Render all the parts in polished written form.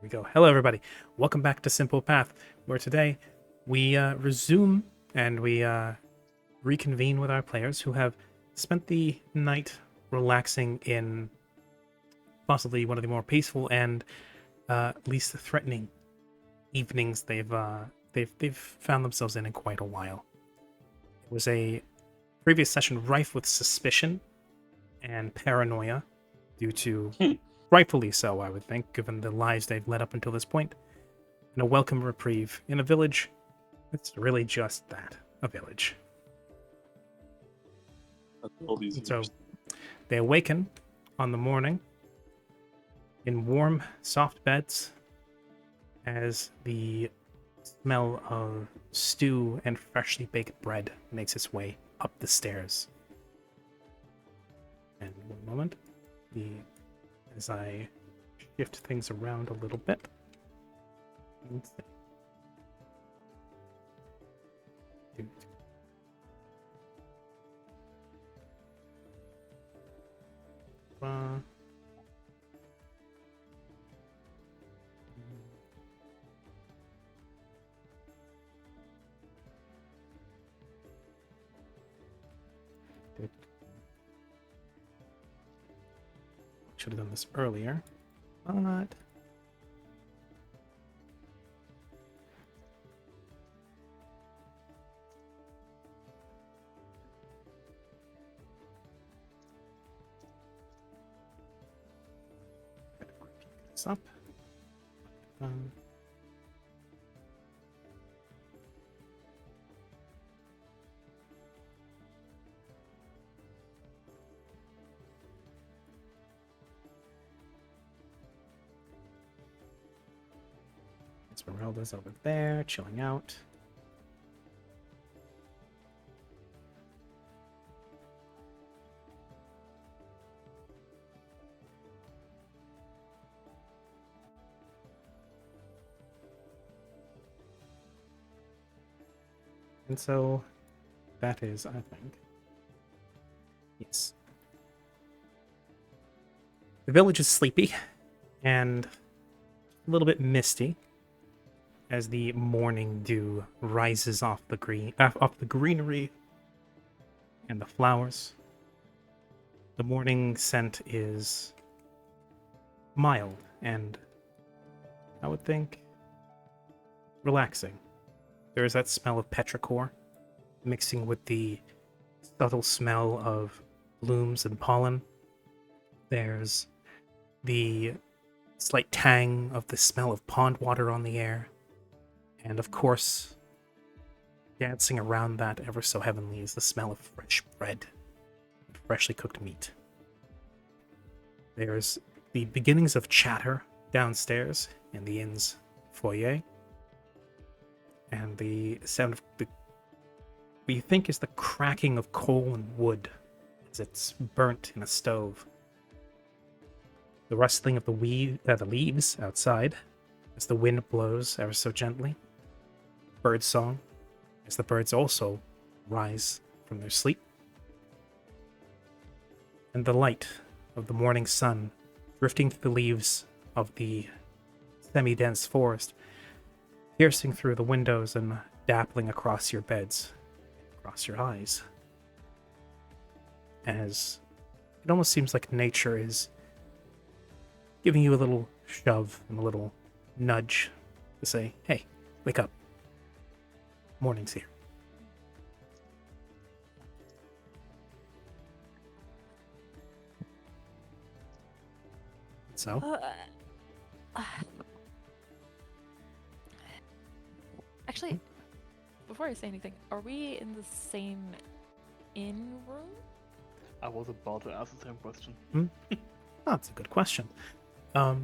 We go. Hello, everybody. Welcome back to Simple Path, where today we resume and we reconvene with our players who have spent the night relaxing in possibly one of the more peaceful and least threatening evenings they've found themselves in quite a while. It was a previous session rife with suspicion and paranoia due to rightfully so, I would think, given the lives they've led up until this point, and a welcome reprieve in a village that's really just that, a village. All these And so years. they awaken on the morning in warm, soft beds as the smell of stew and freshly baked bread makes its way up the stairs. And one moment, as I shift things around a little bit. Let's see. Uh, Should have done this earlier, but this up. Esmeralda's over there, chilling out. And so that is, I think. Yes. The village is sleepy and a little bit misty as the morning dew rises off the greenery and the flowers. The morning scent is mild and, I would think, relaxing. There is that smell of petrichor mixing with the subtle smell of blooms and pollen. There's the slight tang of the smell of pond water on the air. And of course, dancing around that ever so heavenly is the smell of fresh bread and freshly cooked meat. There's the beginnings of chatter downstairs in the inn's foyer, and the sound of what you think is the cracking of coal and wood as it's burnt in a stove. The rustling of the leaves outside as the wind blows ever so gently. Bird song as the birds also rise from their sleep. And the light of the morning sun drifting through the leaves of the semi-dense forest, piercing through the windows and dappling across your beds, across your eyes. As it almost seems like nature is giving you a little shove and a little nudge to say, hey, wake up. Morning's here. So, Actually, before I say anything, are we in the same inn room? I was about to ask the same question. that's a good question. The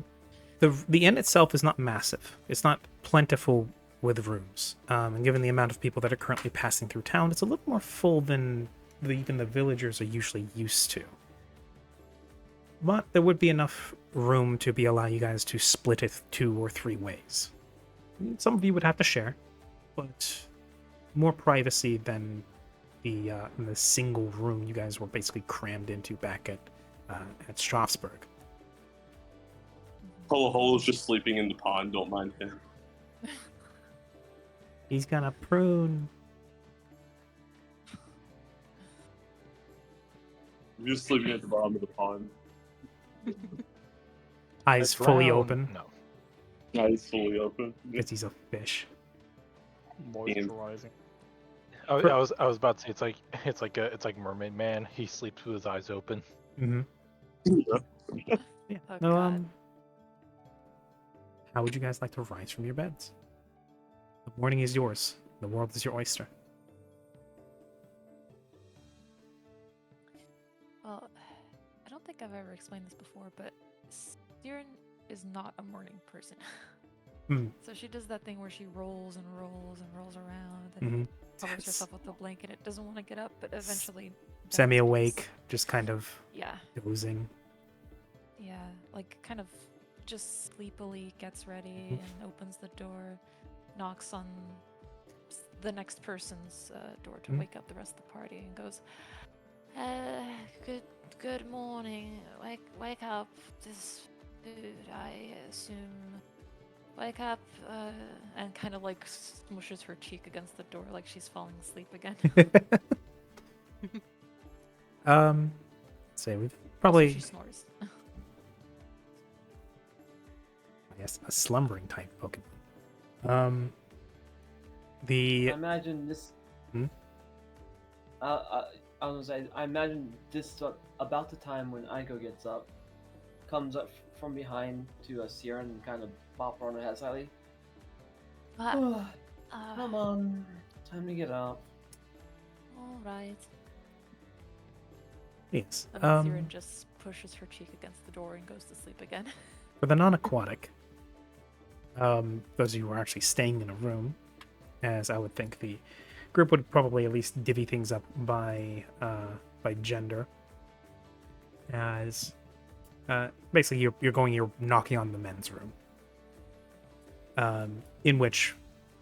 inn itself is not massive. It's not plentiful with rooms. And given the amount of people that are currently passing through town, it's a little more full than even the villagers are usually used to. But there would be enough room to allow you guys to split it 2 or 3 ways. Some of you would have to share, but more privacy than the single room you guys were basically crammed into back at Strasbourg. Holo's just sleeping in the pond. Don't mind him. He's gonna prune. I'm just sleeping at the bottom of the pond. Eyes fully open No. Eyes fully open. because he's a fish. Moisturizing. I was about to say it's like Mermaid Man. He sleeps with his eyes open. Mm-hmm. Yeah. Oh, No, God. how would you guys like to rise from your beds? The morning is yours. The world is your oyster. Well, I don't think I've ever explained this before, but Siren is not a morning person. Hmm. So she does that thing where she rolls and rolls and rolls around and Mm-hmm. covers herself with a blanket. It doesn't want to get up, but eventually does. Semi-awake, just kind of Yeah, dozing. yeah, like kind of just sleepily gets ready Mhm. and opens the door, knocks on the next person's door to Mhm. wake up the rest of the party, and goes, "Good morning. Wake up. This food, I assume. Wake up." And kind of like smushes her cheek against the door, like she's falling asleep again. Say we've Also, probably, she snores. I guess, a slumbering type Pokemon. I The imagine this. Hmm? I was gonna say, I imagine this about the time when Aiko gets up, comes up from behind to Siren and kind of bop her on the head slightly. Come on, time to get up. All right. yes. And then Siren just pushes her cheek against the door and goes to sleep again. For the non-aquatic, those of you who are actually staying in a room, as I would think the group would probably at least divvy things up by gender. As basically you're knocking on the men's room, in which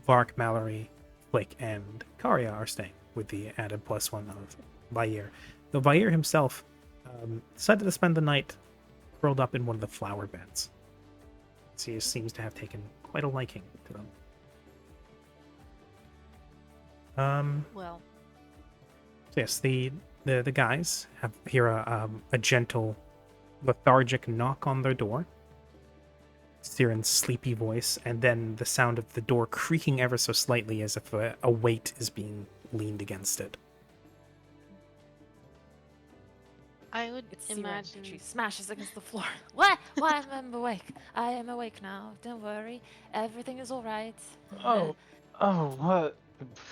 Vark, Mallory, Flick, and Karya are staying with the added +1 of Vair. Though Vair himself decided to spend the night curled up in one of the flower beds. So he seems to have taken quite a liking to them. Well, So yes, the guys hear a gentle, lethargic knock on their door. Siren's sleepy voice, and then the sound of the door creaking ever so slightly as if a weight is being leaned against it. I would It's Siren. imagine. She smashes against the floor. What? Why am I awake? I am awake now. Don't worry. Everything is all right. Oh, what?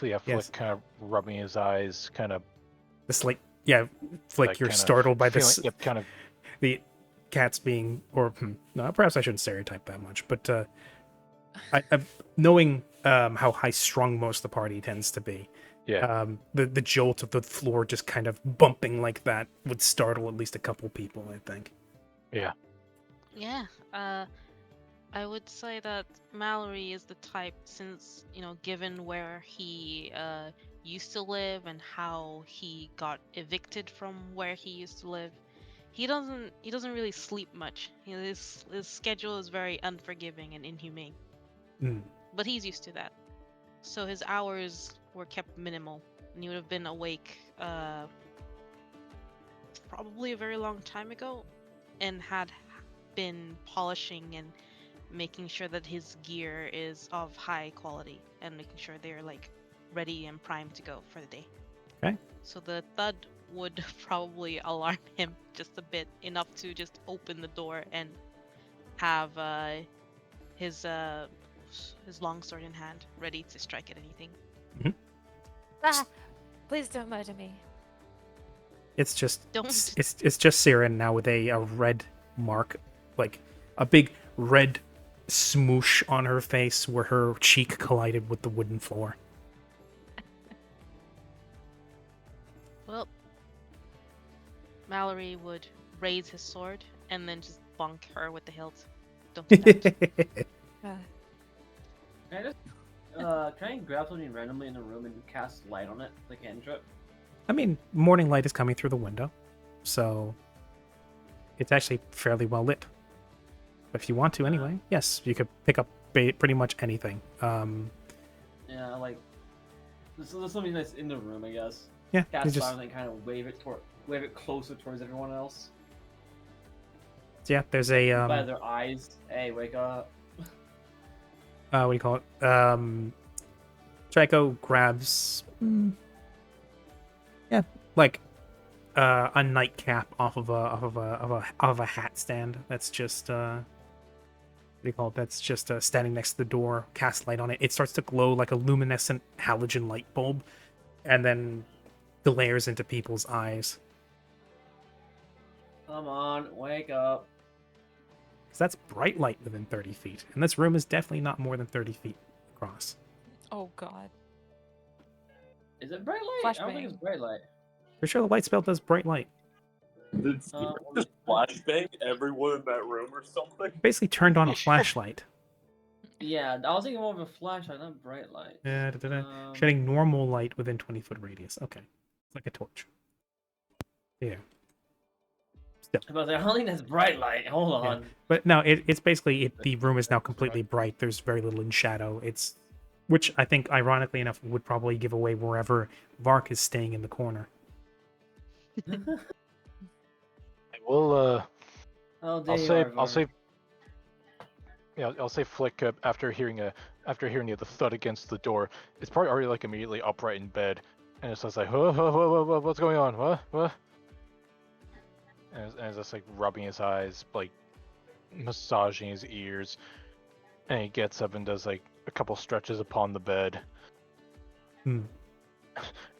Yeah, Flick Yes. kind of rubbing his eyes, kind of This Flick, like you're kind of startled by this. feeling- Yep, kind of. The cats being, or no, perhaps I shouldn't stereotype that much, but I knowing how high strung most of the party tends to be, Yeah. the jolt of the floor just kind of bumping like that would startle at least a couple people, I think. Yeah. Yeah. I would say that Mallory is the type, since given where he used to live and how he got evicted from where he used to live. He doesn't really sleep much. His schedule is very unforgiving and inhumane. Mm. But he's used to that. So his hours were kept minimal, and he would have been awake probably a very long time ago, and had been polishing and making sure that his gear is of high quality, and making sure they're like ready and primed to go for the day. Okay. So the thud would probably alarm him just a bit, enough to just open the door and have his longsword in hand, ready to strike at anything. Please don't murder me. It's just Don't. it's just Siren now with a red mark, like a big red smoosh on her face where her cheek collided with the wooden floor. Well, Mallory would raise his sword and then just bonk her with the hilt. Don't do that. Can I grab something randomly in the room and cast light on it, like a cantrip? I mean, morning light is coming through the window, so it's actually fairly well lit. But if you want to anyway, yes, you could pick up pretty much anything. Yeah, like there's something nice in the room, I guess. Yeah, you Cast just silent and kind of wave it closer towards everyone else. yeah. There's a By their eyes. Hey, wake up. what do you call it? Draco grabs, yeah, like a nightcap off of a hat stand. That's just what do you call it? That's just standing next to the door. Cast light on it. It starts to glow like a luminescent halogen light bulb, and then glares into people's eyes. Come on, wake up. Because that's bright light within 30 feet, and this room is definitely not more than 30 feet across. Oh god. Is it bright light? I don't think it's Flashbang. bright light. For sure, the light spell does bright light. Did Steven just flashbang everyone in that room or something? Basically, turned on a flashlight. Yeah, I was thinking more of a flashlight, not bright light. Shedding normal light within 20-foot radius. Okay, it's like a torch. Yeah. Still. I don't think that's bright light. Hold on. But no, it's basically the room is now completely bright. There's very little in shadow. Which I think, ironically enough, would probably give away wherever Vark is staying in the corner. We'll I'll say. Yeah, I'll say Flick after hearing the thud against the door. It's probably already like immediately upright in bed, and it's just like, what's going on? What? And it's just like rubbing his eyes, like massaging his ears, and he gets up and does like a couple stretches upon the bed, and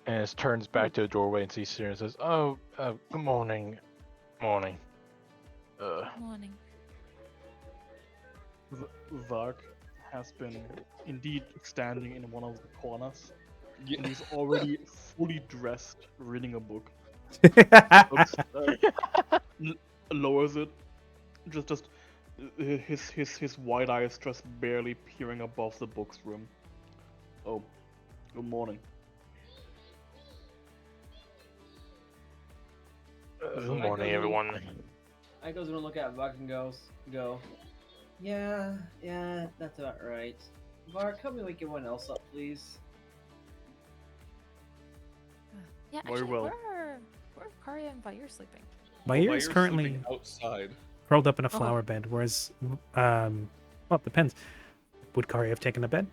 it turns back to the doorway and sees Sierra and says, "Oh, good morning, morning." Morning. Vark has been indeed standing in one of the corners, and he's already fully dressed, reading a book. Looks, lowers it, just his wide eyes just barely peering above the book's room. Oh, good morning. Good morning, everyone. I goes and look at Vark and go. Yeah, that's about right. Vark, help me wake everyone else up, please. Yeah, Very actually, well. where are Karya and Vair sleeping? Vair is Vair's currently sleeping outside. curled up in a flower bed, whereas, well, it depends. Would Kari have taken a bed?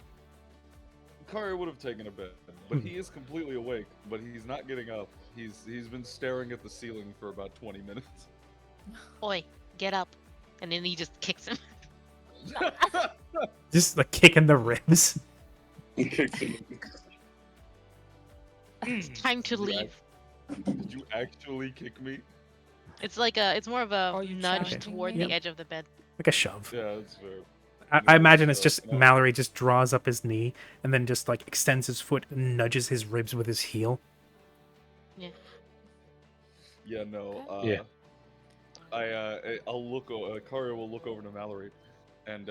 Karya would have taken a bed, but he is completely awake. But he's not getting up. He's been staring at the ceiling for about 20 minutes. Oi, get up. And then he just kicks him. Just like kicking the ribs. Time to leave. Did you actually kick me? It's like it's more of a Are you nudge challenging toward me? the edge of the bed. Like a shove. Yeah, that's fair. I imagine it's So, just no. Mallory just draws up his knee and then just like extends his foot and nudges his ribs with his heel. Yeah, no. Yeah. I'll look. Karya will look over to Mallory, and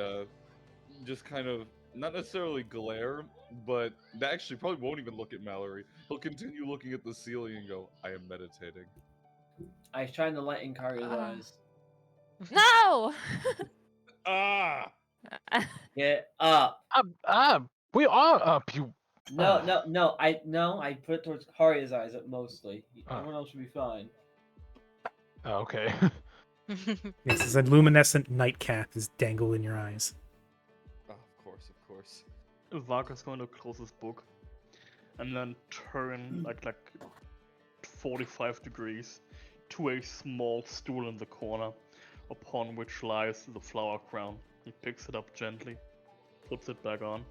just kind of not necessarily glare, but actually probably won't even look at Mallory. He'll continue looking at the ceiling and go, "I am meditating." I shine the light in Karya's eyes. No! Ah! Get up. We are up, you. No. I put it towards Karya's eyes mostly. Ah. Everyone else should be fine. Oh, okay. Yes, it's a luminescent nightcap is dangled in your eyes. Oh, of course. Vark is going to close his book, and then turn like 45 degrees to a small stool in the corner, upon which lies the flower crown. He picks it up gently, puts it back on.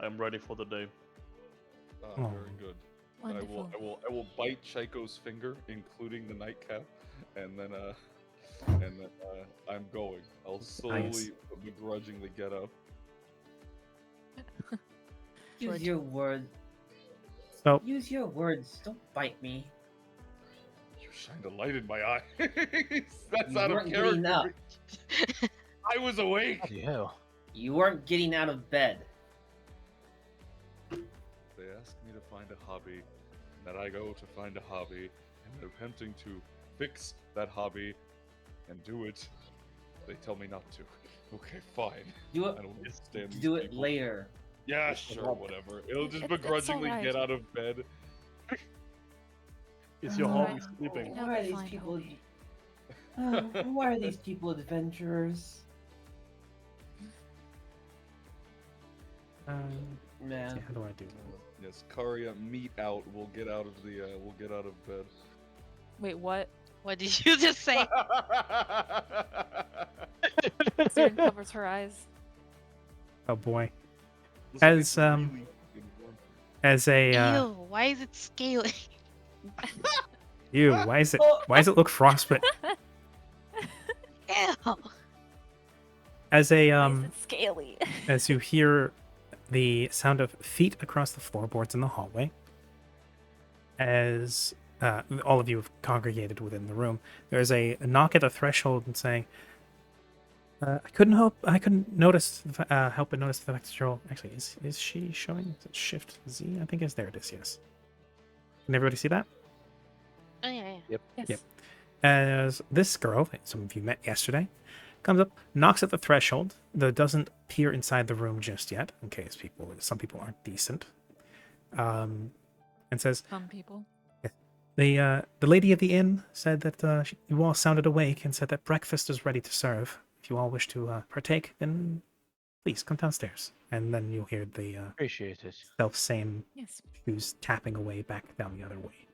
I am ready for the day. Ah, Oh. very good. And Wonderful. I will bite Chaiko's finger, including the nightcap, and then I'm going. I'll slowly, but begrudgingly get up. Use your words. So Use your words. Don't bite me. You shined a light in my eye. That's You out of weren't getting up. character. I was awake. Yeah. You weren't getting out of bed. They asked me to find a hobby, and that I go to find a hobby, and they're attempting to fix that hobby and do it They tell me not to. Okay, fine. Do I it. don't understand these Do it people. later. Yeah, It's sure, not- whatever. It'll just It's begrudgingly alright. get out of bed. Is your Alright. hobby sleeping? It'll Why are be these fine, people? Toby. Why are these people adventurers? Man. how do I do? Yes, Karya, meet out. We'll get out of the. We'll get out of bed. Wait, what? What did you just say? Siren covers her eyes. Oh boy. Listen, As, it's really important. As a Ew, why is it scaling? ew, why is it look frostbite? Ew. As a Why is it scaly? as you hear the sound of feet across the floorboards in the hallway, as all of you have congregated within the room, there's a knock at the threshold and saying, I couldn't notice, help but notice the fact that you're actually, is she showing? Is it Shift Z? I think it's, there it is, yes. Can everybody see that? Oh yeah, yeah. Yes. Yep. As this girl, that some of you met yesterday, comes up, knocks at the threshold, though doesn't peer inside the room just yet, in case some people aren't decent, and says, Some people. the lady of the inn said that you all sounded awake and said that breakfast is ready to serve. If you all wish to partake, then please come downstairs. And then you'll hear the Appreciate it. self-same Yes. shoes tapping away back down the other way.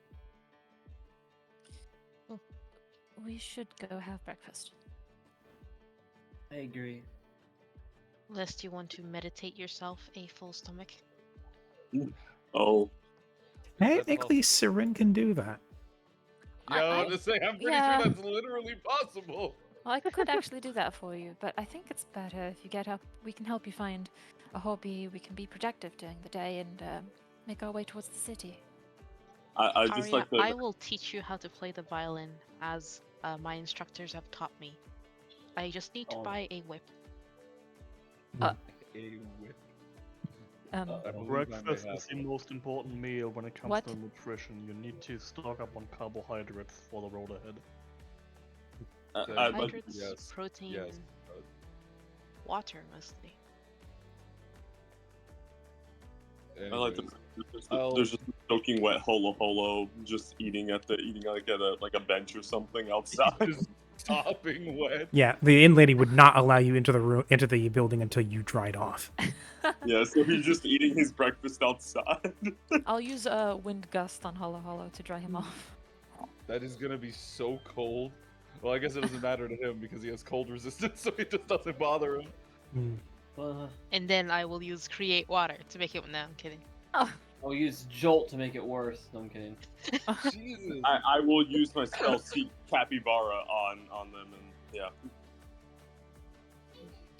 We should go have breakfast. I agree. Lest you want to meditate yourself a full stomach. Oh, Technically, Siren can do that. Yeah, I was just saying, I'm pretty yeah. sure that's literally possible. Well, I could actually do that for you, but I think it's better if you get up. We can help you find a hobby. We can be productive during the day and make our way towards the city. I just Arya, like the. I will teach you how to play the violin as my instructors have taught me. I just need to Oh. buy a whip. A whip. I believe I may Breakfast have is the one. most important meal when it comes What? to nutrition. You need to stock up on carbohydrates for the road ahead. Carbohydrates, yes, protein, yes. water mostly. I like the. Anyways, There's just soaking wet holo holo, just eating like at a bench or something outside. just sopping wet. Yeah, the inn lady would not allow you into the building until you dried off. Yeah, so he's just eating his breakfast outside. I'll use a wind gust on Hollow Hollow to dry him off. That is gonna be so cold. Well, I guess it doesn't matter to him because he has cold resistance, so it just doesn't bother him. Mm. And then I will use create water to make it. No, I'm kidding. I'll use Jolt to make it worse. No, I'm kidding. Jesus. I will use my spell Seek Capybara on them, and yeah.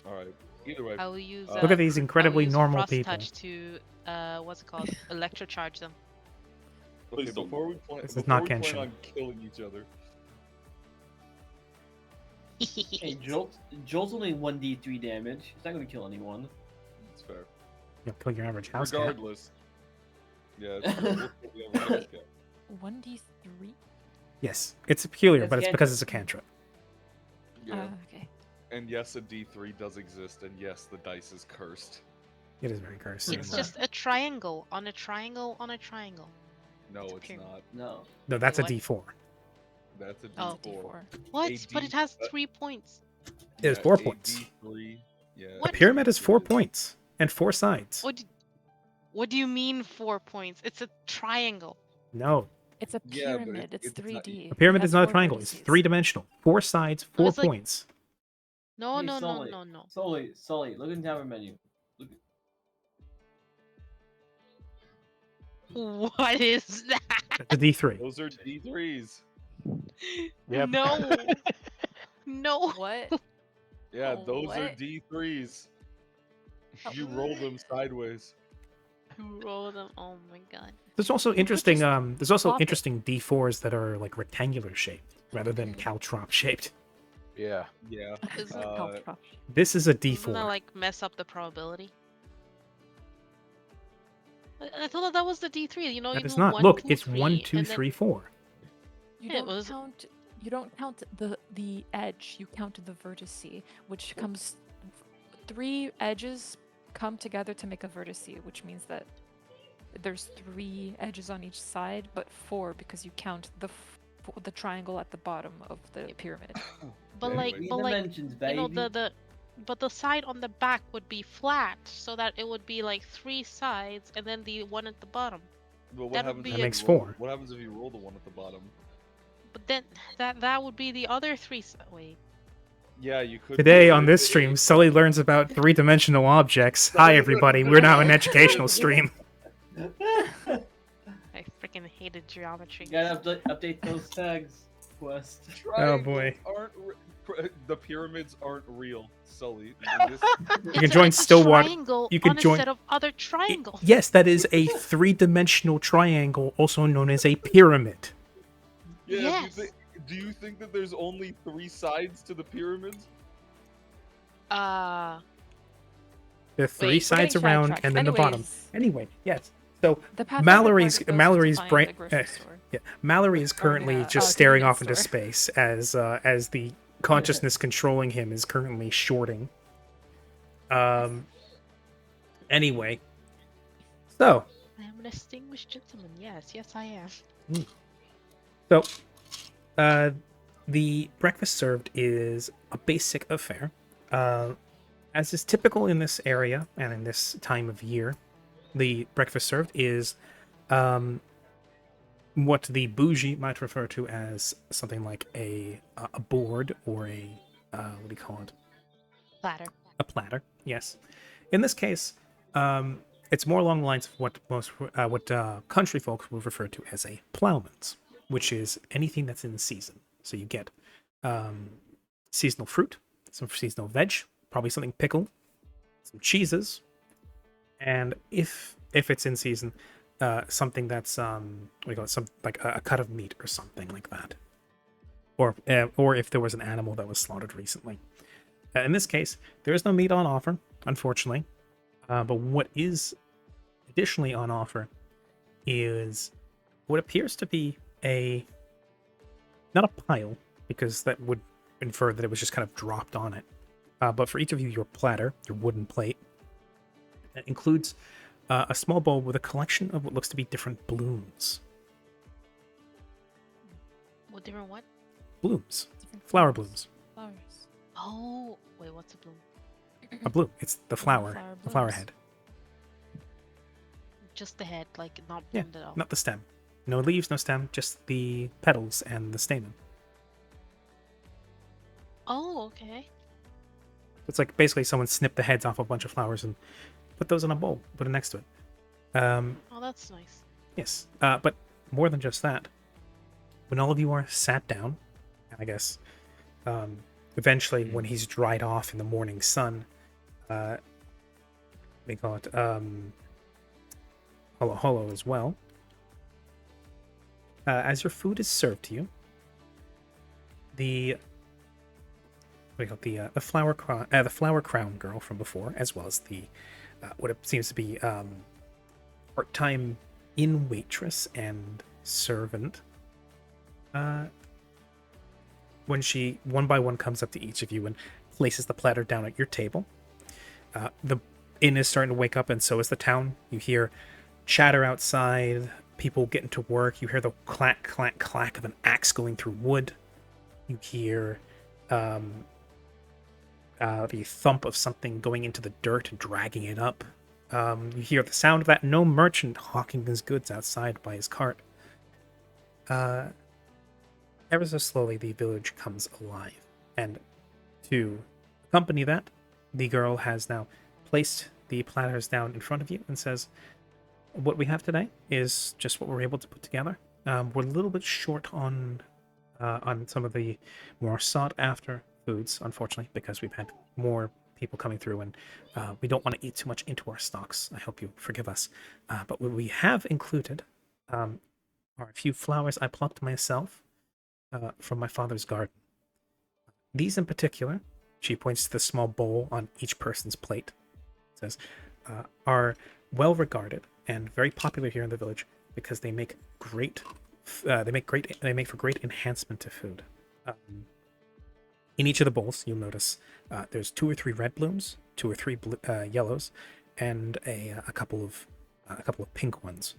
All right. Either way. I will use. Look at these I will incredibly use normal frost people. touch to what's it called? Electrocharge them. Okay, Please don't. before we plan, This is before not we plan Genshin. on killing each other, Hey, Jolt's only 1d3 damage. He's not gonna kill anyone. it's fair. You'll kill your average house cat. Regardless. Yeah, it's fair. We'll kill the average cat. 1d3? Yes, it's peculiar, Yes, but it's yeah. because it's a cantrip. Yeah. Okay. And yes, a D3 does exist, and yes, the dice is cursed. It is very cursed. It's just a triangle on a triangle on a triangle. No, It's a it's pyramid. not. No. No, that's a What? D4. That's a Oh. D4. What? A But it has D- 3 points. It is Yeah, 4 a points. D3, yeah. A What? pyramid is 4 It points and 4 sides. What do you mean 4 points? It's a triangle. No, It's a Yeah, but pyramid. It's it's not- 3D. a pyramid It is has not a 4 triangle. It's vertices. 3-dimensional. 4 sides, 4 it's like- points. No, Hey, no, no, Sully. no, no. Sully, look in tower menu. Look. What is that? That's a D3. Those are D3s. Yep. No. No. What? Yeah, Oh, those are what? D3s. Oh. You roll them sideways. Roll them. Oh my god. There's also could interesting. just There's also flop it. interesting D4s that are like rectangular shaped rather than caltrop shaped. Yeah. Yeah. Isn't This is a Doesn't that D4. like mess up the probability? I thought that was the D3. You know, That you is do not. 1, Look, 2, it's 3, 1, 2, and then- 3, 4. You Yeah, it don't was- count You don't count the edge. You count the vertice, which comes 3 edges come together to make a vertice, which means that there's 3 edges on each side, but 4 because you count the triangle at the bottom of the pyramid. But Anyway. like, Three but like, dimensions, you know, baby. but the side on the back would be flat, so that it would be like 3 sides, and then the one at the bottom. But what That would happens be if That you makes roll- 4. What happens if you roll the one at the bottom? But then that would be the other 3. Wait. Yeah, you could. Today on this stream, Sully learns about 3-dimensional objects. Hi, everybody. We're now an educational stream. I freaking hated geometry. Gotta update those tags, Quest. Oh, boy. The pyramids aren't real, Sully. You can join Stillwater. Triangle You can on join- a set of other triangles. Yes, that is a 3-dimensional triangle, also known as a pyramid. Yeah, Yes. do you think that there's only 3 sides to the pyramids? There are 3 Wait, we're sides getting around, sidetracked. and then the bottom. Anyways, Anyway, yes. So the Pathfinder Mallory's target goes to Mallory's find brain. the grocery store. Yeah, Mallory is currently yeah, just to staring the off into store. space as the consciousness controlling him is currently shorting. Anyway, so I am a distinguished gentleman. Yes, I am. So, the breakfast served is a basic affair. As is typical in this area and in this time of year, the breakfast served is what the bougie might refer to as something like a board or a what do you call it? Platter. A platter. Yes. In this case, it's more along the lines of what country folks would refer to as a plowman's, which is anything that's in season. So you get seasonal fruit, some seasonal veg, probably something pickled, some cheeses, and if it's in season, something that's what do you call it? Some like a cut of meat or something like that, or if there was an animal that was slaughtered recently. In this case, there is no meat on offer, unfortunately. But what is additionally on offer is what appears to be not a pile, because that would infer that it was just kind of dropped on it. But for each of you, your platter, your wooden plate, that includes a small bowl with a collection of what looks to be different blooms. What different what? Blooms. Different Flower flowers. blooms. Flowers. Oh, wait, what's a bloom? A bloom. It's the flower. flower The flower blooms. head. Just the head, like not Yeah, bloomed at all. not the stem. No leaves, no stem, just the petals and the stamen. Oh, okay. It's like basically someone snipped the heads off a bunch of flowers and put those in a bowl, put it next to it. Oh, that's nice. Yes, but more than just that, when all of you are sat down, and I guess eventually when he's dried off in the morning sun, they call it hollow as well. As your food is served to you, the flower crown girl from before, as well as the what it seems to be part-time inn waitress and servant. When she one by one comes up to each of you and places the platter down at your table, the inn is starting to wake up, and so is the town. You hear chatter outside, people getting to work. You hear the clack, clack, clack of an axe going through wood. You hear the thump of something going into the dirt and dragging it up. You hear the sound of that no merchant hawking his goods outside by his cart. Ever so slowly, the village comes alive. And to accompany that, the girl has now placed the platters down in front of you and says, what we have today is just what we're able to put together. We're a little bit short on some of the more sought-after foods, unfortunately, because we've had more people coming through, and we don't want to eat too much into our stocks. I hope you forgive us. But what we have included are a few flowers I plucked myself from my father's garden. These in particular, she points to the small bowl on each person's plate, says, are well regarded and very popular here in the village because they make for great enhancement to food. In each of the bowls, you'll notice there's 2 or 3 red blooms, 2 or 3 yellows, and a couple of pink ones.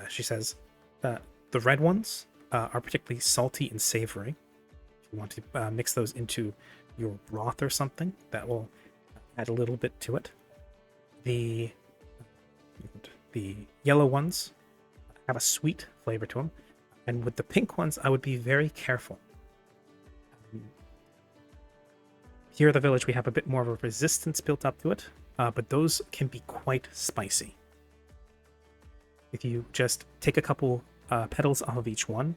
She says the red ones are particularly salty and savory. If you want to mix those into your broth or something, that will add a little bit to it. The yellow ones have a sweet flavor to them, and with the pink ones, I would be very careful. Here at the village, we have a bit more of a resistance built up to it, but those can be quite spicy. If you just take a couple petals off of each one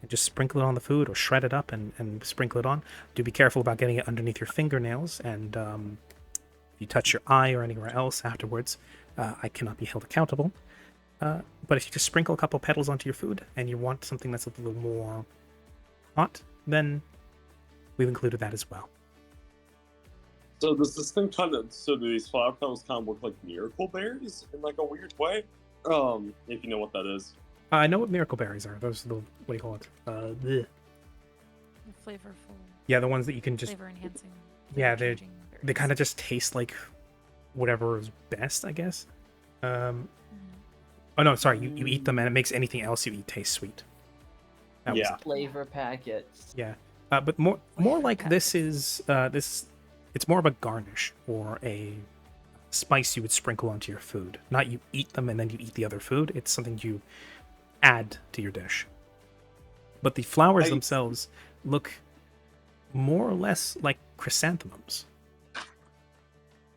and just sprinkle it on the food or shred it up and sprinkle it on, do be careful about getting it underneath your fingernails, and if you touch your eye or anywhere else afterwards, I cannot be held accountable. But if you just sprinkle a couple petals onto your food and you want something that's a little more hot, then we've included that as well. So does this thing do these flower petals kind of look like miracle berries in like a weird way? If you know what that is. I know what miracle berries are. Those are the, what do you call it? The flavorful. Yeah, the ones that you can just... Flavor enhancing. Yeah, they kind of just taste like whatever is best, I guess. Oh no, sorry, you eat them and it makes anything else you eat taste sweet. That was it. Flavor packets. Yeah, but more like this is it's more of a garnish or a spice you would sprinkle onto your food. Not you eat them and then you eat the other food. It's something you add to your dish. But the flowers themselves look more or less like chrysanthemums.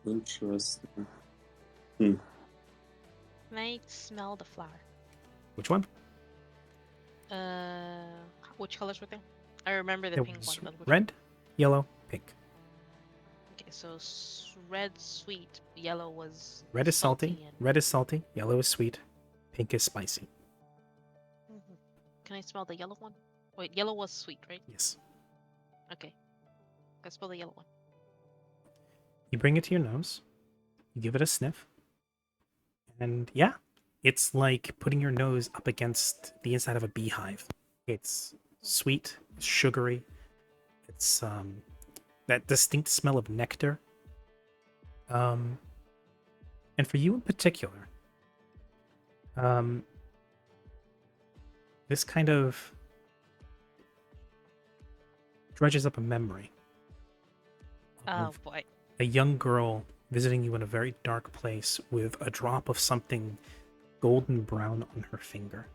Interesting. Can I smell the flower? Which one? Which colors were there? I remember the There pink was one. But which red, yellow, pink. Okay, so red sweet, yellow was Red is salty. and... Red is salty. Yellow is sweet. Pink is spicy. Mhm. Can I smell the yellow one? Wait, yellow was sweet, right? Yes. Okay. Let's smell the yellow one. You bring it to your nose. You give it a sniff. And yeah, it's like putting your nose up against the inside of a beehive. It's sweet, it's sugary. It's that distinct smell of nectar. And for you in particular, this kind of dredges up a memory. Oh boy. A young girl visiting you in a very dark place with a drop of something golden brown on her finger.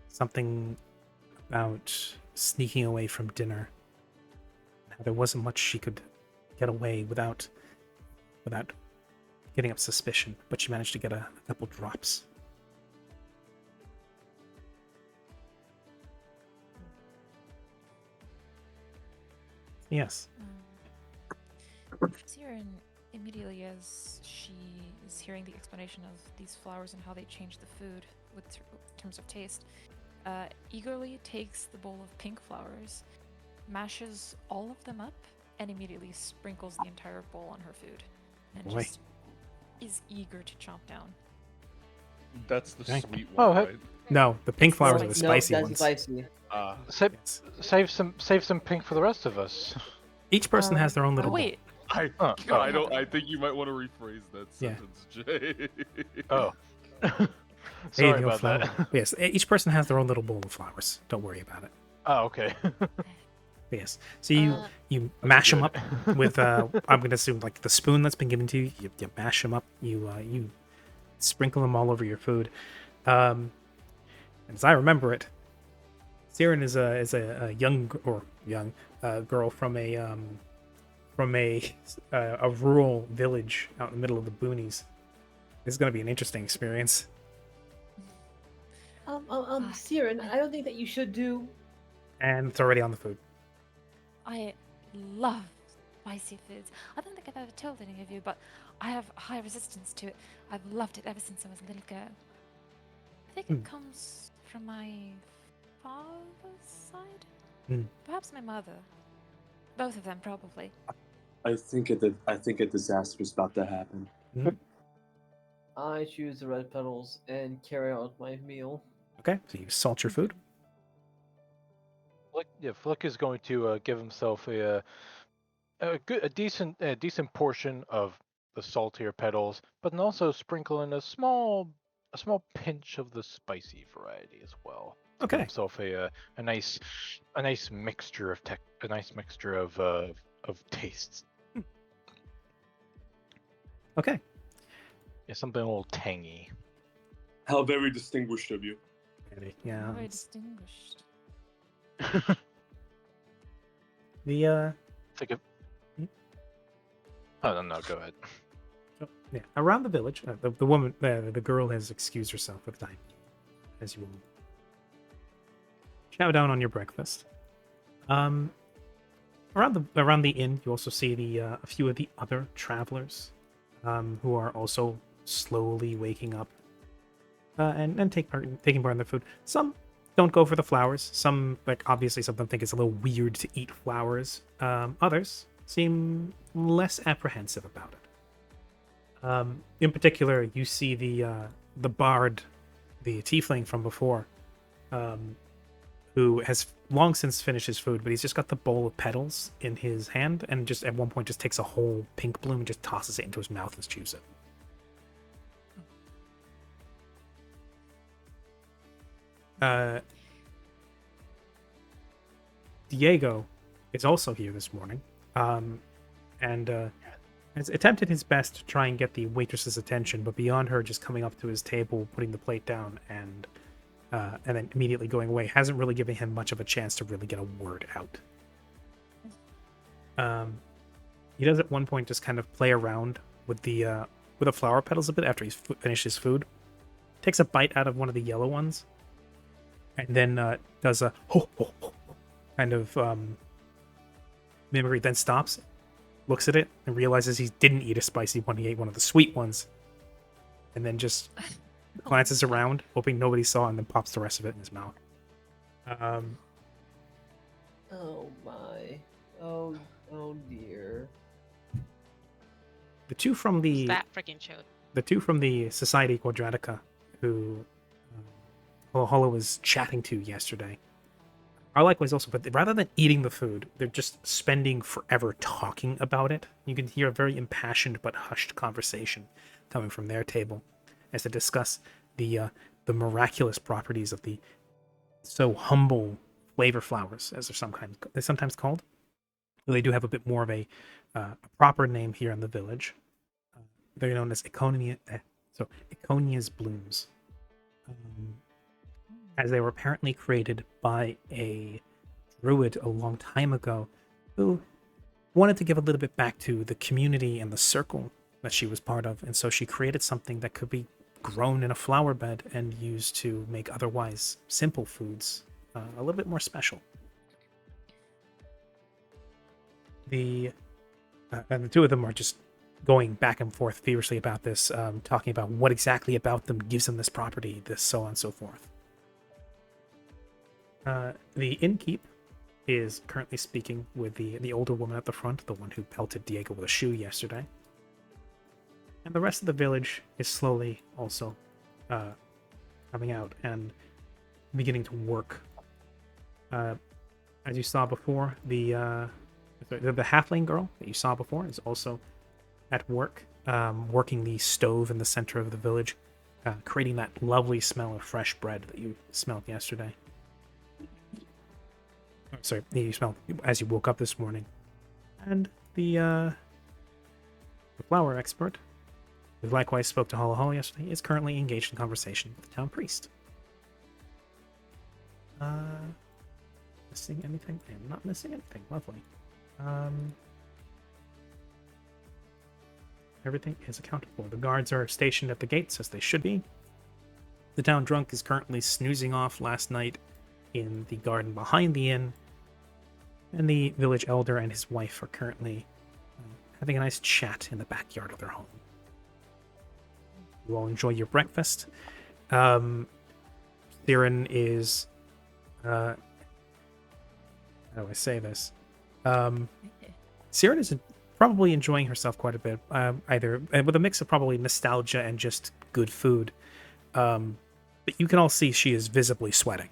Something about sneaking away from dinner. How there wasn't much she could get away without getting up suspicion, but she managed to get a couple drops. Yes. Siren, immediately as she is hearing the explanation of these flowers and how they change the food with in terms of taste, eagerly takes the bowl of pink flowers, mashes all of them up, and immediately sprinkles the entire bowl on her food, and Boy. just is eager to chomp down. That's the Dang. sweet Oh, one, hey. right? No, the pink flowers are the spicy. spicy that's ones. spicy. Yes. Save some pink for the rest of us. Each person has their own Oh little wait, I don't. I think you might want to rephrase that Yeah. sentence, Jay. Oh. bowl. Sorry Hey, no about flower. that. Yes, each person has their own little bowl of flowers. Don't worry about it. Oh, okay. Yes. So you mash them up with I'm gonna assume like the spoon that's been given to you. You mash them up. You sprinkle them all over your food. And as I remember it, Siren is a young girl from a rural village out in the middle of the boonies. This is gonna be an interesting experience. Siren, I don't think that you should do. And it's already on the food. I love spicy foods. I don't think I've ever told any of you, but I have high resistance to it. I've loved it ever since I was a little girl. I think it comes from my father's side? Perhaps my mother. Both of them, probably. I think a disaster is about to happen. I choose the red petals and carry on with my meal. Okay, so you salt your food. Flick is going to give himself a decent portion of the saltier petals, but then also sprinkle in a small pinch of the spicy variety as well. To give Okay. himself a nice mixture of tastes. Okay. Yeah, something a little tangy. How very distinguished of you. Yeah. Very distinguished. The Think of. Hmm? Oh no, go ahead. yeah, around the village, the woman, the girl has excused herself for the time, as you will chow down on your breakfast. Around the inn, you also see a few of the other travelers, who are also slowly waking up, and taking part in their food. Some don't go for the flowers. Some, like, obviously, some of them think it's a little weird to eat flowers. Others seem less apprehensive about it. In particular, you see the bard, the tiefling from before, who has long since finished his food, but he's just got the bowl of petals in his hand, and just at one point just takes a whole pink bloom and just tosses it into his mouth and chews it. Diego is also here this morning, and has attempted his best to try and get the waitress's attention, but beyond her just coming up to his table, putting the plate down, and then immediately going away, hasn't really given him much of a chance to really get a word out. He does at one point just kind of play around with the flower petals a bit after he's finished his food. Takes a bite out of one of the yellow ones, and then does a ho, ho, ho, kind of mimicry, then stops, looks at it, and realizes he didn't eat a spicy one, he ate one of the sweet ones, and then just glances around, hoping nobody saw, and then pops the rest of it in his mouth. Oh my. Oh dear. The two from the That freaking showed. the two from the Society Quadratica, who Hollow was chatting to yesterday, are likewise also, but rather than eating the food, they're just spending forever talking about it. You can hear a very impassioned but hushed conversation coming from their table as they discuss the miraculous properties of the so humble flavor flowers, as they're sometimes called. They do have a bit more of a proper name here in the village. They're known as Econia's blooms, as they were apparently created by a druid a long time ago, who wanted to give a little bit back to the community and the circle that she was part of, and so she created something that could be grown in a flower bed and used to make otherwise simple foods a little bit more special. And the two of them are just going back and forth feverishly about this, talking about what exactly about them gives them this property, this so on and so forth. The innkeep is currently speaking with the older woman at the front, the one who pelted Diego with a shoe yesterday. And the rest of the village is slowly also coming out and beginning to work. As you saw before, the halfling girl that you saw before is also at work, working the stove in the center of the village, creating that lovely smell of fresh bread that you smelled yesterday. Sorry, you smelled as you woke up this morning. And the flower expert, who likewise spoke to Hollow yesterday, is currently engaged in conversation with the town priest. Missing anything? I am not missing anything. Lovely. Everything is accounted for. The guards are stationed at the gates, as they should be. The town drunk is currently snoozing off last night in the garden behind the inn, and the village elder and his wife are currently having a nice chat in the backyard of their home. You all enjoy your breakfast. Siren is how do I say this? Siren is probably enjoying herself quite a bit, either with a mix of probably nostalgia and just good food. But you can all see she is visibly sweating.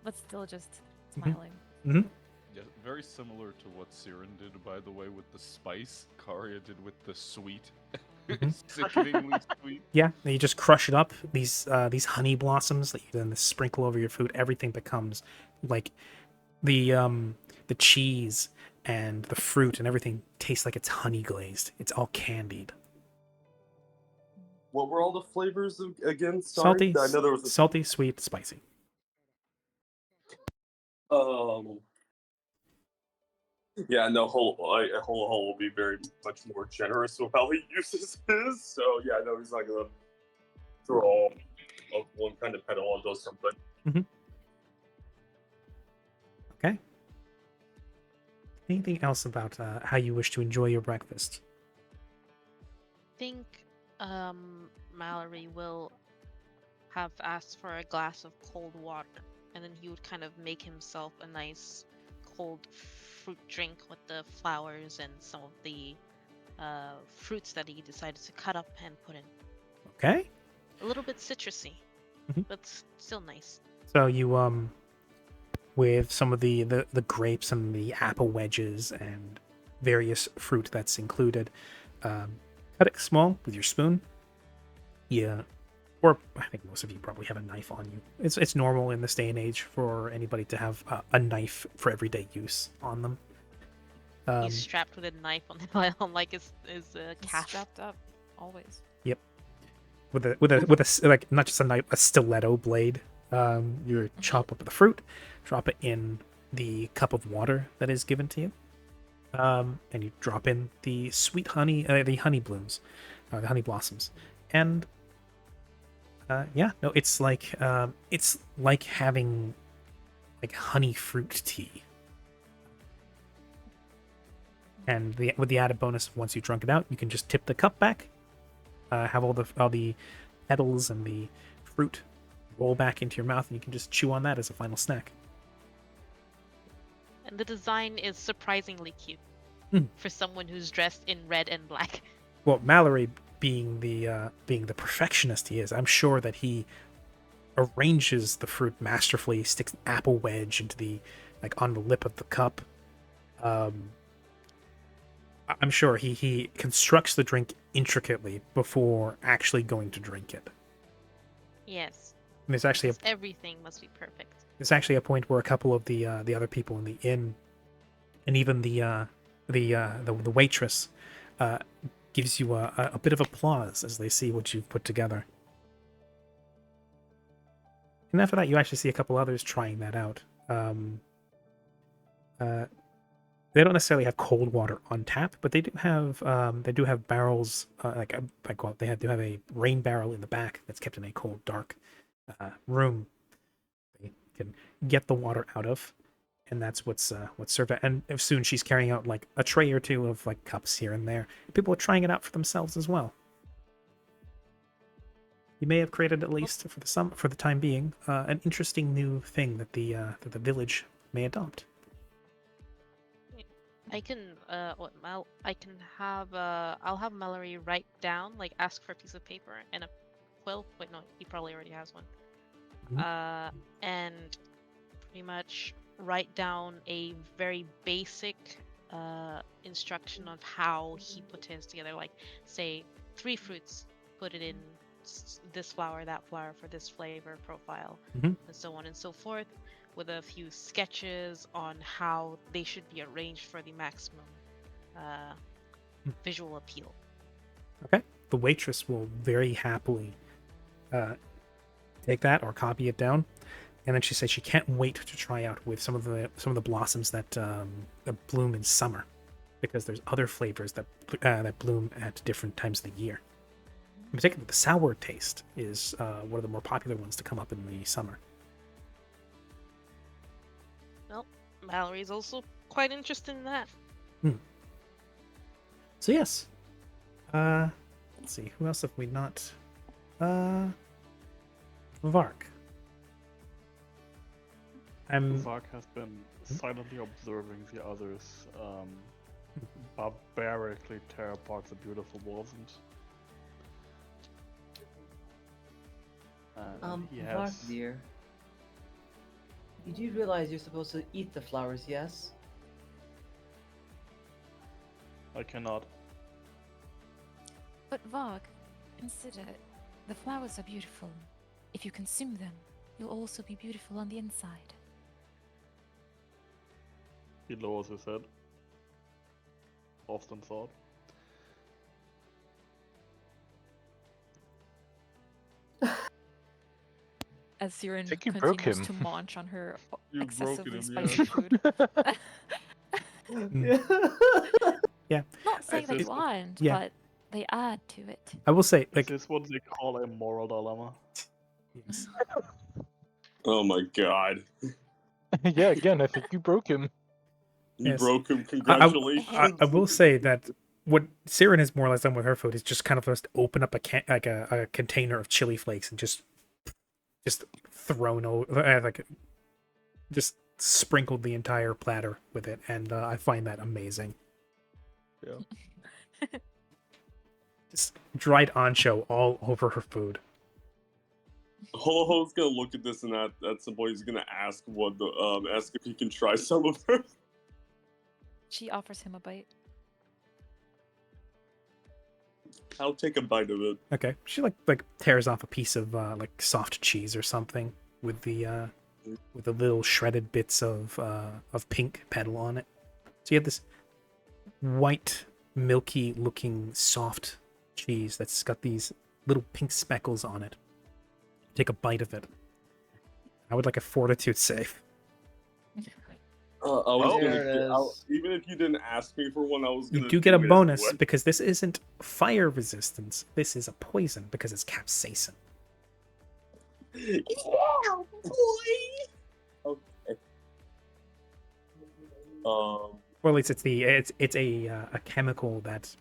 but still just Mhm. smiling. Mm-hmm. Yeah, very similar to what Siren did, by the way, with the spice. Karya did with the sweet. Mhm. Sickeningly sweet. Yeah, you just crush it up. These honey blossoms that you then sprinkle over your food. Everything becomes like the cheese and the fruit and everything tastes like it's honey glazed. It's all candied. What were all the flavors again? Sorry, I know there was Salty, sweet, spicy. a. Yeah, no, Holo will be very much more generous with how he uses his. So yeah, no, he's not gonna throw all of one kind of pedal onto something. Okay. Anything else about how you wish to enjoy your breakfast? think Mallory will have asked for a glass of cold water, and then he would kind of make himself a nice cold fruit drink with the flowers and some of the fruits that he decided to cut up and put in. Okay. A little bit citrusy, Mhm. but still nice. So you with some of the grapes and the apple wedges and various fruit that's included, cut it small with your spoon. Yeah, or I think most of you probably have a knife on you. It's normal in this day and age for anybody to have a knife for everyday use on them. He's strapped with a knife on like his He's calf. strapped up, always. Yep. With a like not just a knife, a stiletto blade. You chop up the fruit, drop it in the cup of water that is given to you, and you drop in the sweet honey, the honey blooms, the honey blossoms, and yeah, no, it's like having like honey fruit tea. And with the added bonus, once you've drunk it out, you can just tip the cup back, have all the petals and the fruit roll back into your mouth, and you can just chew on that as a final snack. And the design is surprisingly cute for someone who's dressed in red and black. Well, Mallory, being the perfectionist he is, I'm sure that he arranges the fruit masterfully, sticks an apple wedge into the on the lip of the cup. I'm sure he constructs the drink intricately before actually going to drink it. Yes. And there's actually everything must be perfect. There's actually a point where a couple of the other people in the inn, and even the waitress, gives you a bit of applause as they see what you've put together. And after that, you actually see a couple others trying that out. They don't necessarily have cold water on tap, but they do have barrels. They do have a rain barrel in the back that's kept in a cold, dark room. They can get the water out of, and that's what's served. And soon she's carrying out like a tray or two of like cups here and there. People are trying it out for themselves as well. You may have created, at least for the time being, an interesting new thing that the village may adopt. I can I'll have Mallory write down, like ask for a piece of paper and a quill. Wait, no, he probably already has one. Mm-hmm. And pretty much write down a very basic instruction of how he put his together. Like, say 3 fruits, put it in this flower, that flower for this flavor profile, and so on and so forth, with a few sketches on how they should be arranged for the maximum visual appeal. Okay. The waitress will very happily take that or copy it down, and then she says she can't wait to try out with some of the blossoms that bloom in summer, because there's other flavors that bloom at different times of the year. In particular, the sour taste is one of the more popular ones to come up in the summer. Well, Mallory's also quite interested in that. So yes. Let's see, who else have we not? Vark. Vark has been silently observing the others barbarically tear apart the beautiful blossoms. He Vark has... dear, You do realize you're supposed to eat the flowers, yes? I cannot. But Varg, consider the flowers are beautiful. If you consume them, you'll also be beautiful on the inside. He lowers his head. Often thought. As Siren think you broke continues him. to munch on her You've excessively broken him, spicy food. Not saying that just- you aren't, Yeah. but they add to it. I will say, Is like, this what they call a moral dilemma? yes. Oh my god. Yeah, again, I think you broke him. You Yes. broke him. Congratulations. I will say that what Siren has more or less done with her food is just kind of just open up a container of chili flakes and just thrown over, like, just sprinkled the entire platter with it, and I find that amazing. Yeah. Just dried ancho all over her food. Holo's gonna look at this and at some point he's gonna ask ask if he can try some of it. She offers him a bite. I'll take a bite of it. Okay, she like tears off a piece of like soft cheese or something with the little shredded bits of pink petal on it. So you have this white, milky looking soft cheese that's got these little pink speckles on it. Take a bite of it. I would like a fortitude save. I was Oh. gonna There it is. even if you didn't ask me for one, I was gonna You do get a it bonus anyway. because this isn't fire resistance. This is a poison because it's capsaicin. Yeah, boy. Okay. Or at least it's a chemical that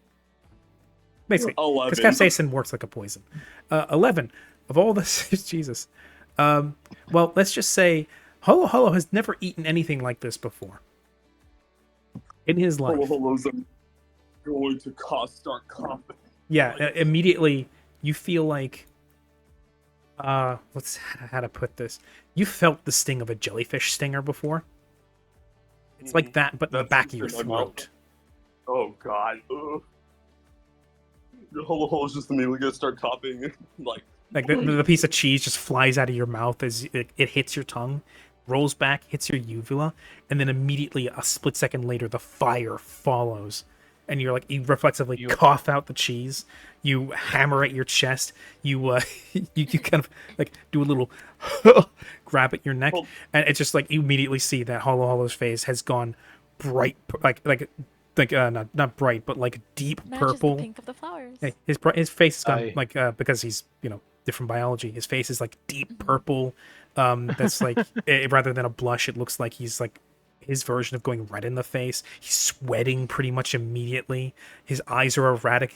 basically, because 11. capsaicin works like a poison. 11 of all this, Jesus. Well, let's just say Holo has never eaten anything like this before in his life. Holo's going to start coughing. Yeah, immediately you feel like what's how to put this? You felt the sting of a jellyfish stinger before. It's like that, but in the That's back of your in my mouth. throat. Oh god. Ugh. Holo's just immediately gonna start coughing. like The piece of cheese just flies out of your mouth as it hits your tongue, rolls back, hits your uvula, and then immediately, a split second later, the fire follows. And you're like, you reflexively cough out the cheese, you hammer at your chest, you you kind of like do a little grab at your neck, and it's just like you immediately see that Holo's face has gone bright, like not bright, but like deep Matches purple. the pink of the flowers. Yeah, his face has gone like because he's different biology. His face is like deep purple. That's like rather than a blush, it looks like he's like his version of going red in the face. He's sweating pretty much immediately. His eyes are erratic.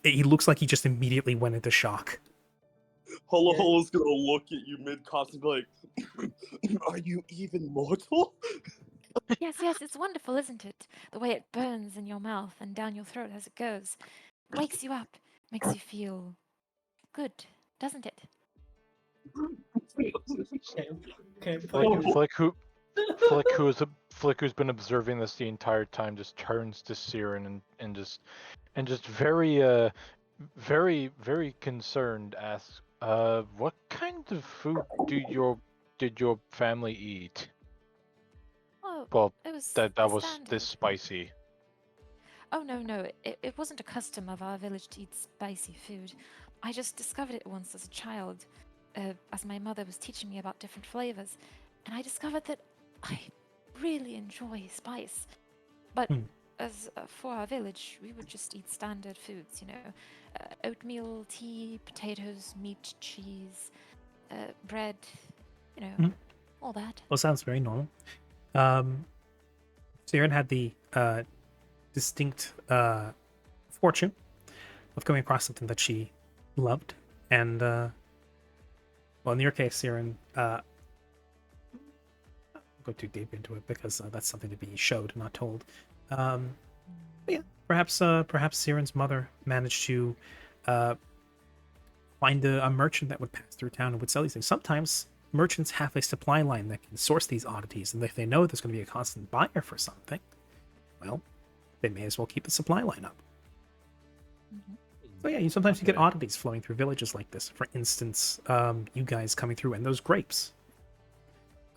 He looks like he just immediately went into shock. Holo's gonna look at you mid-cough and be like, "Are you even mortal?" Yes, it's wonderful, isn't it? The way it burns in your mouth and down your throat as it goes. Wakes you up, makes you feel good, doesn't it? Flick who's been observing this the entire time just turns to Siren and just very very concerned asks, what kind of food did your family eat? Oh, Well, it was that was standard. this spicy. Oh no, it wasn't a custom of our village to eat spicy food. I just discovered it once as a child, as my mother was teaching me about different flavors, and I discovered that I really enjoy spice. But as for our village, we would just eat standard foods, oatmeal, tea, potatoes, meat, cheese, bread, all that. Well, sounds very normal. Siren had the distinct fortune of coming across something that she loved, and well, in your case, Siren, I won't go too deep into it because that's something to be showed, not told. But yeah, perhaps Siren's mother managed to find a merchant that would pass through town and would sell these things. Sometimes merchants have a supply line that can source these oddities, and if they know there's going to be a constant buyer for something, well, they may as well keep the supply line up. So yeah, sometimes you get Okay. oddities flowing through villages like this. For instance, you guys coming through, and those grapes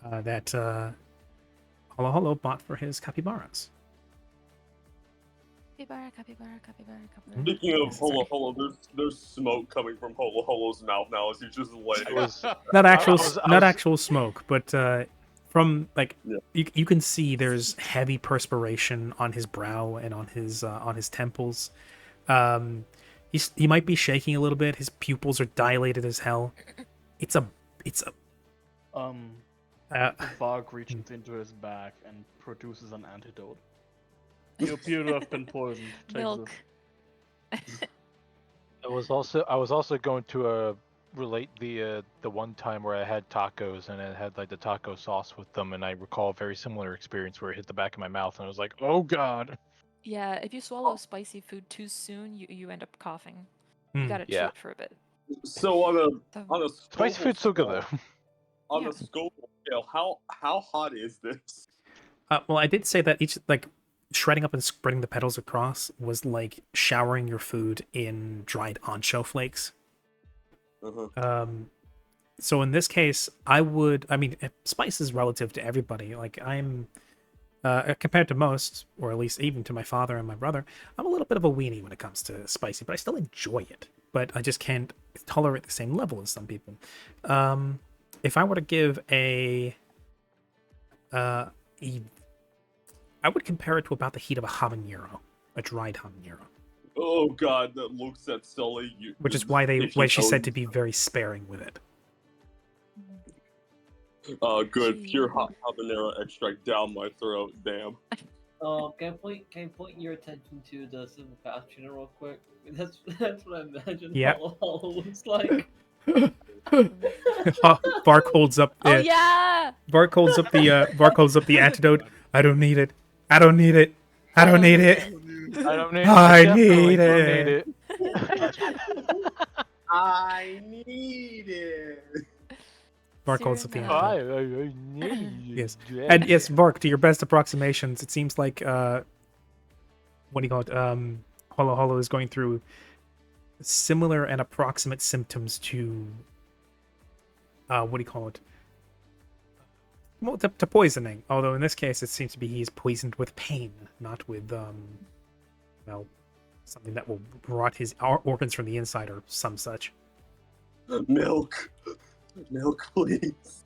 that Holo Holo bought for his capybaras. Capybara, capybara, capybara, capybara. Speaking of Yes, Holo sorry. Holo, there's smoke coming from Holo Holo's mouth now as he's just laying. It was Not actual, I not was- actual smoke, but from like Yeah. you can see there's heavy perspiration on his brow and on his temples. He might be shaking a little bit. His pupils are dilated as hell. It's a Varg reaches into his bag and produces an antidote. You appear to have been poisoned. Take Milk. this. I was also going to relate the one time where I had tacos and I had like the taco sauce with them, and I recall a very similar experience where it hit the back of my mouth and I was like, oh god. Yeah, if you swallow spicy food too soon, you end up coughing. Hmm. You gotta chew Yeah. it for a bit. So on a Spicy Scoville food's so good scale- though. On Yeah. a Scoville scale, how hot is this? Well, I did say that each like shredding up and spreading the petals across was like showering your food in dried ancho flakes. Uh-huh. So in this case, I mean, spice is relative to everybody. Like I'm, compared to most, or at least even to my father and my brother, I'm a little bit of a weenie when it comes to spicy, but I still enjoy it. But I just can't tolerate the same level as some people. If I were to give I would compare it to about the heat of a habanero, a dried habanero, Oh god, that looks at Sully. which is why she said to be very sparing with it. Good. Pure Gee. hot habanero extract down my throat. Damn. Can I point your attention to the civil bastion real quick? That's what I imagine Yeah. Hollow looks like. Bark holds up. Oh yeah! Bark holds up the antidote. I don't need it. I don't need it. I don't need it. I don't need I definitely need don't it. need it. I need it. Bark holds up the Serum antidote. I need Yes. it. And yes, Bark, to your best approximations, it seems like what do you call it? Holo Holo is going through similar and approximate symptoms to what do you call it? Well, to poisoning. Although in this case, it seems to be he's poisoned with pain, not with well, something that will rot his organs from the inside or some such. Milk. Milk, please.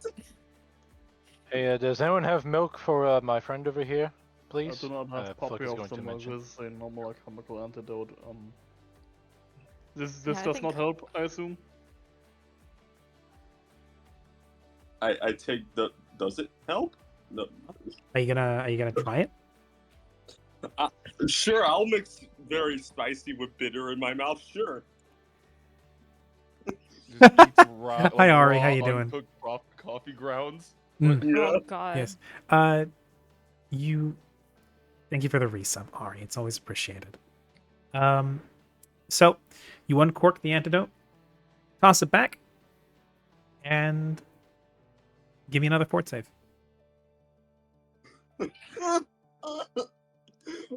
Hey, does anyone have milk for my friend over here, I please? do not have Flick copy is of going to them. mention. This is a normal alchemical antidote. This Yeah, I does think- not help, I assume. I take the. Does it help? No. Are you gonna try it? Sure, I'll mix very spicy with bitter in my mouth. Sure. Just eats Hi, Ari, how raw, you doing? uncooked coffee grounds. Mm. Yeah. Oh god. Yes. Thank you for the resub, Ari. It's always appreciated. So you uncork the antidote, toss it back, and give me another fort save.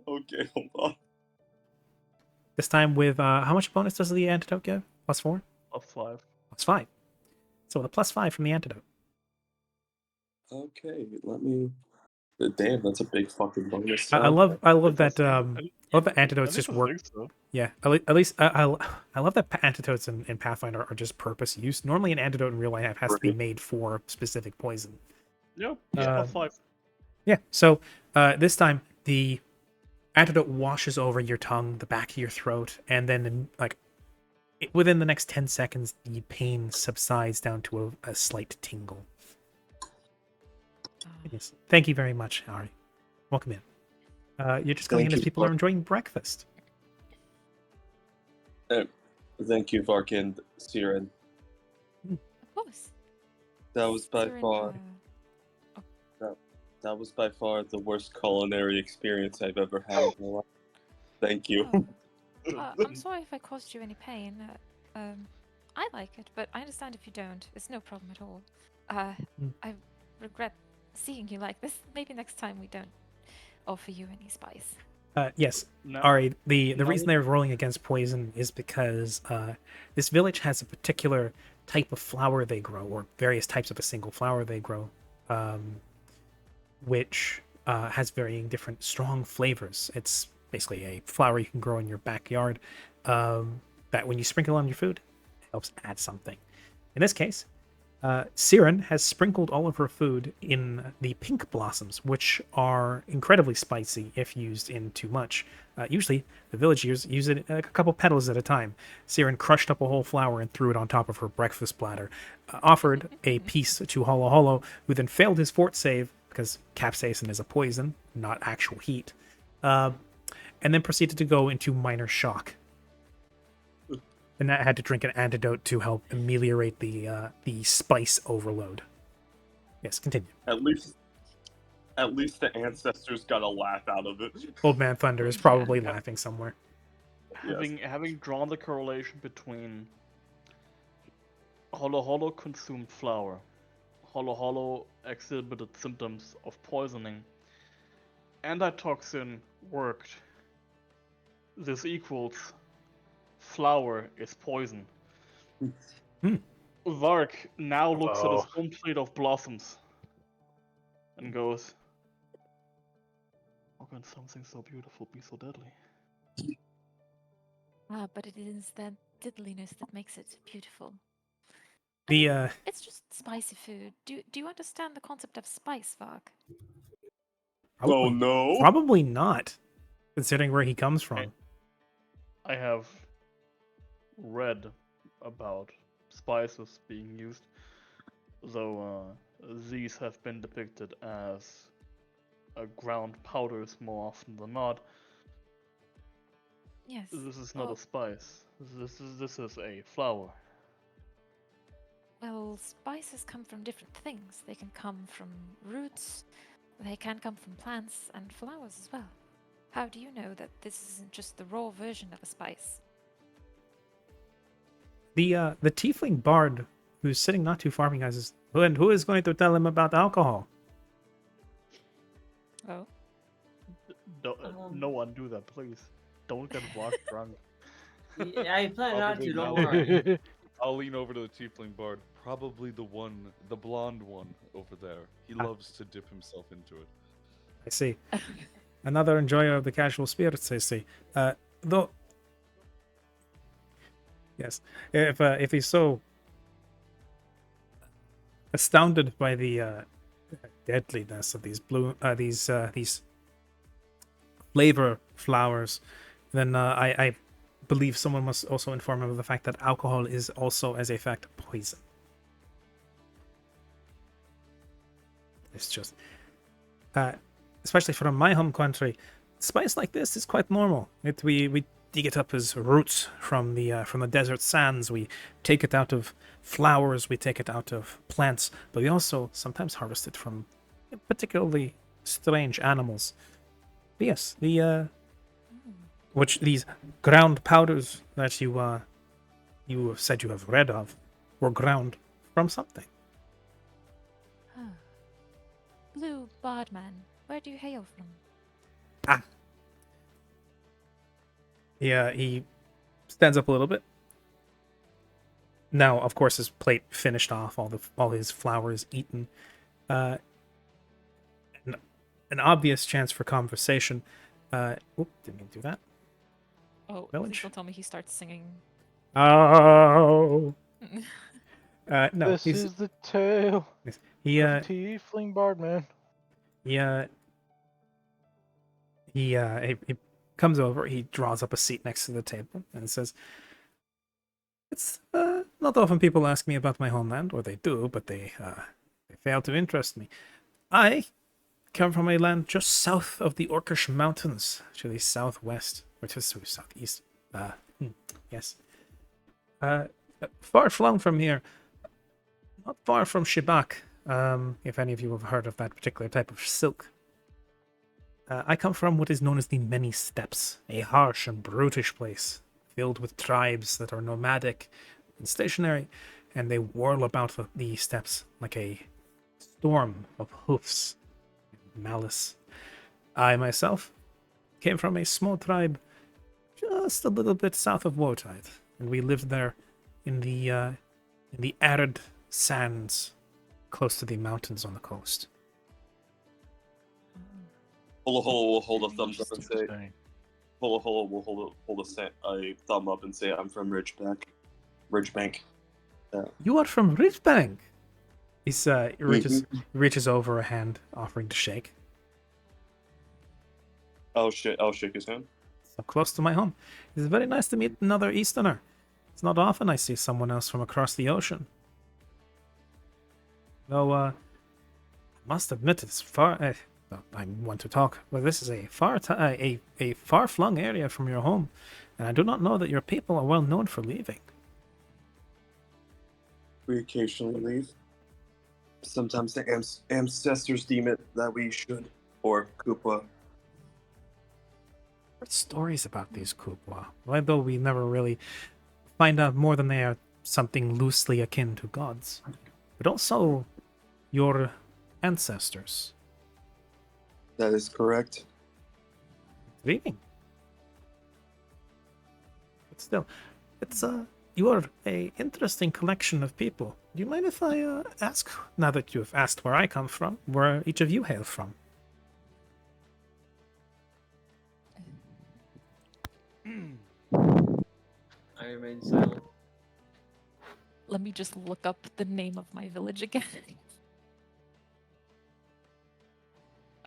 Okay, hold on. This time with how much bonus does the antidote give? +4? +5. +5. So with a +5 from the antidote. Okay, let me. Damn, that's a big fucking bonus. I love that I love that I antidotes think just I work. think so. Yeah, at least I love that antidotes in Pathfinder are just purpose use. Normally, an antidote in real life has to be Right. made for specific poison. Yeah, Yeah. +5. Yeah. So this time the antidote washes over your tongue, the back of your throat, and then within the next 10 seconds, the pain subsides down to a slight tingle. Yes. Thank you very much, Ari. Welcome in. You're just coming Thank in as you, people are Mark. enjoying breakfast. Thank you, Vark and Siren. Of course. That was by Siren, far. That was by far the worst culinary experience I've ever had in my life. Thank you. I'm sorry if I caused you any pain. I like it, but I understand if you don't. It's no problem at all. I regret seeing you like this. Maybe next time we don't offer you any spice. Yes, No, Ari, the no, reason they're rolling against poison is because this village has a particular type of flower they grow, or various types of a single flower they grow, which has varying different strong flavors. It's basically a flower you can grow in your backyard that when you sprinkle on your food, it helps add something. In this case, Siren has sprinkled all of her food in the pink blossoms, which are incredibly spicy if used in too much. Usually, the villagers use it a couple petals at a time. Siren crushed up a whole flower and threw it on top of her breakfast platter, offered a piece to Hollow Hollow, who then failed his fort save because capsaicin is a poison, not actual heat, and then proceeded to go into minor shock. And that had to drink an antidote to help ameliorate the spice overload. Yes, continue. At least the ancestors got a laugh out of it. Old Man Thunder is probably laughing somewhere. having drawn the correlation between Hollow Hollow consumed flour, Hollow Hollow exhibited symptoms of poisoning, antitoxin worked. This equals flour is poison. Vark now looks at his own plate of blossoms and goes, how can something so beautiful be so deadly? But it is that diddliness that makes it beautiful. The It's just spicy food. Do you understand the concept of spice, Vark? Oh no! Probably not, considering where he comes from. I have read about spices being used, though these have been depicted as ground powders more often than not. Yes. This is not a spice. This is a flower. Well, spices come from different things. They can come from roots, they can come from plants and flowers as well. How do you know that this isn't just the raw version of a spice? The tiefling bard who's sitting not too far from you guys is, and who is going to tell him about alcohol? Oh. No one do that, please. Don't get walked drunk. Yeah, I plan not to, Probably don't not. worry. I'll lean over to the tiefling bard. Probably the blonde one over there. He loves to dip himself into it. I see. Another enjoyer of the casual spirits, I see. Though, yes, if he's so astounded by the deadliness of these flavor flowers, then I believe someone must also inform him of the fact that alcohol is also, as a fact, poison. It's just, especially from my home country, spice like this is quite normal. We dig it up as roots from the desert sands. We take it out of flowers. We take it out of plants. But we also sometimes harvest it from particularly strange animals. But yes, these ground powders that you said you have read of were ground from something. Blue Bardman, where do you hail from? Yeah, he stands up a little bit. Now, of course, his plate finished off, all his flowers eaten. An obvious chance for conversation. Didn't mean to do that. Oh, Village? please don't tell me he starts singing. Oh. No, This is the tale he of Tiefling Bardman. He comes over, he draws up a seat next to the table and says, it's not often people ask me about my homeland, or they do, but they fail to interest me. I come from a land just south of the Orcish Mountains, to the southwest, or to the southeast. Yes. Far flung from here, not far from Shibak, if any of you have heard of that particular type of silk. I come from what is known as the Many Steppes, a harsh and brutish place, filled with tribes that are nomadic and stationary, and they whirl about the steps like a storm of hoofs and malice. I myself came from a small tribe just a little bit south of Woetide, and we lived there in the arid sands close to the mountains on the coast. Holo Holo will hold a thumbs up and say, Interesting. Holo Holo will hold a thumb up and say, I'm from Ridgebank. You are from Ridgebank. He reaches over a hand, offering to shake. I'll shake his hand. So close to my home. It's very nice to meet another Easterner. It's not often I see someone else from across the ocean. Though, I must admit it's far. I want to talk. Well, this is a far-flung area from your home, and I do not know that your people are well known for leaving. We occasionally leave. Sometimes the ancestors deem it that we should, or Koopa. Heard stories about these Kupwa, although we never really find out more than they are something loosely akin to gods. But also your ancestors. That is correct. Leaving. But still, it's you are a interesting collection of people. Do you mind if I ask, now that you have asked where I come from, where each of you hail from? I remain silent. Let me just look up the name of my village again.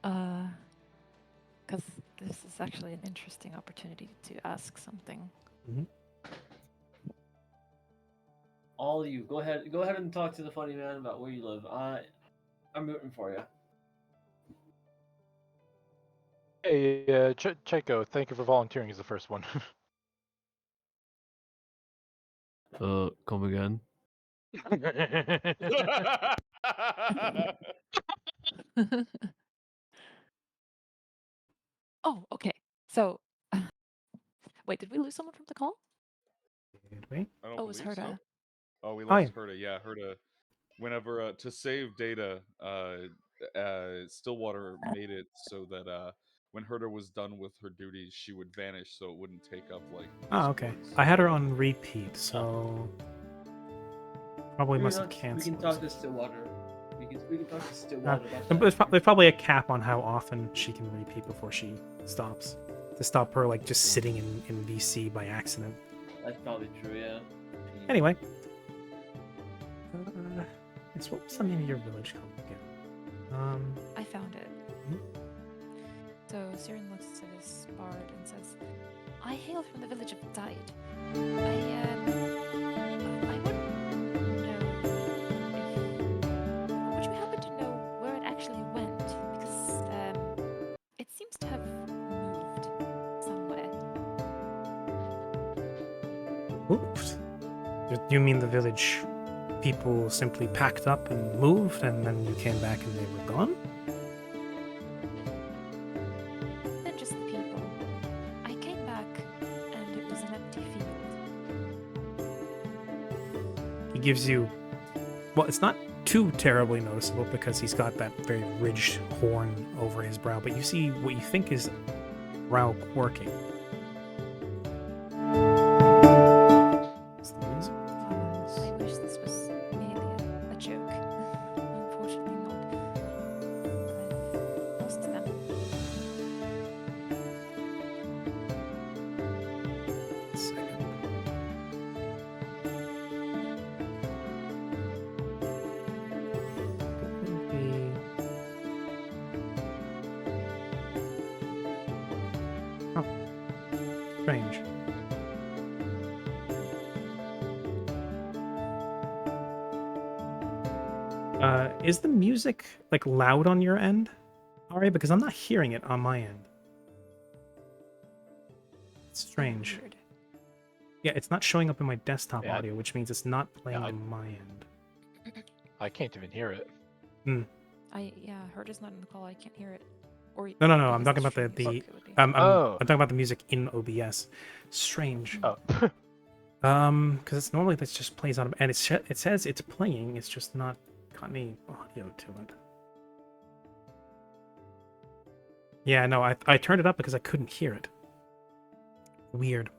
Because this is actually an interesting opportunity to ask something. All of you, go ahead and talk to the funny man about where you live. I'm rooting for you. Hey, Checo, thank you for volunteering as the first one. Come again? Oh, okay. So, wait, did we lose someone from the call? Did we? I don't Oh, it was believe so. Herda. Oh, we Oh, lost yeah. Herda. Yeah, Herda. Whenever to save data, Stillwater made it so that when Herda was done with her duties, she would vanish, so it wouldn't take up like. Oh, okay. Discords. I had her on repeat, so probably must have We canceled. can talk to Stillwater. We can talk to Stillwater about There's, that. there's probably a cap on how often she can repeat before she stops. To stop her like just sitting in VC by accident. That's probably true, yeah. Anyway. Yes, what was the name of your village called again? I found it. Mhm. So Siren looks to this bard and says, I hail from the village of Died. I wouldn't know if... Would you happen to know where it actually went? Because it seems to have moved somewhere. Moved. Do you mean the village people simply packed up and moved, and then you came back and they were gone? Not just the people. I came back and it was an empty field. He gives you... Well, it's not too terribly noticeable because he's got that very ridged horn over his brow, but you see what you think is brow quirking. It's the music. I wish this was merely a joke. Unfortunately not. I've lost them. Second. Oh. Strange. Is the music like loud on your end, Ari? Because I'm not hearing it on my end. It's strange. Weird. Yeah, it's not showing up in my desktop Yeah. audio, which means it's not playing Yeah, on my end. I can't even hear it. Herda's not in the call. I can't hear it. Or No, I'm because talking about stream the music, it would be. I'm Oh. talking about the music in OBS. Strange. Oh. Because it's normally that just plays on, and it says it's playing. It's just not got any audio to it. Yeah, no, I turned it up because I couldn't hear it. Weird.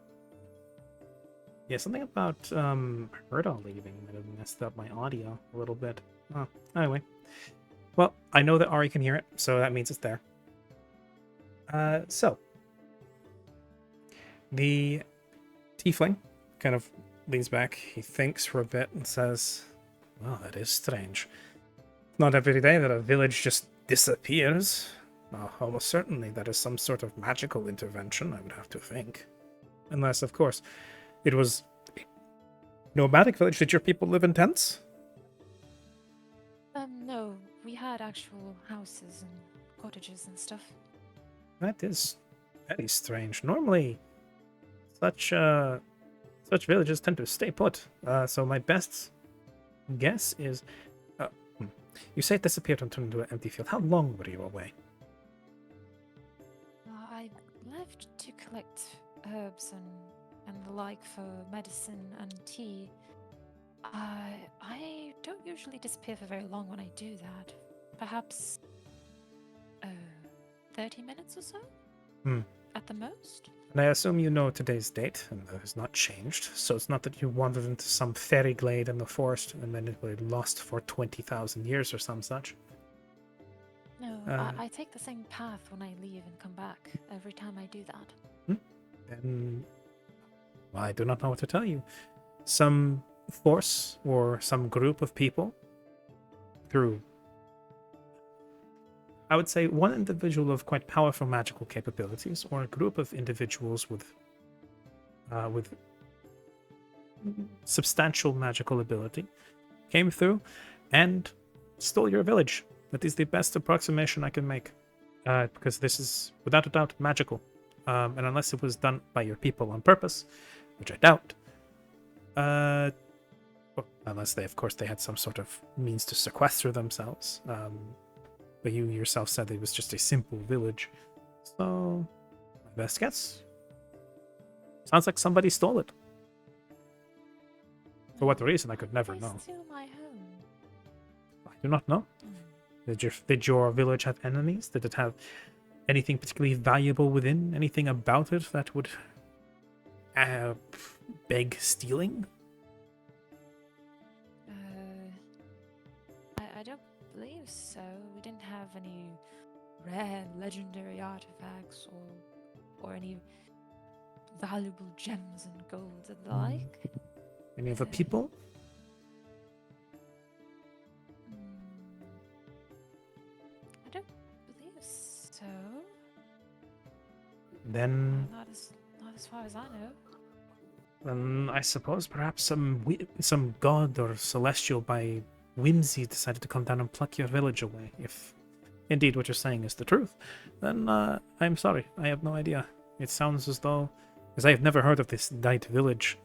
Yeah, something about Herda leaving might have messed up my audio a little bit. Oh, anyway. Well, I know that Ari can hear it, so that means it's there. So the tiefling kind of leans back. He thinks for a bit and says, "Well, that is strange. Not every day that a village just disappears. Almost certainly that is some sort of magical intervention, I would have to think. Unless, of course, it was a nomadic village. Did your people live in tents?" No, we had actual houses and cottages and stuff. That is very strange. Normally, such villages tend to stay put. So my best guess is, you say it disappeared and turned into an empty field. How long were you away? I left to collect herbs and the like for medicine and tea. I don't usually disappear for very long when I do that. Perhaps 30 minutes or so? At the most? And I assume you know today's date, and that has not changed. So it's not that you wandered into some fairy glade in the forest and then it were lost for 20,000 years or some such. No, I take the same path when I leave and come back every time I do that. Then I do not know what to tell you. Some force or some group of people through, I would say, one individual of quite powerful magical capabilities, or a group of individuals with substantial magical ability, came through and stole your village. That is the best approximation I can make, because this is without a doubt magical, and unless it was done by your people on purpose, which I doubt. Well, unless they, of course, they had some sort of means to sequester themselves. But you yourself said it was just a simple village. So, my best guess. Sounds like somebody stole it. For what reason, I could never know. Steal my home. I do not know. Did your village have enemies? Did it have anything particularly valuable within? Anything about it that would beg stealing? I don't believe so. We didn't have any rare legendary artifacts or any valuable gems and gold and the like. Any other people? I don't believe so. Then Not as far as I know. I suppose perhaps some god or celestial by whimsy decided to come down and pluck your village away. If indeed what you're saying is the truth, then I'm sorry. I have no idea. It sounds as though, because I have never heard of this Night Village,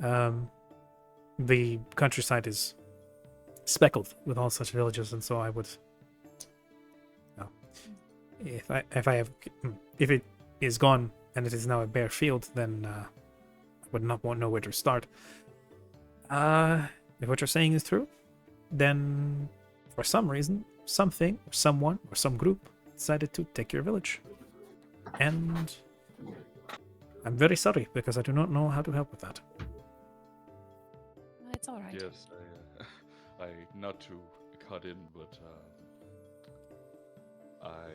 the countryside is speckled with all such villages, and so I would, if it is gone and it is now a bare field, then I would not know where to start. If what you're saying is true, then for some reason, something, or someone, or some group decided to take your village. And I'm very sorry, because I do not know how to help with that. It's alright. Yes, I not to cut in, but I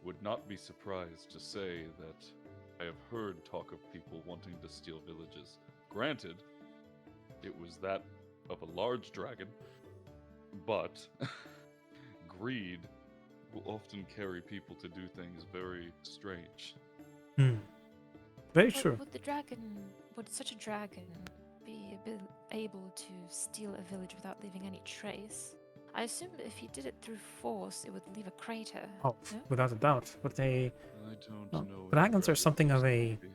would not be surprised to say that I have heard talk of people wanting to steal villages. Granted, it was that of a large dragon, but greed will often carry people to do things very strange. Very true. Would such a dragon be able to steal a village without leaving any trace? I assume if he did it through force, it would leave a crater. Oh, no? without a doubt. But I don't know. if dragons are very something of a possibly.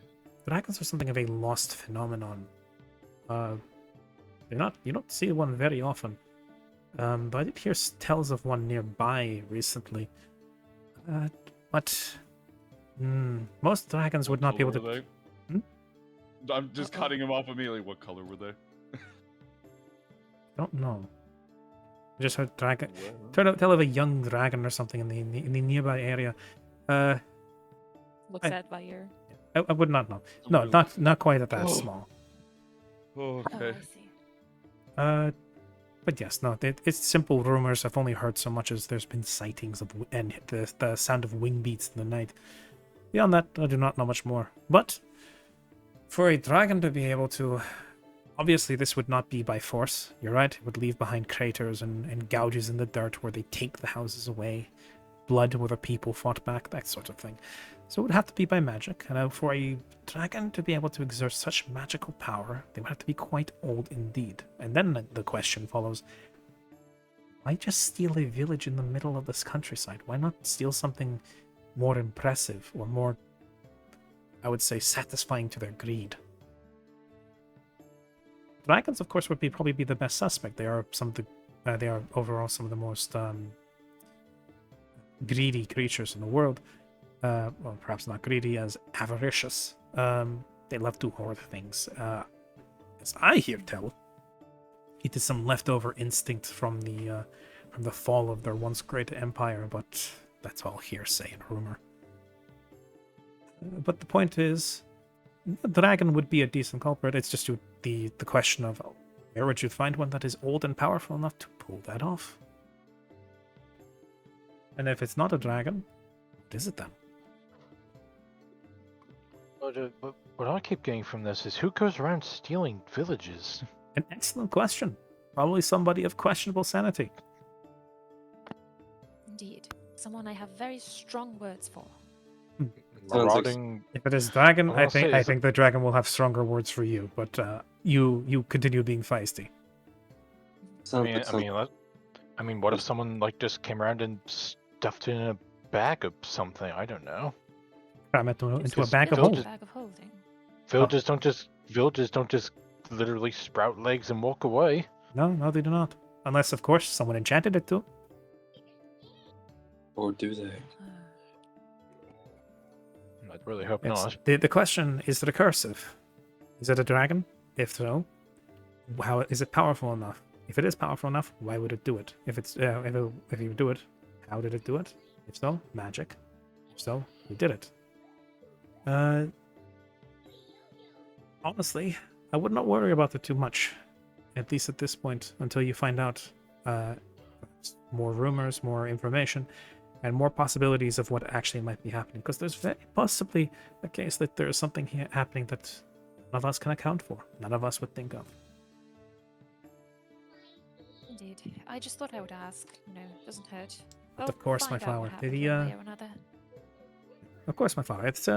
dragons are something of a lost phenomenon. You don't see one very often. But I did hear tells of one nearby recently. But most dragons would not be able How to. tall are they? I'm just cutting him off immediately. What color were they? Don't know. I just heard dragon. Well, Tell of a young dragon or something in the nearby area. Looks I- at by ear. I would not know. I'm No, gonna- not quite at that Oh. small. Oh, okay. I see. But yes, no, it's simple rumors. I've only heard so much as there's been sightings of and the sound of wing beats in the night. Beyond that, I do not know much more. But for a dragon to be able to, obviously this would not be by force. You're right. It would leave behind craters and gouges in the dirt where they take the houses away, blood where the people fought back, that sort of thing. So it would have to be by magic. And for a dragon to be able to exert such magical power, they would have to be quite old indeed. And then the question follows, why just steal a village in the middle of this countryside? Why not steal something more impressive or more, I would say, satisfying to their greed? Dragons, of course, would probably be the best suspect. They are they are overall some of the most greedy creatures in the world. Well, perhaps not greedy, as avaricious. They love to hoard things. As I hear tell, it is some leftover instinct from the fall of their once great empire, but that's all hearsay and rumor. But the point is, the dragon would be a decent culprit. It's just the question of where would you find one that is old and powerful enough to pull that off? And if it's not a dragon, what is it then? But what I keep getting from this is who goes around stealing villages? An excellent question. Probably somebody of questionable sanity. Indeed. Someone I have very strong words for. Sounds like Marauding. If it is dragon, I'll say I is think the dragon will have stronger words for you. But you continue being feisty. I mean, what if someone like just came around and stuffed it in a bag of something? I don't know. Cram it into a Just bag of build holes. it. Bag of holding. Villages don't just literally sprout legs and walk away. No, they do not. Unless, of course, someone enchanted it to. Or do they? I'd really hope It's, not. the question is recursive. Is it a dragon? If so, how is it powerful enough? If it is powerful enough, why would it do it? If you do it, how did it do it? If so, magic. If so, who did it? Honestly, I would not worry about it too much, at least at this point, until you find out more rumors, more information, and more possibilities of what actually might be happening. Because there's very possibly a case that there is something here happening that none of us can account for, none of us would think of. Indeed. I just thought I would ask. Doesn't hurt. But We'll of course, my find out what flower. happened The, one way or another. Of course, my flower. It's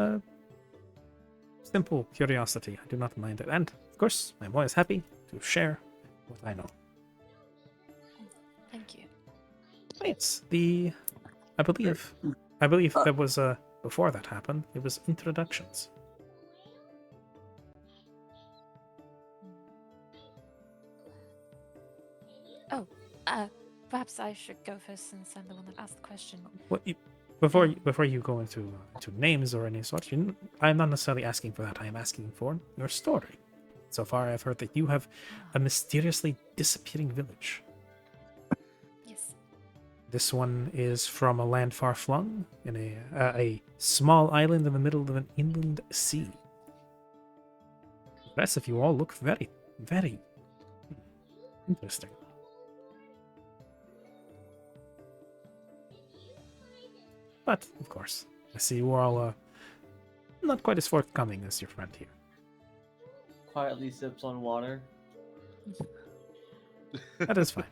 simple curiosity. I do not mind it. And, of course, I'm always happy to share what I know. Thank you. It's I believe there was before that happened, it was introductions. Oh, perhaps I should go first since I'm the one that asked the question. Before you go into names or any sort, I'm not necessarily asking for that. I am asking for your story. So far, I've heard that you have a mysteriously disappearing village. Yes. This one is from a land far flung in a small island in the middle of an inland sea. The rest of you all look very, very interesting. But, of course, I see you are all not quite as forthcoming as your friend here. Quietly sips on water. That is fine.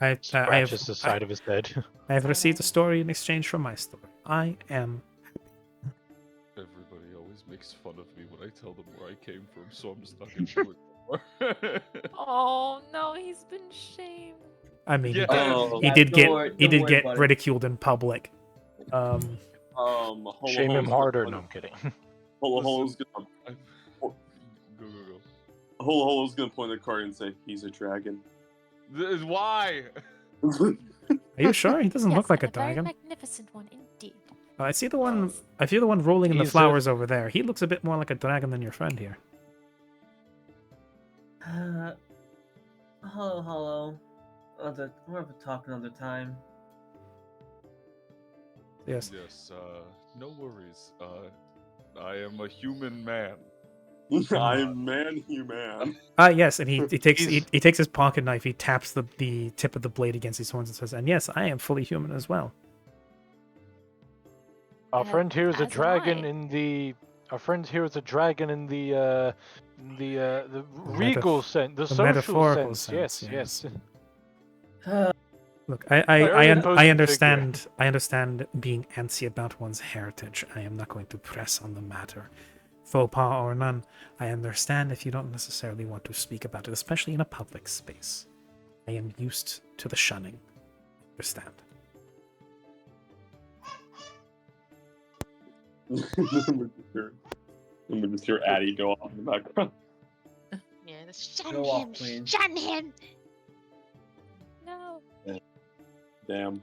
I Scratches the side of his head. I have received a story in exchange for my story. I am... Everybody always makes fun of me when I tell them where I came from, so I'm just not gonna do it anymore. Oh no, he's been shamed. I mean, Yeah. Oh, he did don't worry get about it. ridiculed in public. Shame him harder. No, I'm kidding. Holo's gonna Go. Holo's gonna point at Kari and say, "He's a dragon." This is why. Are you sure? He doesn't Yes, look like a and very dragon. magnificent one indeed. I see the one rolling in the He's a- flowers over there. He looks a bit more like a dragon than your friend here. Hello. We'll have a talk another time. Yes. Yes, no worries. I am a human man. I'm man human. Yes, and he takes He's- he takes his pocket knife, he taps the tip of the blade against his horns and says, "And yes, I am fully human as well." Our friend here is a as am dragon I. in the. Our friend here is a dragon in the regal sense, the the social metaphorical sense. sense, Yes. Look, Very imposing I understand being antsy about one's heritage. I am not going to press on the matter. Faux pas or none, I understand if you don't necessarily want to speak about it, especially in a public space. I am used to the shunning. Understand. I'm gonna just hear Addie go off in the background. Yeah, shun Go off, him! Queen. Shun him! No. Damn.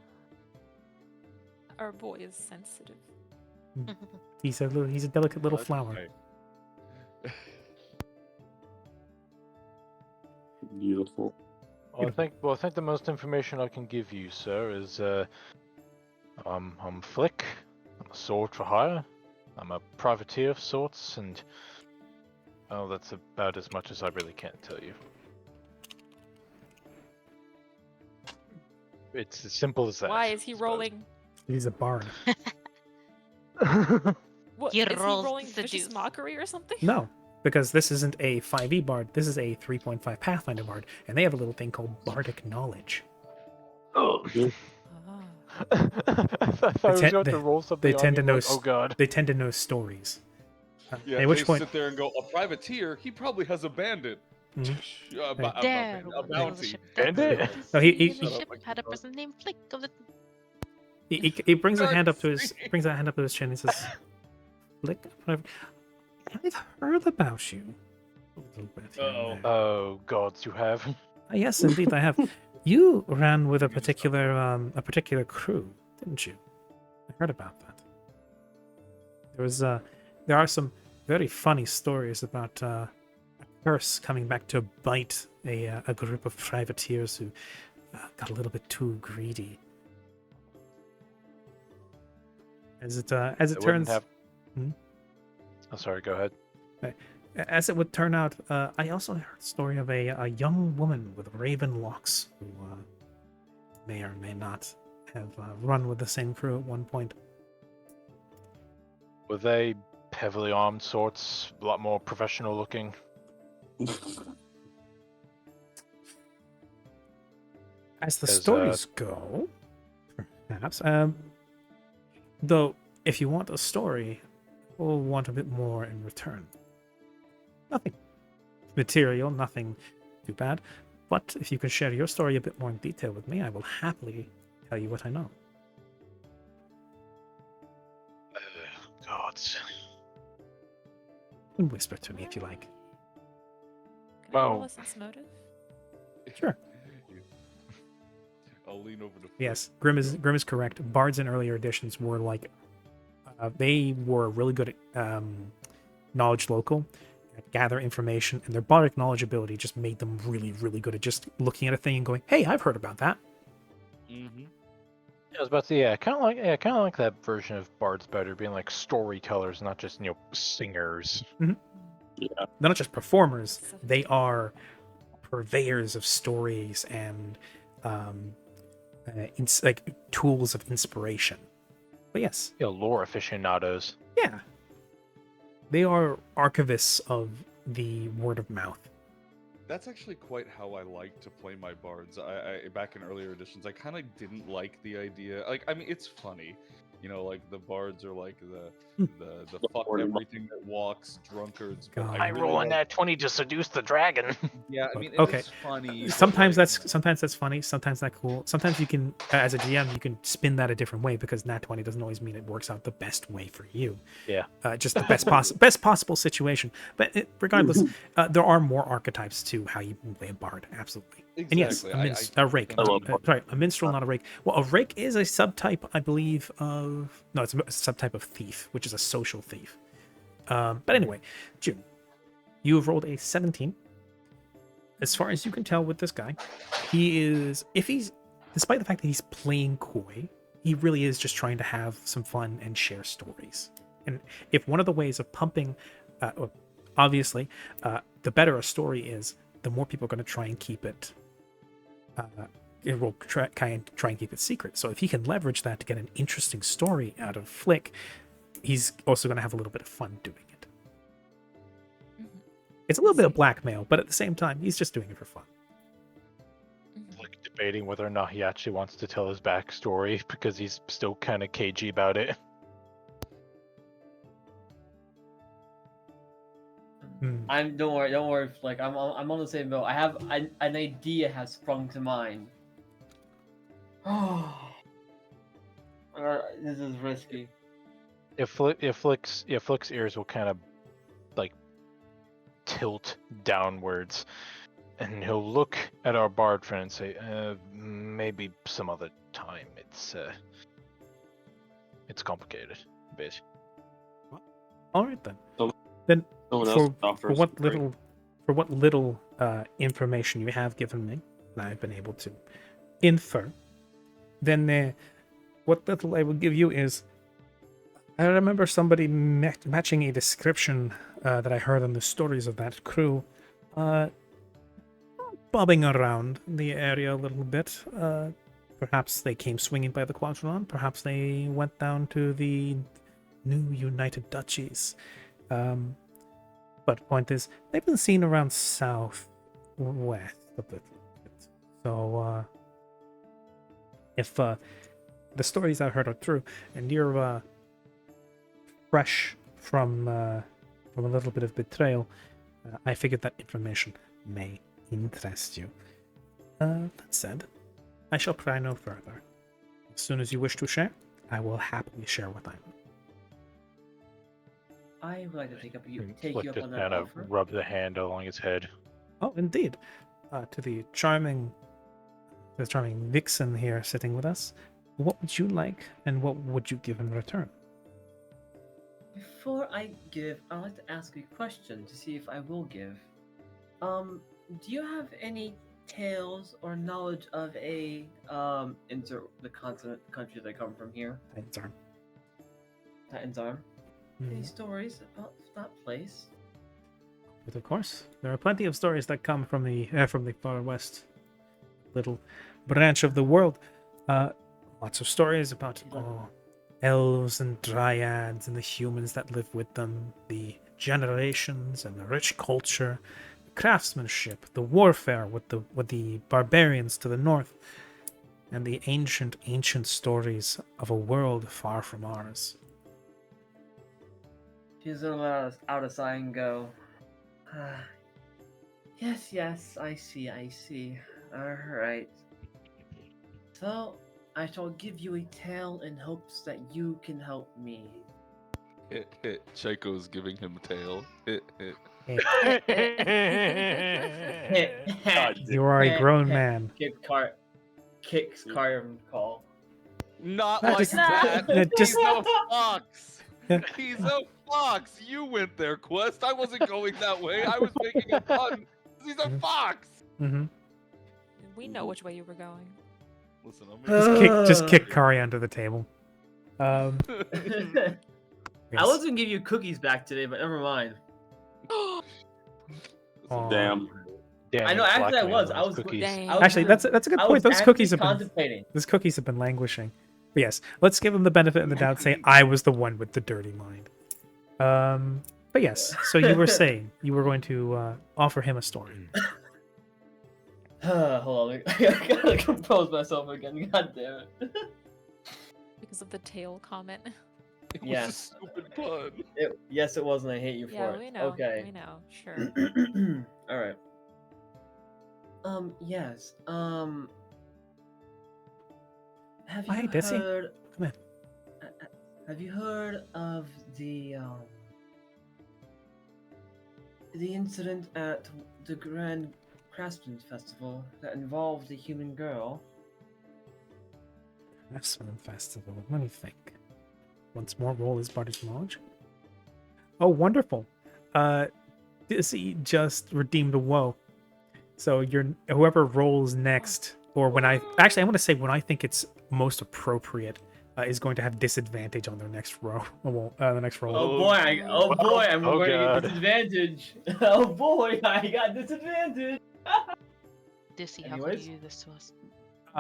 Our boy is sensitive. He's a delicate little That's flower. okay. Beautiful. Well, I think the most information I can give you, sir, is I'm Flick. I'm a sword for hire. I'm a privateer of sorts, and oh, that's about as much as I really can tell you. It's as simple as that. Why is he I suppose. rolling? He's a bard. What He is he rolls rolling? to Vicious seduce. mockery or something? No, because this isn't a 5e bard. This is a 3.5 Pathfinder bard, and they have a little thing called bardic knowledge. Oh. I thought I was ten- going they- to roll They something on tend you, to know. like, oh god. They tend to know stories. Yeah, at they which point, sit there and go, a privateer? He probably has a bandit. Mhm. There A was a bounty. ship that Bandit? sailed the No, he- sea, he- and the Shut up, ship I had a can't. person named Flick of it. he brings a hand up to his Guardsy. brings that hand up to his chin and says, "Flick, I've heard about you a little bit. here and Uh-oh. there." Oh gods, you have. Yes, indeed, I have. You ran with a particular crew, didn't you? I heard about that. There are some very funny stories about a curse coming back to bite a group of privateers who got a little bit too greedy. As it It wouldn't turns, have. Hmm? Oh, sorry. Go ahead. as it would turn out, I also heard the story of a young woman with raven locks who may or may not have run with the same crew at one point. Were they heavily armed sorts? A lot more professional looking. As the As, stories go, perhaps. Though, if you want a story, we'll want a bit more in return. Nothing material, nothing too bad. But if you can share your story a bit more in detail with me, I will happily tell you what I know. Gods. You can whisper to me if you like. Can I roll Oh. a sense motive? Sure. I'll lean over to. Yes, Grim is correct. Bards in earlier editions were like, they were really good at knowledge local, at gather information, and their bardic knowledge ability just made them really, really good at just looking at a thing and going, "Hey, I've heard about that." Mm-hmm. I was about to say, kind of like that version of bards better, being like storytellers, not just singers. Yeah. They're not just performers; they are purveyors of stories and like tools of inspiration. But yes, Lore aficionados. yeah, they are archivists of the word of mouth. That's actually quite how I like to play my bards. I back in earlier editions, I kind of didn't like the idea. Like, I mean, it's funny, like the bards are like the fuck everything that walks drunkards. But God. I I really roll on like- that 20 to seduce the dragon. Yeah, I mean, Okay. it's funny. but, Sometimes like, that's funny. Sometimes that's cool. Sometimes you can, as a GM, you can spin that a different way because nat 20 doesn't always mean it works out the best way for you. Yeah. Just the best possible situation. But regardless, there are more archetypes to how you can play a bard. Absolutely. And yes, Exactly. a rake. I love Sorry, a minstrel, not a rake. Well, a rake is a subtype, I believe, of no, it's a subtype of thief, which is a social thief. But anyway, June, you have rolled a 17. as far as you can tell with this guy, he is, if he's, despite the fact that he's playing coy, he really is just trying to have some fun and share stories. And if one of the ways of pumping, obviously, the better a story is, the more people are going to try and keep it. It will try and keep it secret. So if he can leverage that to get an interesting story out of Flick, he's also going to have a little bit of fun doing it. Mhm. It's a little bit of blackmail, but at the same time, he's just doing it for fun. Mhm. Like debating whether or not he actually wants to tell his backstory because he's still kind of cagey about it. Don't worry. Like I'm on the same boat. I have an idea has sprung to mind. This is risky. If Flick's ears will kind of like tilt downwards, and he'll look at our bard friend and say, maybe some other time. It's complicated a bit. All right then. So- Then Someone else for offers what great. little information you have given me, and I've been able to infer, then what little I will give you is, I remember somebody matching a description that I heard on the stories of that crew, bobbing around the area a little bit. Perhaps they came swinging by the Quadranon. Perhaps they went down to the new United Duchies. But point is, they've been seen around south west a bit. So, if the stories I heard are true, and you're fresh from a little bit of betrayal, I figured that information may interest you. That said, I shall pry no further. As soon as you wish to share, I will happily share what I know. I would like to take Flick you up just on that kind of offer. rub the hand along his head. Oh, indeed. To the charming vixen here sitting with us, what would you like, and what would you give in return? Before I give, I'd like to ask a question to see if I will give. Do you have any tales or knowledge of a insert the continent country they come from here? Titan's Arm. Titan's Arm. Any Mhm. stories about that place? But of course, there are plenty of stories that come from the far west, little branch of the world. Lots of stories about elves and dryads and the humans that live with them, the generations and the rich culture, the craftsmanship, the warfare with the barbarians to the north, and the ancient stories of a world far from ours. She's gonna let out a sigh and go. Yes, I see. Alright. So, I shall give you a tale in hopes that you can help me. Hit, hit. Chaiko's giving him a tail. Hit, hit. God You are a grown man. Kicks Car from call. Not Nah, like just- that. nah, He's just- a fox. Yeah. He's a fox. You went there, Quest. I wasn't going that way. I was making a pun. He's a fox. Mm-hmm. We know which way you were going. Listen, I'm Just kick Kari under the table. I Yes. was gonna give you cookies back today, but never mind. Aw. Damn. Damn, I know, it's actually I blackmail was. with I his was cookies. Dang. I was Actually, gonna- that's a good I point. was Those actually cookies have been contemplating. languishing. But yes, let's give him the benefit of the doubt. Say I was the one with the dirty mind. But yes. So you were saying you were going to offer him a story. Hold on, I gotta compose myself again. God damn it. Because of the tail comment. It was Yeah. a stupid pun. Yes, it was, and I hate you for Yeah, it. we know. Okay. We know. Sure. All right. Yes. Have you Hey, Desi. heard? Come in. Have you heard of the incident at the Grand Craftsman Festival that involved the human girl? Craftsman Festival. Let me think. Once more, roll his bardic knowledge. Oh, wonderful. Dizzy just redeemed a woe. So whoever rolls next, or when I actually I want to say when I think it's most appropriate, is going to have disadvantage on their next row. The next roll. Oh boy, I'm Oh, going to God. get disadvantage. Oh boy, I got disadvantage. Dissy, how could Anyways. you do this to us?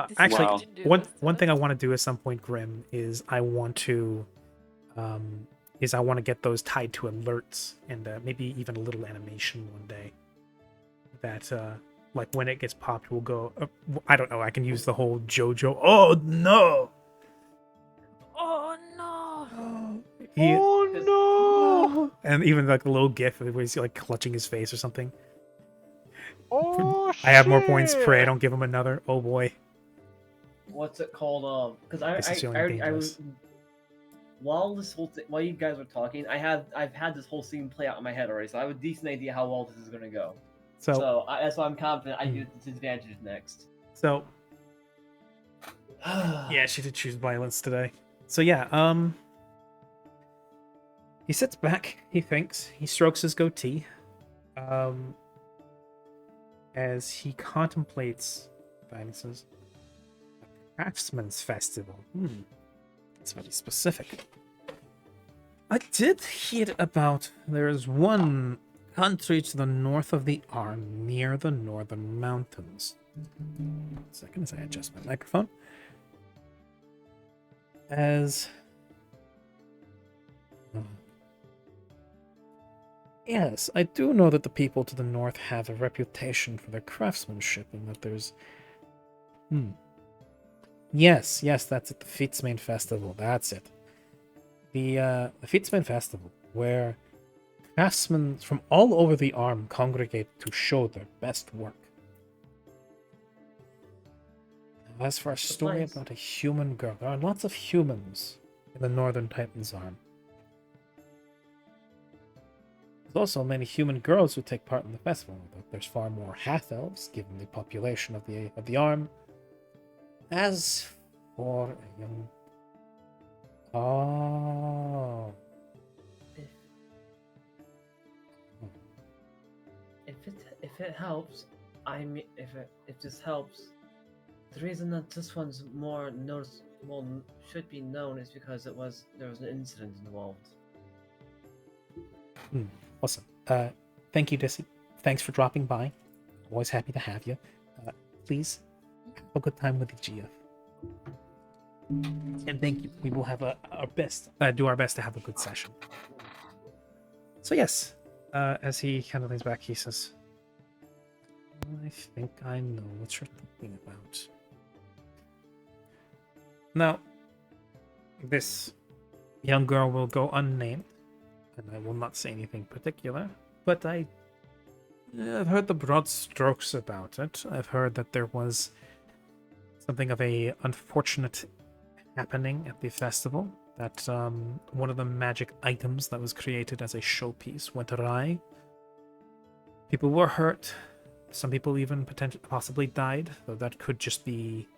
This is Actually, what Wow. you do one this to one thing I us. want to do at some point, Grim, is I want to get those tied to alerts and maybe even a little animation one day. That like when it gets popped, we'll go. I don't know. I can use the whole JoJo. Oh no! Oh no! He, Oh and even like a little gif where he's like clutching his face or something. no! Oh I have more points. Pray I shit! don't give him another. Oh boy, What's it called? Because this is feeling I dangerous. while this whole thing, while you guys were talking, I've had this whole scene play out in my head already, so I have a decent idea how well this is gonna go. So That's why I'm confident I get disadvantage next. so yeah, she did choose violence today. So yeah, he sits back, he thinks, he strokes his goatee, as he contemplates, and he says, Craftsman's Festival. That's very specific. I did hear about there is one country to the north of the Arm, near the northern mountains. 1 second as I adjust my microphone. Yes, I do know that the people to the north have a reputation for their craftsmanship, and that there's... Yes, that's it. The Fitzmane Festival. That's it. The Fitzmane Festival, where craftsmen from all over the Arm congregate to show their best work. As for a story nice. about a human girl, there are lots of humans in the Northern Titans Arm. There's also many human girls who take part in the festival, but there's far more half-elves, given the population of the Arm. As for a young... Oh... If it helps, if this helps, the reason that this one's more noticeable should be known is because there was an incident involved. Awesome. Thank you, Dissy. Thanks for dropping by. Always happy to have you. Please have a good time with the GF. And thank you. We will have our best, do our best to have a good session. So yes, as he kind of leans back, he says, I think I know what you're thinking about. Now, this young girl will go unnamed, and I will not say anything particular, but I've heard the broad strokes about it. I've heard that there was something of a unfortunate happening at the festival, that one of the magic items that was created as a showpiece went awry. People were hurt. Some people even possibly died, though that could just be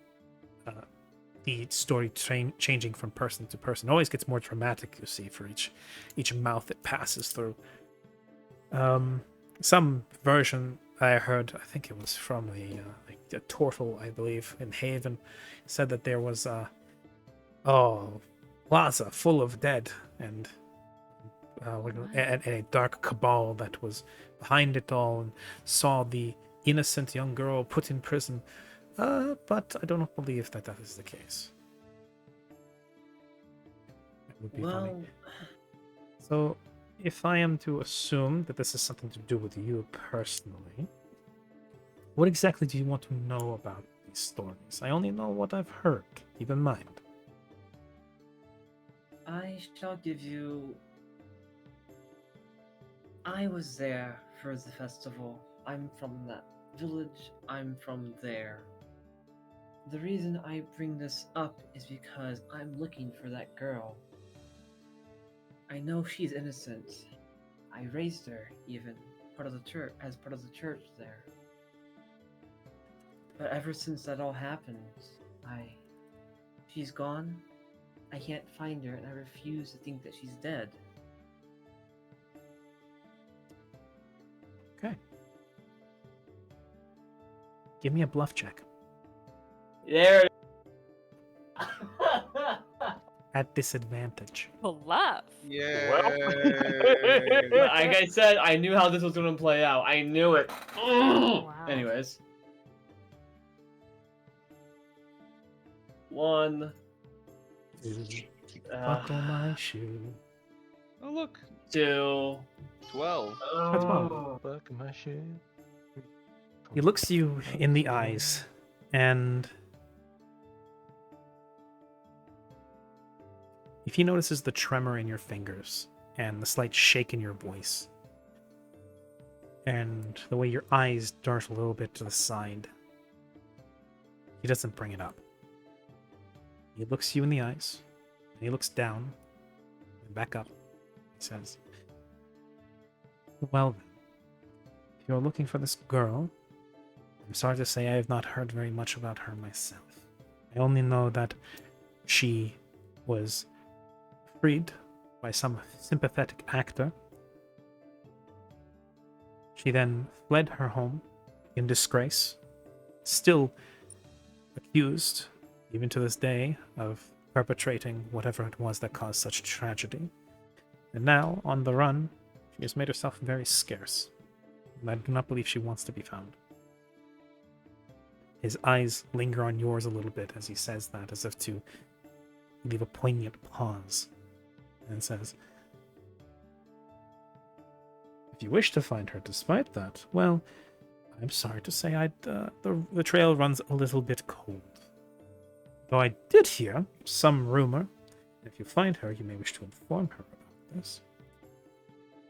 the story changing from person to person. It always gets more dramatic, you see, for each mouth it passes through. Some version I heard, I think it was from a turtle, I believe, in Haven, said that there was plaza full of dead, and a dark cabal that was behind it all and saw the innocent young girl put in prison. But I do not believe that is the case. That would be funny. So, if I am to assume that this is something to do with you personally, what exactly do you want to know about these stories? I only know what I've heard. Keep in mind. I shall give you. I was there for the festival. I'm from that village. I'm from there. The reason I bring this up is because I'm looking for that girl. I know she's innocent. I raised her, even part of the church, as part of the church there. But ever since that all happened, she's gone. I can't find her, and I refuse to think that she's dead. Okay. Give me a bluff check. There it At disadvantage. Bluff. Yeah. Like I said, I knew how this was going to play out. I knew it. Wow. Anyways. 1. Buckle my shoe. Oh look, 2. 12. That's fine. Buck my shit. He looks you in the eyes, and if he notices the tremor in your fingers and the slight shake in your voice, and the way your eyes dart a little bit to the side, he doesn't bring it up. He looks you in the eyes, and he looks down and back up. He says, "Well then, if you're looking for this girl, I'm sorry to say I have not heard very much about her myself. I only know that she was freed by some sympathetic actor. She then fled her home in disgrace, still accused, even to this day, of perpetrating whatever it was that caused such tragedy. And now, on the run, she has made herself very scarce, and I do not believe she wants to be found." His eyes linger on yours a little bit as he says that, as if to leave a poignant pause, and says, "If you wish to find her despite that, well, I'm sorry to say the trail runs a little bit cold. Though I did hear some rumor, and if you find her, you may wish to inform her about this,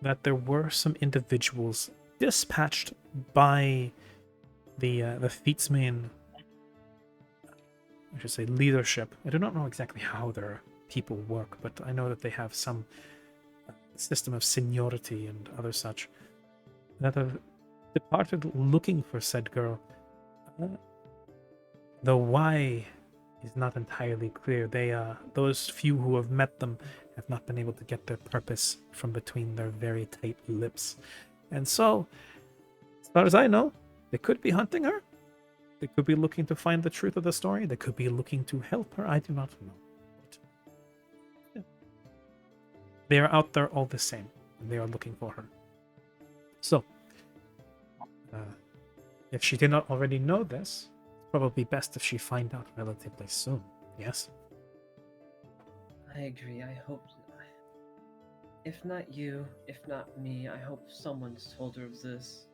that there were some individuals dispatched by the Featsman, I should say, leadership. I do not know exactly how their people work, but I know that they have some system of seniority and other such, that have departed looking for said girl. The why is not entirely clear. Those few who have met them have not been able to get their purpose from between their very tight lips. And so, as far as I know, they could be hunting her. They could be looking to find the truth of the story. They could be looking to help her. I do not know. But, yeah. They are out there all the same, and they are looking for her. So, if she did not already know this, it's probably best if she find out relatively soon. Yes? I agree. I hope. If not you, if not me, I hope someone's told her of this.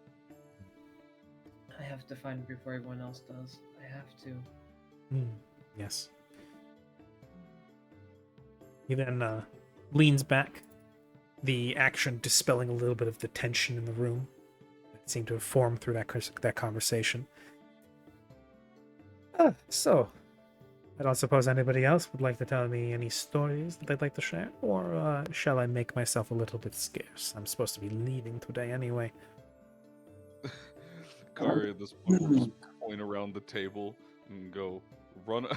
I have to find her before everyone else does. I have to. Yes. He then leans back, the action dispelling a little bit of the tension in the room that seemed to have formed through that conversation. So, I don't suppose anybody else would like to tell me any stories that they'd like to share, or shall I make myself a little bit scarce? I'm supposed to be leaving today anyway. Kari at this point will just point around the table and go, run,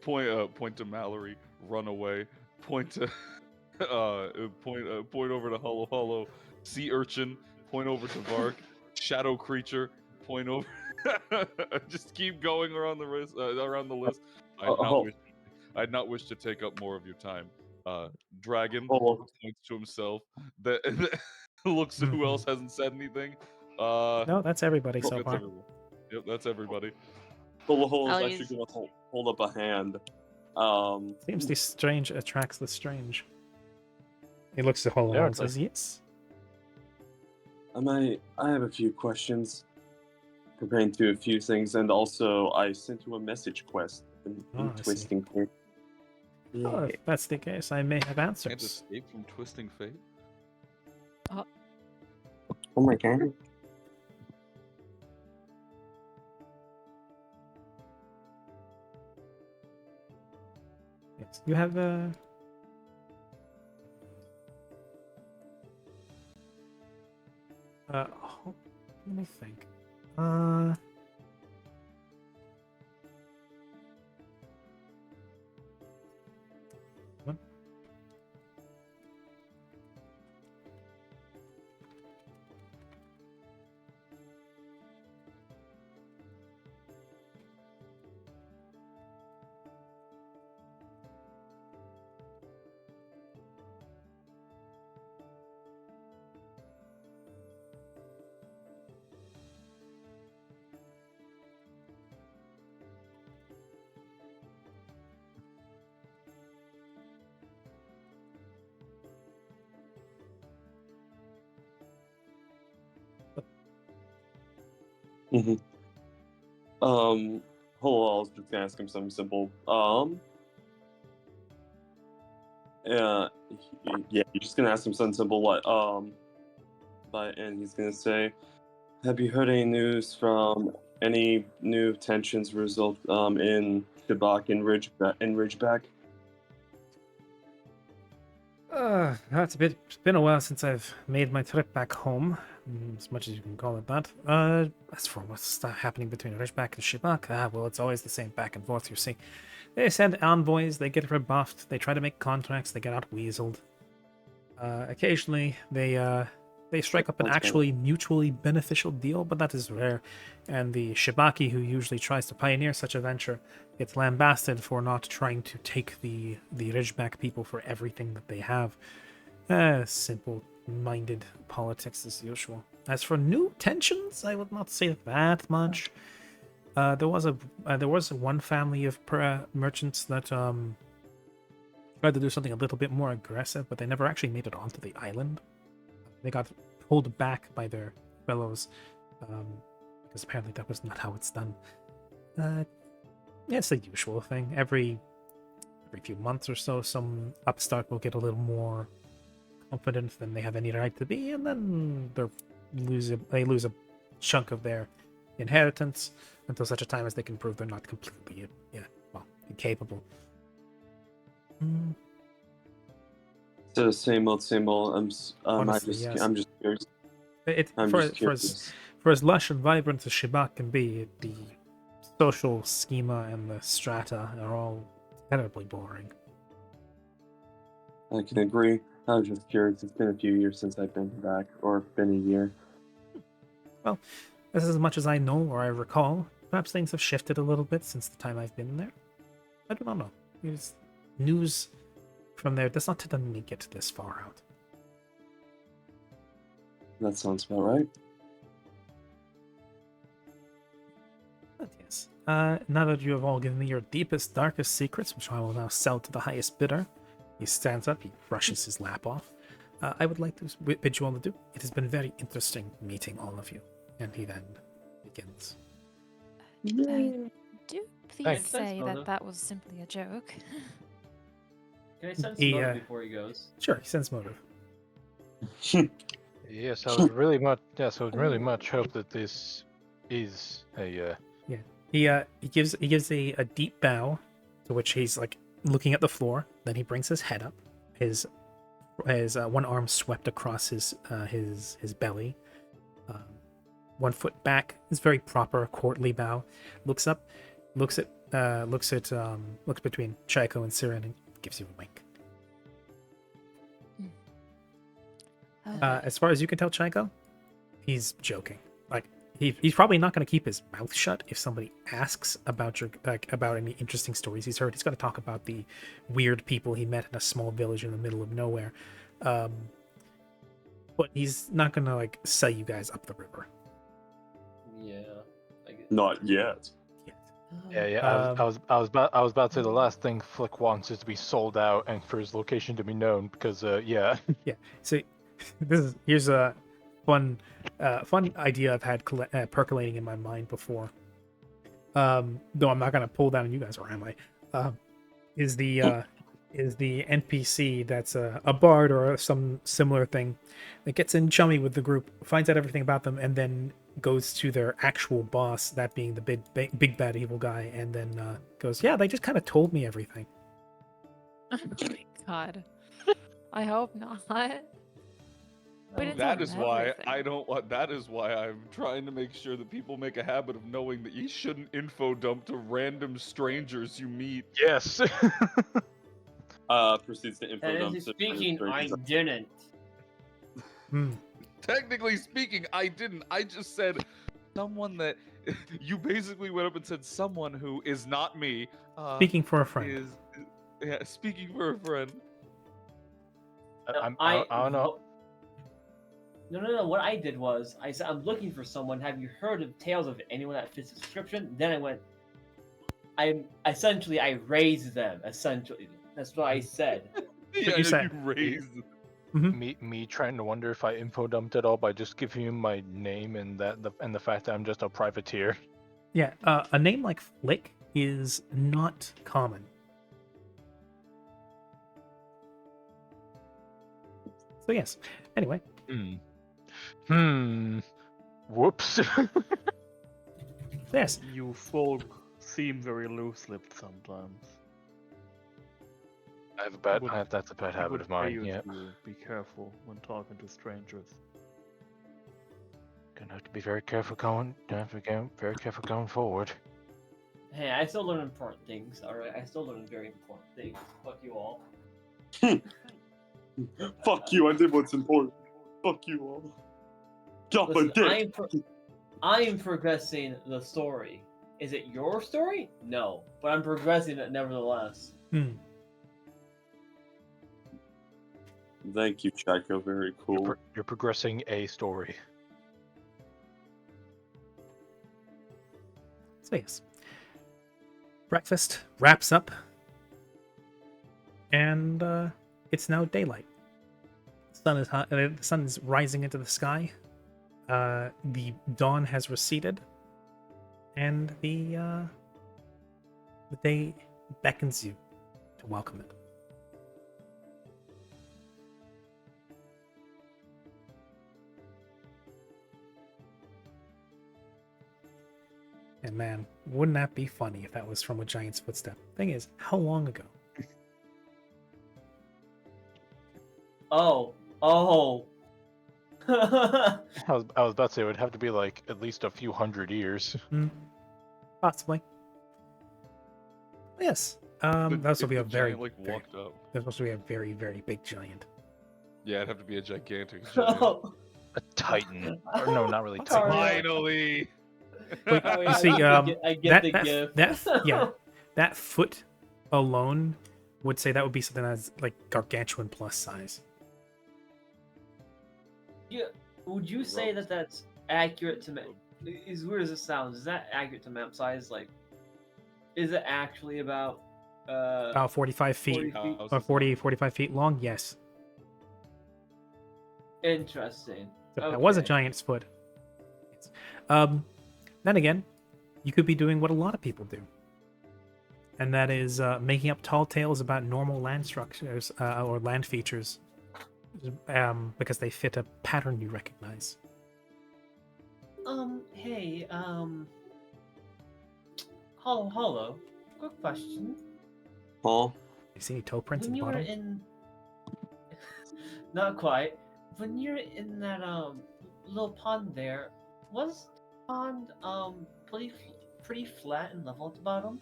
point to Mallory, run away, point to, point over to Hollow Hollow, Sea Urchin, point over to Vark, Shadow Creature, point over, just keep going around the list, I'd not wish to take up more of your time. Dragon points to himself, that looks to who else hasn't said anything. No, that's everybody so That's far. everyone. Yep, that's everybody. Hole I'll is actually use- going to hold up a hand. Seems the strange attracts the strange. He looks to Hollow and says, "Yes." I have a few questions pertaining to a few things, and also I sent you a message quest in I see. Twisting Fate. Oh, if that's the case, I may have Can't answers. escape from twisting fate. Oh my god. Yes, you have let me think. What? Hold on, I was just gonna ask him something simple. Yeah, you're just gonna ask him something simple, and he's gonna say, "Have you heard any news from any new tensions result in Shabak and Ridgeback?" It's been a while since I've made my trip back home, as much as you can call it that. As for what's happening between Ridgeback and Shibak, well, it's always the same back and forth, you see. They send envoys, they get rebuffed, they try to make contracts, they get out-weaseled. Occasionally, they strike up an actually mutually beneficial deal, but that is rare. And the Shibaki, who usually tries to pioneer such a venture, gets lambasted for not trying to take the Ridgeback people for everything that they have. Simple-minded politics as usual. As for new tensions, I would not say that much. There was one family of merchants that tried to do something a little bit more aggressive, but they never actually made it onto the island. They got pulled back by their fellows, because apparently that was not how it's done. Yeah, it's the usual thing. Every few months or so, some upstart will get a little more confident than they have any right to be, and then they lose a chunk of their inheritance until such a time as they can prove they're not completely, incapable. So same old. Honestly, yes. I'm just curious. For as lush and vibrant as Shibak can be, the social schema and the strata are all terribly boring. I can agree. I was just curious. It's been a few years since I've been back, or been a year. Well, this is as much as I know or I recall. Perhaps things have shifted a little bit since the time I've been there. I do not know. News from there does not typically get this far out. That sounds about right. But yes. Now that you have all given me your deepest, darkest secrets, which I will now sell to the highest bidder, he stands up, he brushes his lap off. I would like to bid you all adieu. It has been very interesting meeting all of you. And he then begins. Do please Thanks. say Moto. that was simply a joke. Can I sense He, motive before he goes? Sure, he sends motive. Yes, I would really much hope that this is a He gives a deep bow, to which he's like looking at the floor. Then he brings his head up, his one arm swept across his belly, one foot back. His very proper courtly bow. Looks up, looks between Chaiko and Siren and gives you a wink. As far as you can tell, Chaiko, he's joking. Like he's probably not going to keep his mouth shut if somebody asks about about any interesting stories he's heard. He's going to talk about the weird people he met in a small village in the middle of nowhere, but he's not going to sell you guys up the river. Yeah. Not yet. Yeah. I was about to say the last thing Flick wants is to be sold out and for his location to be known because yeah. So here's a fun idea I've had percolating in my mind before. Though I'm not gonna pull down on you guys, or am I? Is the NPC that's a bard or some similar thing that gets in chummy with the group, finds out everything about them, and then goes to their actual boss, that being the big bad evil guy, and then goes, "Yeah, they just kind of told me everything." Oh my god. I hope not. We didn't That tell is him why everything. I don't want. That is why I'm trying to make sure that people make a habit of knowing that you shouldn't info dump to random strangers you meet. Yes. Proceeds to info And dump. as speaking, I didn't. Technically speaking, I didn't. I just said someone that you basically went up and said someone who is not me. Speaking for a friend. Speaking for a friend. I don't know. No. What I did was I said I'm looking for someone. Have you heard of tales of anyone that fits the description? Then I went. I raised them. Essentially, that's what I said. Yeah, you said. you raised. Me trying to wonder if I info dumped at all by just giving him my name and the fact that I'm just a privateer. Yeah, a name like Flick is not common. So yes. Anyway, Whoops. so yes. You folk seem very loose-lipped sometimes. I have a bad. Would- That's a bad I habit would of pay mine. you Yeah, to be careful when talking to strangers. gonna have to be very careful going. Very careful going forward. Hey, I still learn important things. All right, I still learn very important things. Fuck you all. Fuck you, I did what's important. Fuck you all. Drop a Listen, dick. I am progressing the story. Is it your story? No, but I'm progressing it nevertheless. Thank you, Chaco. Very cool. You're progressing a story. So yes. Breakfast wraps up, and it's now daylight. The sun is rising into the sky. The dawn has receded, and the day beckons you to welcome it. And man, wouldn't that be funny if that was from a giant's footstep? Thing is, how long ago? Oh. I was about to say it would have to be like at least a few hundred years. Possibly. Yes. But That's if supposed to be a the very, giant, like, very, walked up. that's supposed to be a very, very big giant. Yeah, it'd have to be a gigantic giant. A titan. Or no, not really Sorry. titan. Finally! Wait, Sorry, you I see, get the gift. that foot alone would say that would be something that's like gargantuan plus size. Yeah, would you say that that's accurate to map? As weird as it sounds, is that accurate to map size? Like, is it actually about About 45 feet, 40 feet? or 45 feet long? Yes. Interesting. So that was a Okay. giant's foot. Then again, you could be doing what a lot of people do, and that is making up tall tales about normal land structures or land features, because they fit a pattern you recognize. Hey, hello. Quick question. Huh? You see any toe prints in When the you were bottom? in, not quite. When you're in that little pond there, was the pond pretty flat and level at the bottom?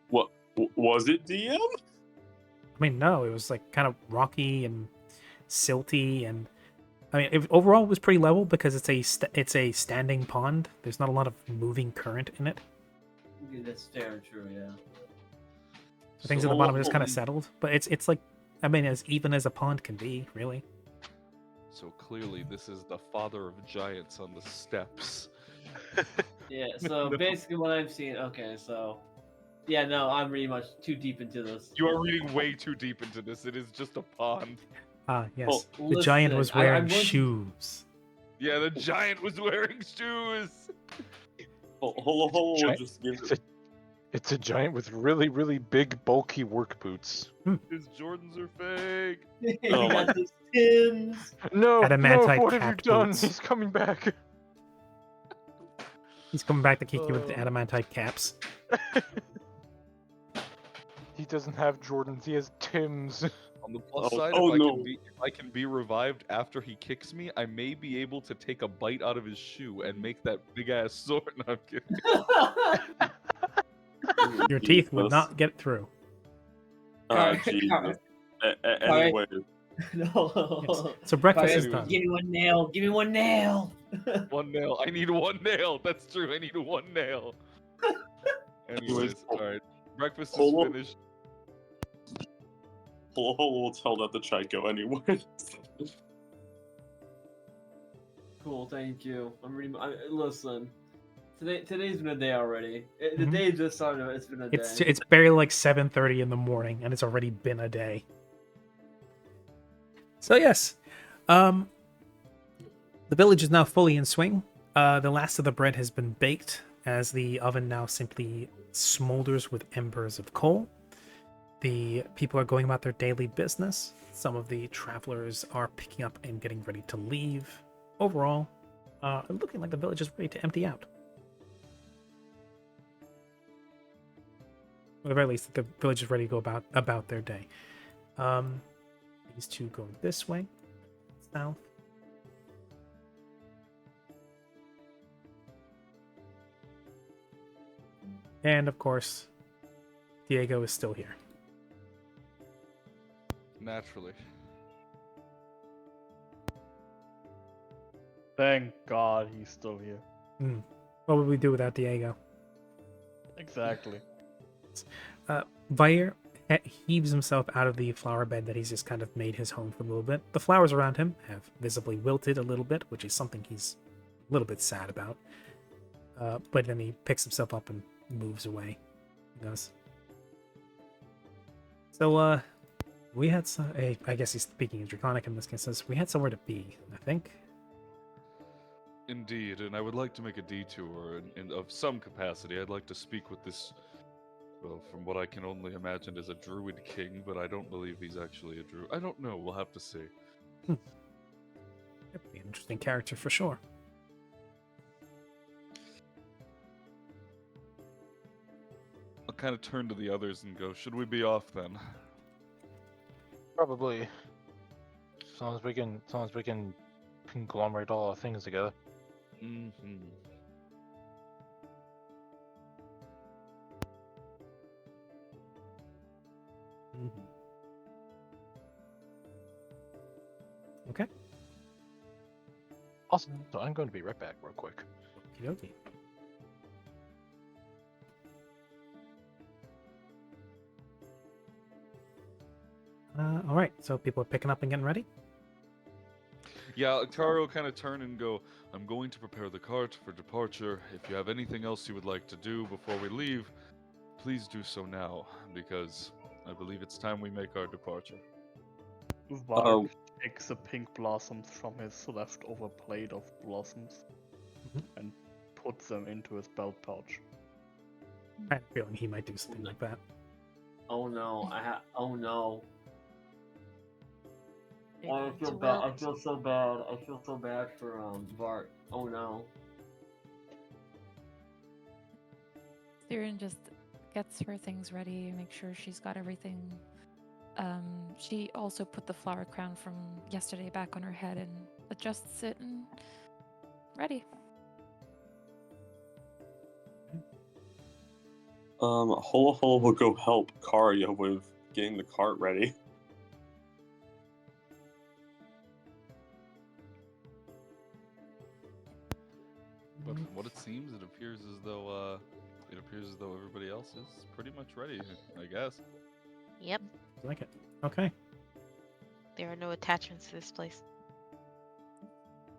What was it, DM? I mean, no, it was like kind of rocky and silty, and I mean, overall it was pretty level because it's a standing pond. There's not a lot of moving current in it. Okay, that's fair and true, yeah. Things at the bottom are just kind of settled, but it's like, I mean, as even as a pond can be, really. So clearly, this is the father of giants on the steps. Yeah, so basically what I'm seeing, okay, so, yeah, no, I'm really much too deep into this. You are reading way too deep into this. It is just a pond. Ah, yes. Well, The giant listen, was I'm wearing going to- shoes. Yeah, the giant was wearing shoes. We'll just give it. It's a giant with really, really big, bulky work boots. His Jordans are fake. You Oh my- got the Sims. No, Adamantite what have you cat done? boots. He's coming back. He's coming back to kick you with the adamantite caps. He doesn't have Jordans, he has Tims. On the plus Oh- side, oh, if no. I can be revived after he kicks me, I may be able to take a bite out of his shoe and make that big ass sword. No, I'm kidding. Your teeth would Jesus. not get through. Alright, Jesus. alright. Anyway, No. So breakfast is Anyways, done. Give me one nail. Give me one nail. One nail. I need one nail. That's true. I need one nail. Anyways, alright. Breakfast is Hold on. finished. we'll tell that to Chico anyway. Cool, thank you. Listen. Today's been a day already. The Mhm. day just started. It's been a day. It's barely like 7:30 in the morning, and it's already been a day. So yes, the village is now fully in swing. The last of the bread has been baked, as the oven now simply smolders with embers of coal. The people are going about their daily business. Some of the travelers are picking up and getting ready to leave. Overall, looking like the village is ready to empty out. Or at the very least, the village is ready to go about their day. These two go this way, south. And of course, Diego is still here. Naturally. Thank God he's still here. What would we do without Diego? Exactly. Vair heaves himself out of the flower bed that he's just kind of made his home for a little bit. The flowers around him have visibly wilted a little bit, which is something he's a little bit sad about. But then he picks himself up and moves away. He does. So, we had some... I guess he's speaking in Draconic in this case. Says, we had somewhere to be, I think. Indeed, and I would like to make a detour in of some capacity. I'd like to speak with this, well, from what I can only imagine is a druid king, but I don't believe he's actually a druid. I don't know, we'll have to see. That'd be an interesting character for sure. I'll kind of turn to the others and go, should we be off then? Probably. As long as we can conglomerate all our things together. Mm-hmm. Okay. Also, I'm going to be right back real quick. Okey-dokey. All right, so people are picking up and getting ready. Yeah, Taro will kind of turn and go, I'm going to prepare the cart for departure. If you have anything else you would like to do before we leave, please do so now, because I believe it's time we make our departure. Varg takes the pink blossoms from his leftover plate of blossoms and puts them into his belt pouch. I have a feeling he might do something like that. Oh no! Oh no! You're I going feel to bad. I wilt. feel so bad. I feel so bad for Bart. Oh no! Siren just gets her things ready, make sure she's got everything. She also put the flower crown from yesterday back on her head and adjusts it and ready. Hola Hola will go help Karya with getting the cart ready. But from what it seems, it appears as though everybody else is pretty much ready, I guess. Yep. I like it. Okay. There are no attachments to this place.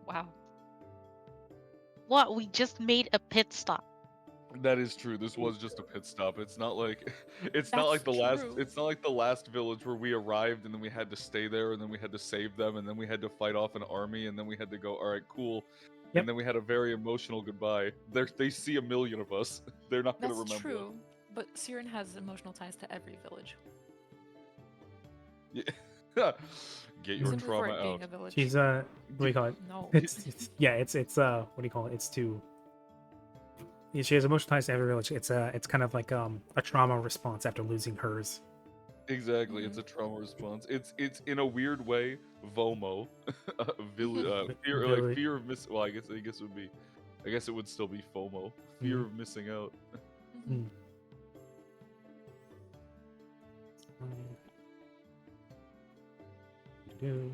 Wow. What? We just made a pit stop. That is true. This was just a pit stop. It's not like That's true. it's not like the last village where we arrived and then we had to stay there and then we had to save them and then we had to fight off an army and then we had to go, all right, cool. Yep. And then we had a very emotional goodbye. They see a million of us. They're not going to That's remember. true, but Siren has emotional ties to every village. Yeah. Get your Simply for trauma it being out. a village. She's what do you call it? No. It's what do you call it? It's to. Yeah, she has emotional ties to every village. It's kind of like a trauma response after losing hers. Exactly, it's a trauma response. It's in a weird way, VOMO, fear of miss. Well, I guess it would be, I guess it would still be FOMO, fear of missing out. Mhm. Do.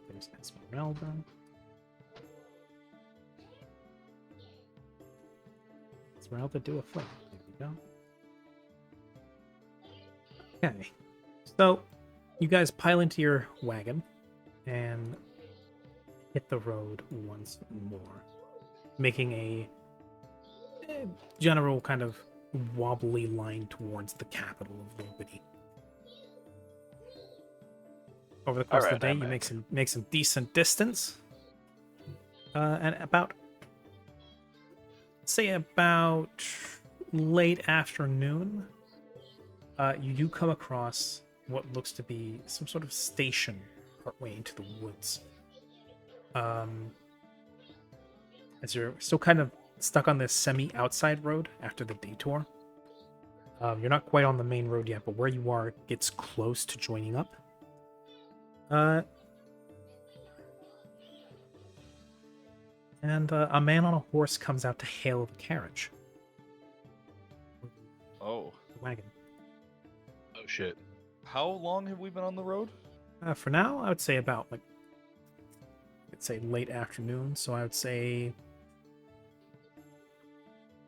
There's Esmeralda. Esmeralda, do a flip. There we go. Okay. So, you guys pile into your wagon and hit the road once more, making a general kind of wobbly line towards the capital of Lobity. Over the course of the Alright, day, I'm you back. make some decent distance, and about late afternoon, you do come across what looks to be some sort of station partway into the woods. As you're still kind of stuck on this semi-outside road after the detour. You're not quite on the main road yet, but where you are gets close to joining up. And a man on a horse comes out to hail the carriage. Oh, The wagon. Oh shit. how long have we been on the road? For now, I would say about I'd say late afternoon, so I would say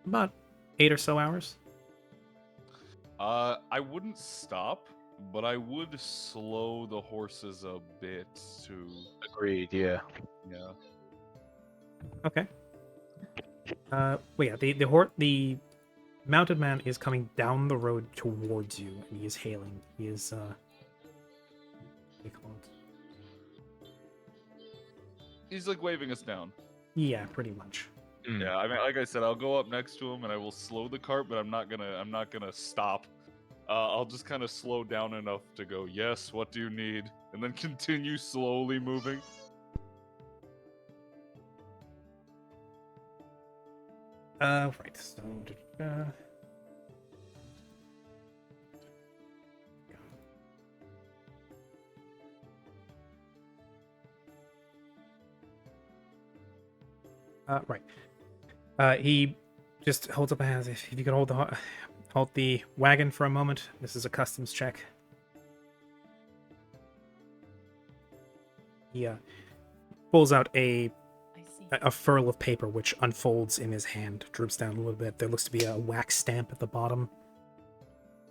about 8 or so hours. I wouldn't stop, but I would slow the horses a bit to, Agreed, yeah. yeah. Okay. Well, yeah, the mounted man is coming down the road towards you, and he is hailing. He is what do you call it? He's like waving us down. Yeah, pretty much. Yeah, I mean, like I said, I'll go up next to him and I will slow the cart, but I'm not gonna stop. I'll just kind of slow down enough to go, yes, what do you need? And then continue slowly moving. Right. So, right. He just holds up a hand. If you could hold the wagon for a moment. This is a customs check. He pulls out I see. a furl of paper, which unfolds in his hand, droops down a little bit. There looks to be a wax stamp at the bottom.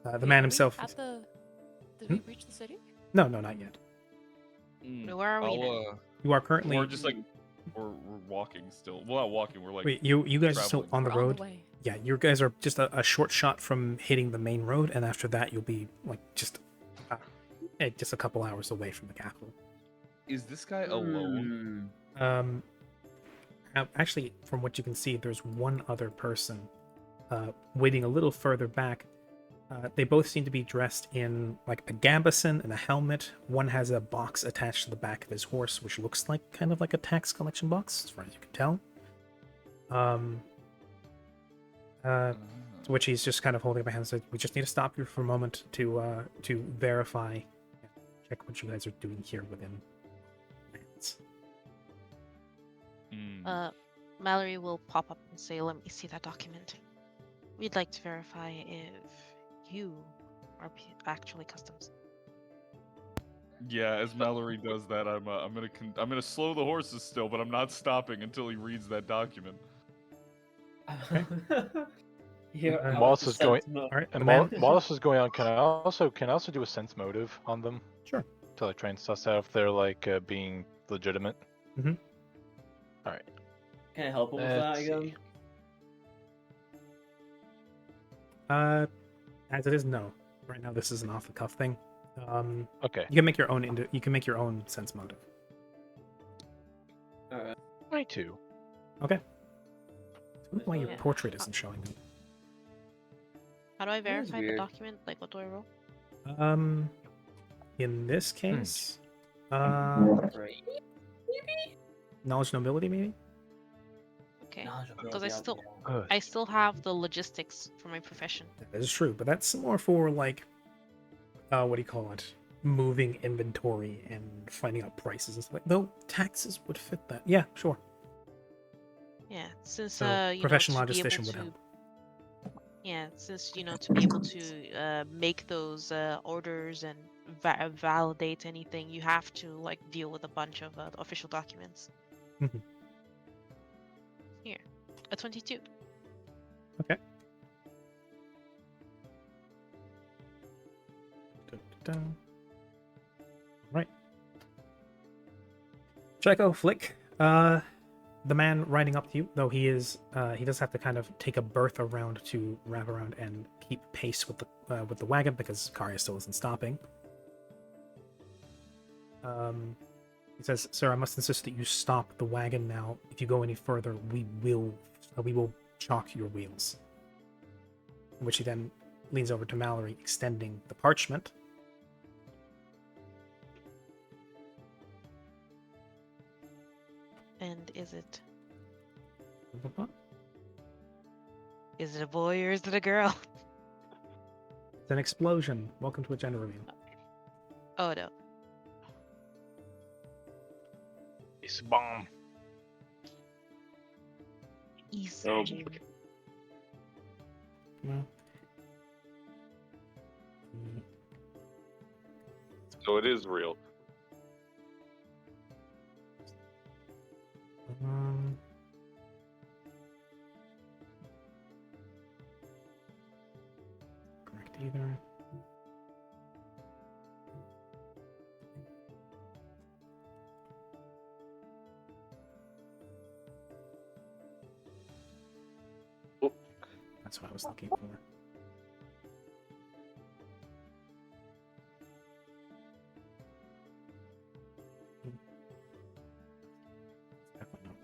The man himself. Did we reach the city? No, not yet. Where are we now? You are currently. We're just like, we're walking still. Well, not walking, we're like. Wait, you guys are still traveling. on the We're road? On the way. Yeah, you guys are just a short shot from hitting the main road, and after that, you'll be like just a couple hours away from the capital. Is this guy alone? Actually, from what you can see, there's one other person waiting a little further back. They both seem to be dressed in like a gambeson and a helmet. One has a box attached to the back of his horse, which looks like kind of like a tax collection box, as far as you can tell. To which he's just kind of holding up my hand and said, "We just need to stop you for a moment to verify, check what you guys are doing here within lands." Mallory will pop up and say, "Let me see that document. We'd like to verify if you are actually customs." Yeah, as Mallory does that, I'm gonna slow the horses still, but I'm not stopping until he reads that document. Here, And Wallace is going. All right, And the man. while this is going on, can I also do a sense motive on them Sure. to like try and suss out if they're like being legitimate? Mhm. All right. Can I help him with that Let's again? see. As it is, no. Right now, this is an off-the-cuff thing. Okay. You can make your own. You can make your own sense motive. Alright. 22. Okay. I don't know why your Yeah. portrait isn't showing up. How do I That is verify the weird. document? Like, what do I roll? In this case, Right. knowledge nobility maybe. Okay. Knowledge of Because I ability, still, Good. I still have the logistics for my profession. That is true, but that's more for like, what do you call it? Moving inventory and finding out prices and stuff. Like, though taxes would fit that. Yeah, sure. Yeah, since So you professional know, to be able logistician would to, help. yeah, since you know, to be able to make those orders and validate anything, you have to like deal with a bunch of official documents. Mhm. Here, a 22. Okay. Right. Checo, Flick. The man riding up to you, though he does have to kind of take a berth around to wrap around and keep pace with the wagon because Karya still isn't stopping. He says, "Sir, I must insist that you stop the wagon now. If you go any further, we will chalk your wheels." In which he then leans over to Mallory, extending the parchment. And is it a boy or is it a girl? It's an explosion. Welcome to a gender reveal. Oh no. It's a bomb. Easter Oh. egg. Well, So it is real. correct either. That's what I was looking for. Definitely not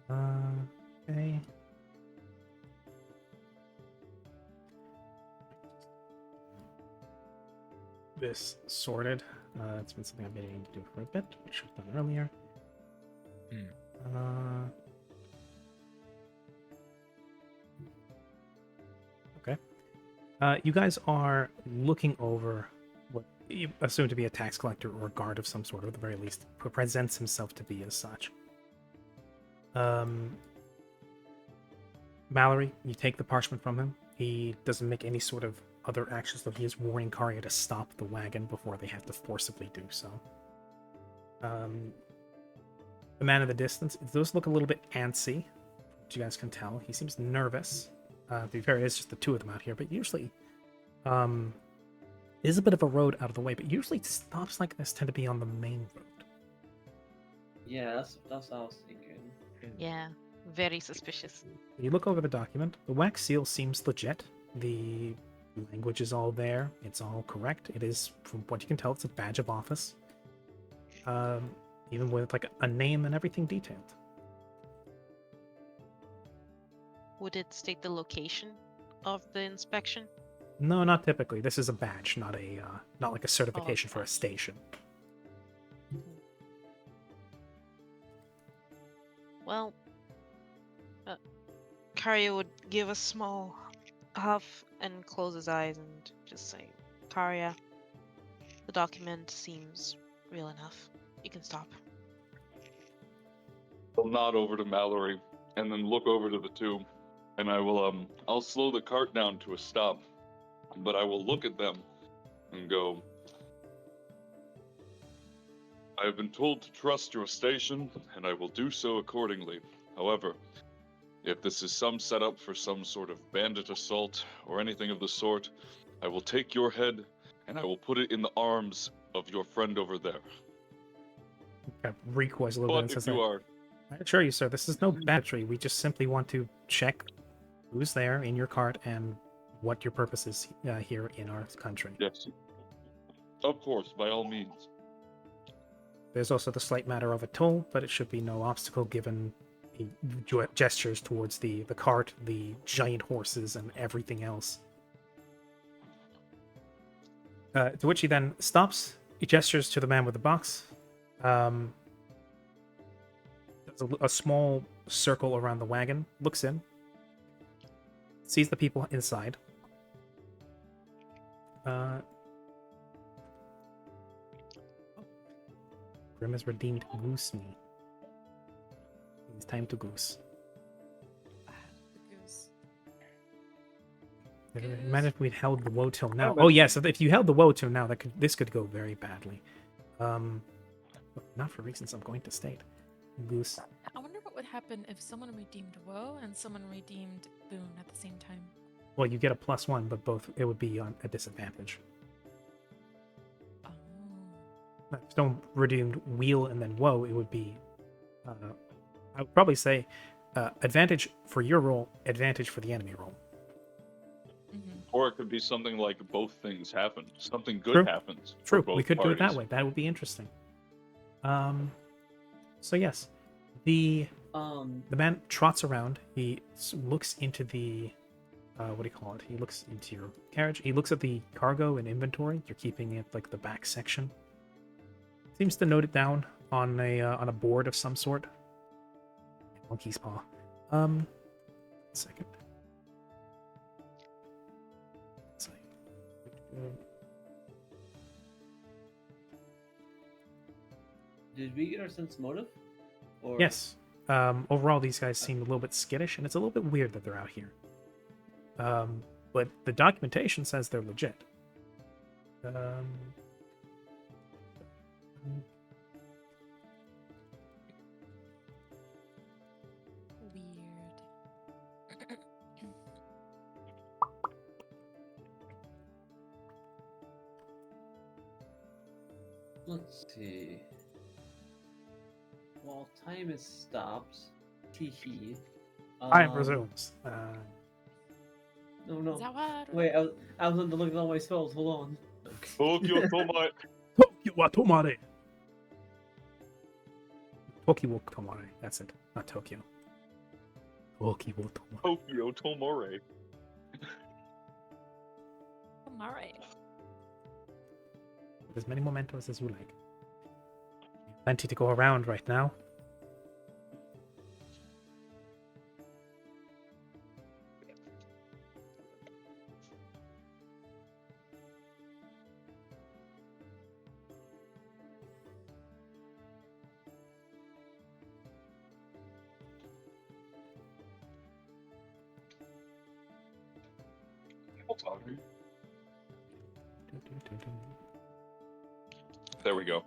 right. Okay. Okay. This sorted. It's been something I've been needing to do for a bit, which I've done earlier. Okay. You guys are looking over what you assume to be a tax collector or a guard of some sort, or at the very least, who presents himself to be as such. Mallory, you take the parchment from him. He doesn't make any sort of other actions, though he is warning Karya to stop the wagon before they have to forcibly do so. The man in the distance, it does look a little bit antsy, which you guys can tell. He seems nervous. To be fair, it's just the two of them out here, but usually it is a bit of a road out of the way, but usually stops like this tend to be on the main road. Yeah, that's what I was thinking. Yeah, very suspicious. You look over the document. The wax seal seems legit. The language is all there. It's all correct. It is, from what you can tell, it's a badge of office. Even with like a name and everything detailed. Would it state the location of the inspection? No, not typically. This is a badge, not like a certification for a badge. station. Well, Karya would give a small huff and close his eyes and just say, Karya, the document seems real enough. You can stop. I'll nod over to Mallory and then look over to the two, and I'll slow the cart down to a stop, but I will look at them and go, I have been told to trust your station, and I will do so accordingly. However, if this is some setup for some sort of bandit assault or anything of the sort, I will take your head and I will put it in the arms of your friend over there. Okay, recoils a little But bit. if you are, I assure you, sir, this is no banditry. We just simply want to check who's there in your cart and what your purpose is here in our country. yes, of course, by all means. There's also the slight matter of a toll, but it should be no obstacle given he gestures towards the cart, the giant horses, and everything else. To which he then stops. He gestures to the man with the box. Does a small circle around the wagon, looks in, sees the people inside. Grim has redeemed Goose Me. It's time to goose. The goose. Imagine if we'd held the woe till now. Oh, Oh yes, if you held the woe till now, this could go very badly. Not for reasons I'm going to state. Goose. I wonder what would happen if someone redeemed Woe and someone redeemed Boon at the same time. Well, you get a +1, but both it would be on a disadvantage. Oh. Stone redeemed wheel and then woe, it would be, I would probably say, advantage for your roll, advantage for the enemy roll. Or it could be something like both things happen. Something good True. happens. True, For both we could do it that parties. way. That would be interesting. So yes, the man trots around. He looks into the, what do you call it? He looks into your carriage. He looks at the cargo and inventory. You're keeping it like the back section. Seems to note it down on a board of some sort. Monkey's paw. Second. Let's see. Did we get our sense motive? Or... Yes. Overall, these guys seem a little bit skittish, and it's a little bit weird that they're out here. But the documentation says they're legit. Weird. Let's see. While time is stopped, teehee. Time resumes. No. Is that what? Wait, I was looking at all my spells. Hold on. Tokyo Tomai. Tokyo wa Tomare. Tokyo wa Tomare. That's it. Not Tokyo. Tokyo wa Tomare. Tokyo Tomore. I'm alright. As many mementos as you like. Plenty to go around right now. There we go.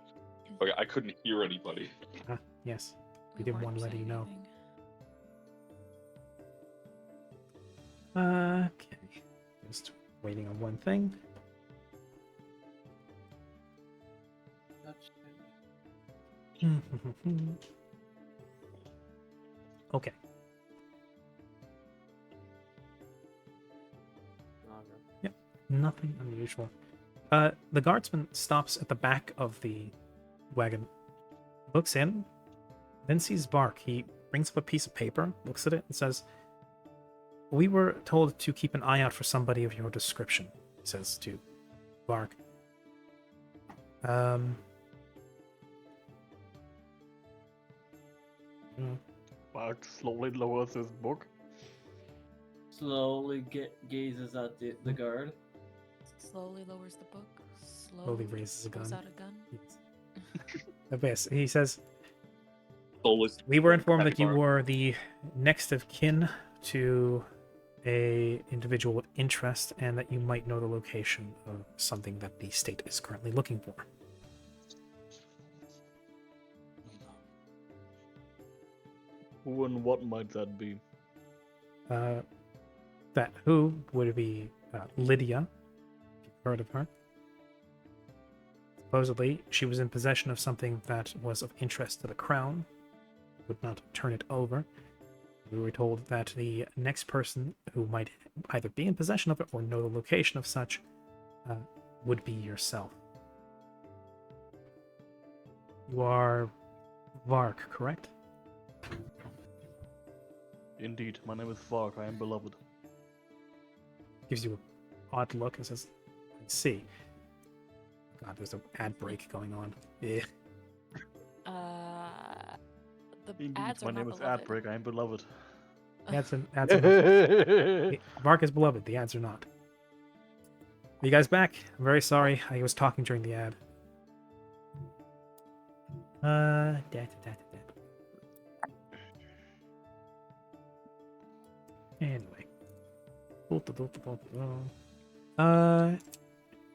Okay, I couldn't hear anybody. Ah, yes. We didn't want to let you know. Okay. Just waiting on one thing. Okay. Yep. Nothing unusual. The guardsman stops at the back of the wagon, looks in, then sees Bark. He brings up a piece of paper, looks at it, and says, "We were told to keep an eye out for somebody of your description," he says to Bark. Mark slowly lowers his book. Slowly gazes at the guard. Slowly lowers the book. Slowly raises a pulls gun. out a gun. Yes. He says, Soulless. "We were informed that you Bark. were the next of kin to a individual of interest, and that you might know the location of something that the state is currently looking for." Who and what might that be? That who would be Lydia. If you've heard of her. Supposedly, she was in possession of something that was of interest to the crown. Would not turn it over. We were told that the next person who might either be in possession of it or know the location of such would be yourself. You are Vark, correct? Indeed, my name is Vark. I am beloved. Gives you an odd look and says, "I see." God, there's an ad break going on. Yeah. The Indeed, ads are my not name is beloved. Adbreak. I am beloved. Ads are not. Vark is beloved. The ads are not. Are you guys back? I'm very sorry. I was talking during the ad. Anyway.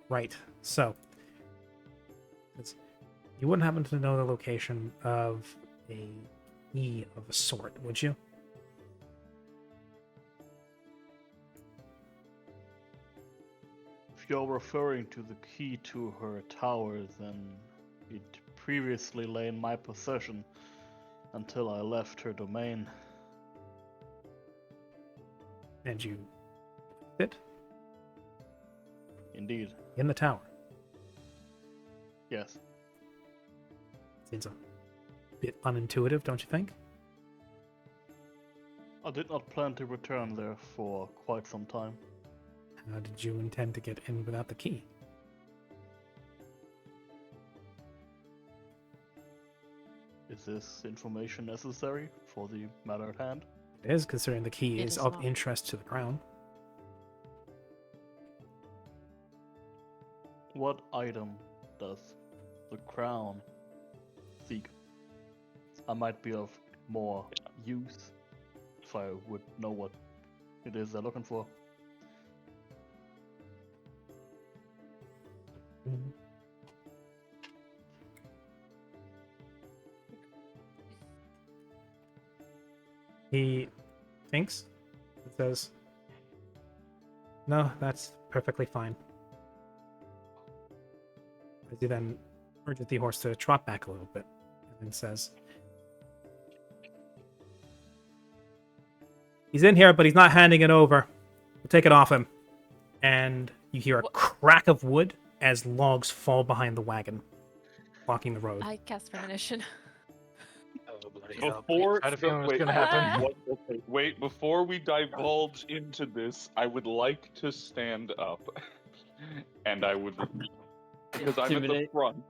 Right. So, you wouldn't happen to know the location of a key of a sort, would you? you're referring to the key to her tower, then it previously lay in my possession until I left her domain. And you sit Indeed. in the tower. Yes. Seems a bit unintuitive, don't you think? I did not plan to return there for quite some time. How did you intend to get in without the key? Is this information necessary for the matter at hand? It is, considering the key It is is of not. interest to the crown. What item does the crown seek? I might be of more use if I would know what it is they're looking for. He thinks and says, "No, that's perfectly fine." As he then urges the horse to trot back a little bit, and then says, "He's in here, but he's not handing it over. We'll take it off him." And you hear a crack of wood as logs fall behind the wagon, blocking the road. I cast premonition. Oh, bloody hell. Before I had a feeling it was wait, gonna happen. wait, before we divulge into this, I would like to stand up, and I would, because I'm at the Intimidate? front.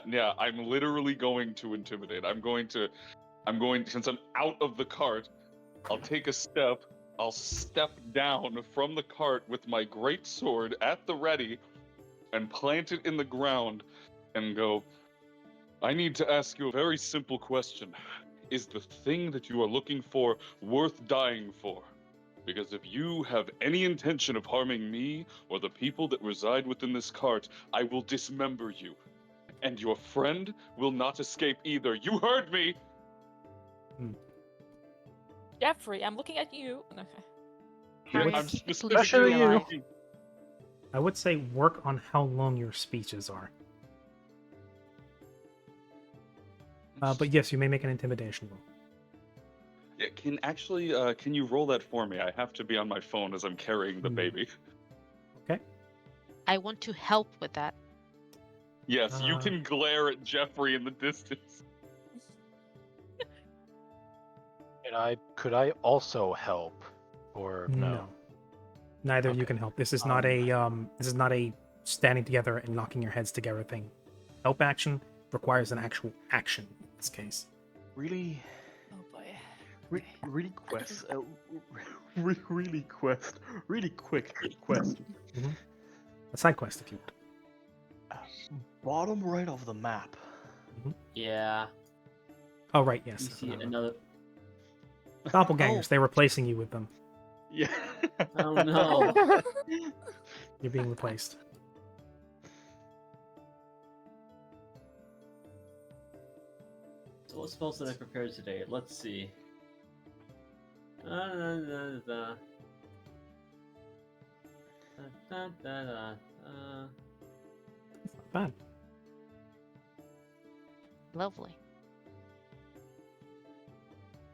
Yeah, I'm literally going to intimidate. I'm going since I'm out of the cart. I'll take a step. I'll step down from the cart with my great sword at the ready, and plant it in the ground, and go. I need to ask you a very simple question. Is the thing that you are looking for worth dying for? Because if you have any intention of harming me or the people that reside within this cart, I will dismember you. And your friend will not escape either. You heard me! Jeffrey, I'm looking at you. Okay. Harry, I'm please specifically realize- asking. I would say work on how long your speeches are. But yes, you may make an intimidation roll. Yeah, can you roll that for me? I have to be on my phone as I'm carrying the baby. Okay. I want to help with that. Yes, you Uh, can glare at Jeffrey in the distance. And could I also help, or no? Neither of you Okay. can help. This is not a standing together and knocking your heads together thing. Help action requires an actual action in this case. Really, Oh boy. really quest. Really quest. Really quick quest. A side quest, if you would. Bottom right of the map. Yeah. Oh, right, You yes. see another. Doppelgangers, they're replacing you with them. Yeah. Oh no. You're being replaced. So what spells did I prepare today? Let's see. Da, da, da, da. Da, da, da, da. It's not bad. Lovely.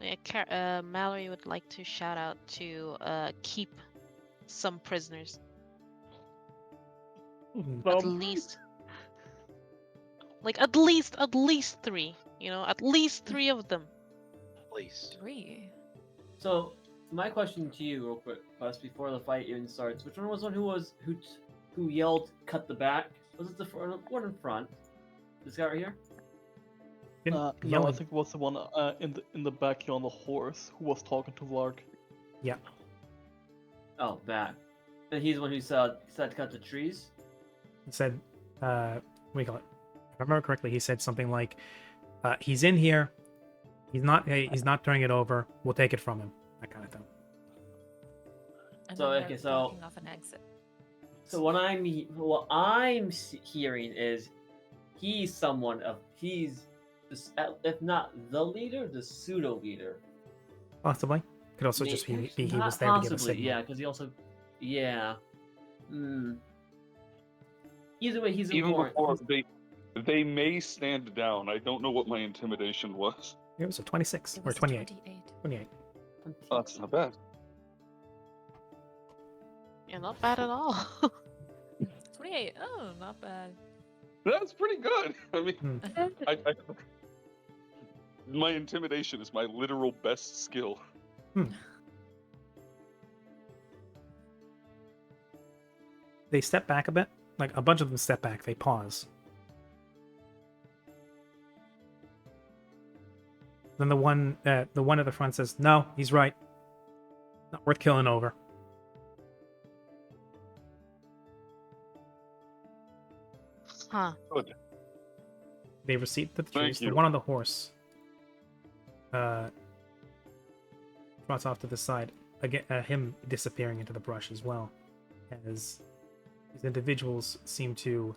Yeah, Mallory would like to shout out to keep some prisoners. At least, like at least 3. You know, at least 3 of them. Please. 3. So my question to you, real quick, Quest, before the fight even starts, which one was the one who yelled "cut the back"? Was it the one in front? This guy right here? No, I Yelling. think it was the one in the back here on the horse who was talking to Varg. Yeah. Oh, that. And he's the one who said to cut the trees. He said, what do you call it? If I remember correctly, he said something like, he's in here. He's not turning it over. We'll take it from him. That kind of thing. And So, then okay, they're so- blocking off an exit. So what I'm hearing is he's if not the leader, the pseudo leader. Possibly. Could also just be he Not was there to give a possibly, signal. yeah, because he also, yeah. Either way, he's Even important. before they may stand down. I don't know what my intimidation was. It was a 26 It or was a 28. 28. 28. Oh, that's not bad. Yeah, not bad at all. 28. Oh, not bad. That's pretty good. I mean, Hmm. I my intimidation is my literal best skill. They step back a bit. Like, a bunch of them step back. They pause. Then the one at the front says, "No, he's right. Not worth killing over." Huh. Good. They recede to the Thank trees. The you. one on the horse trots off to the side. Again, him disappearing into the brush as well, as these individuals seem to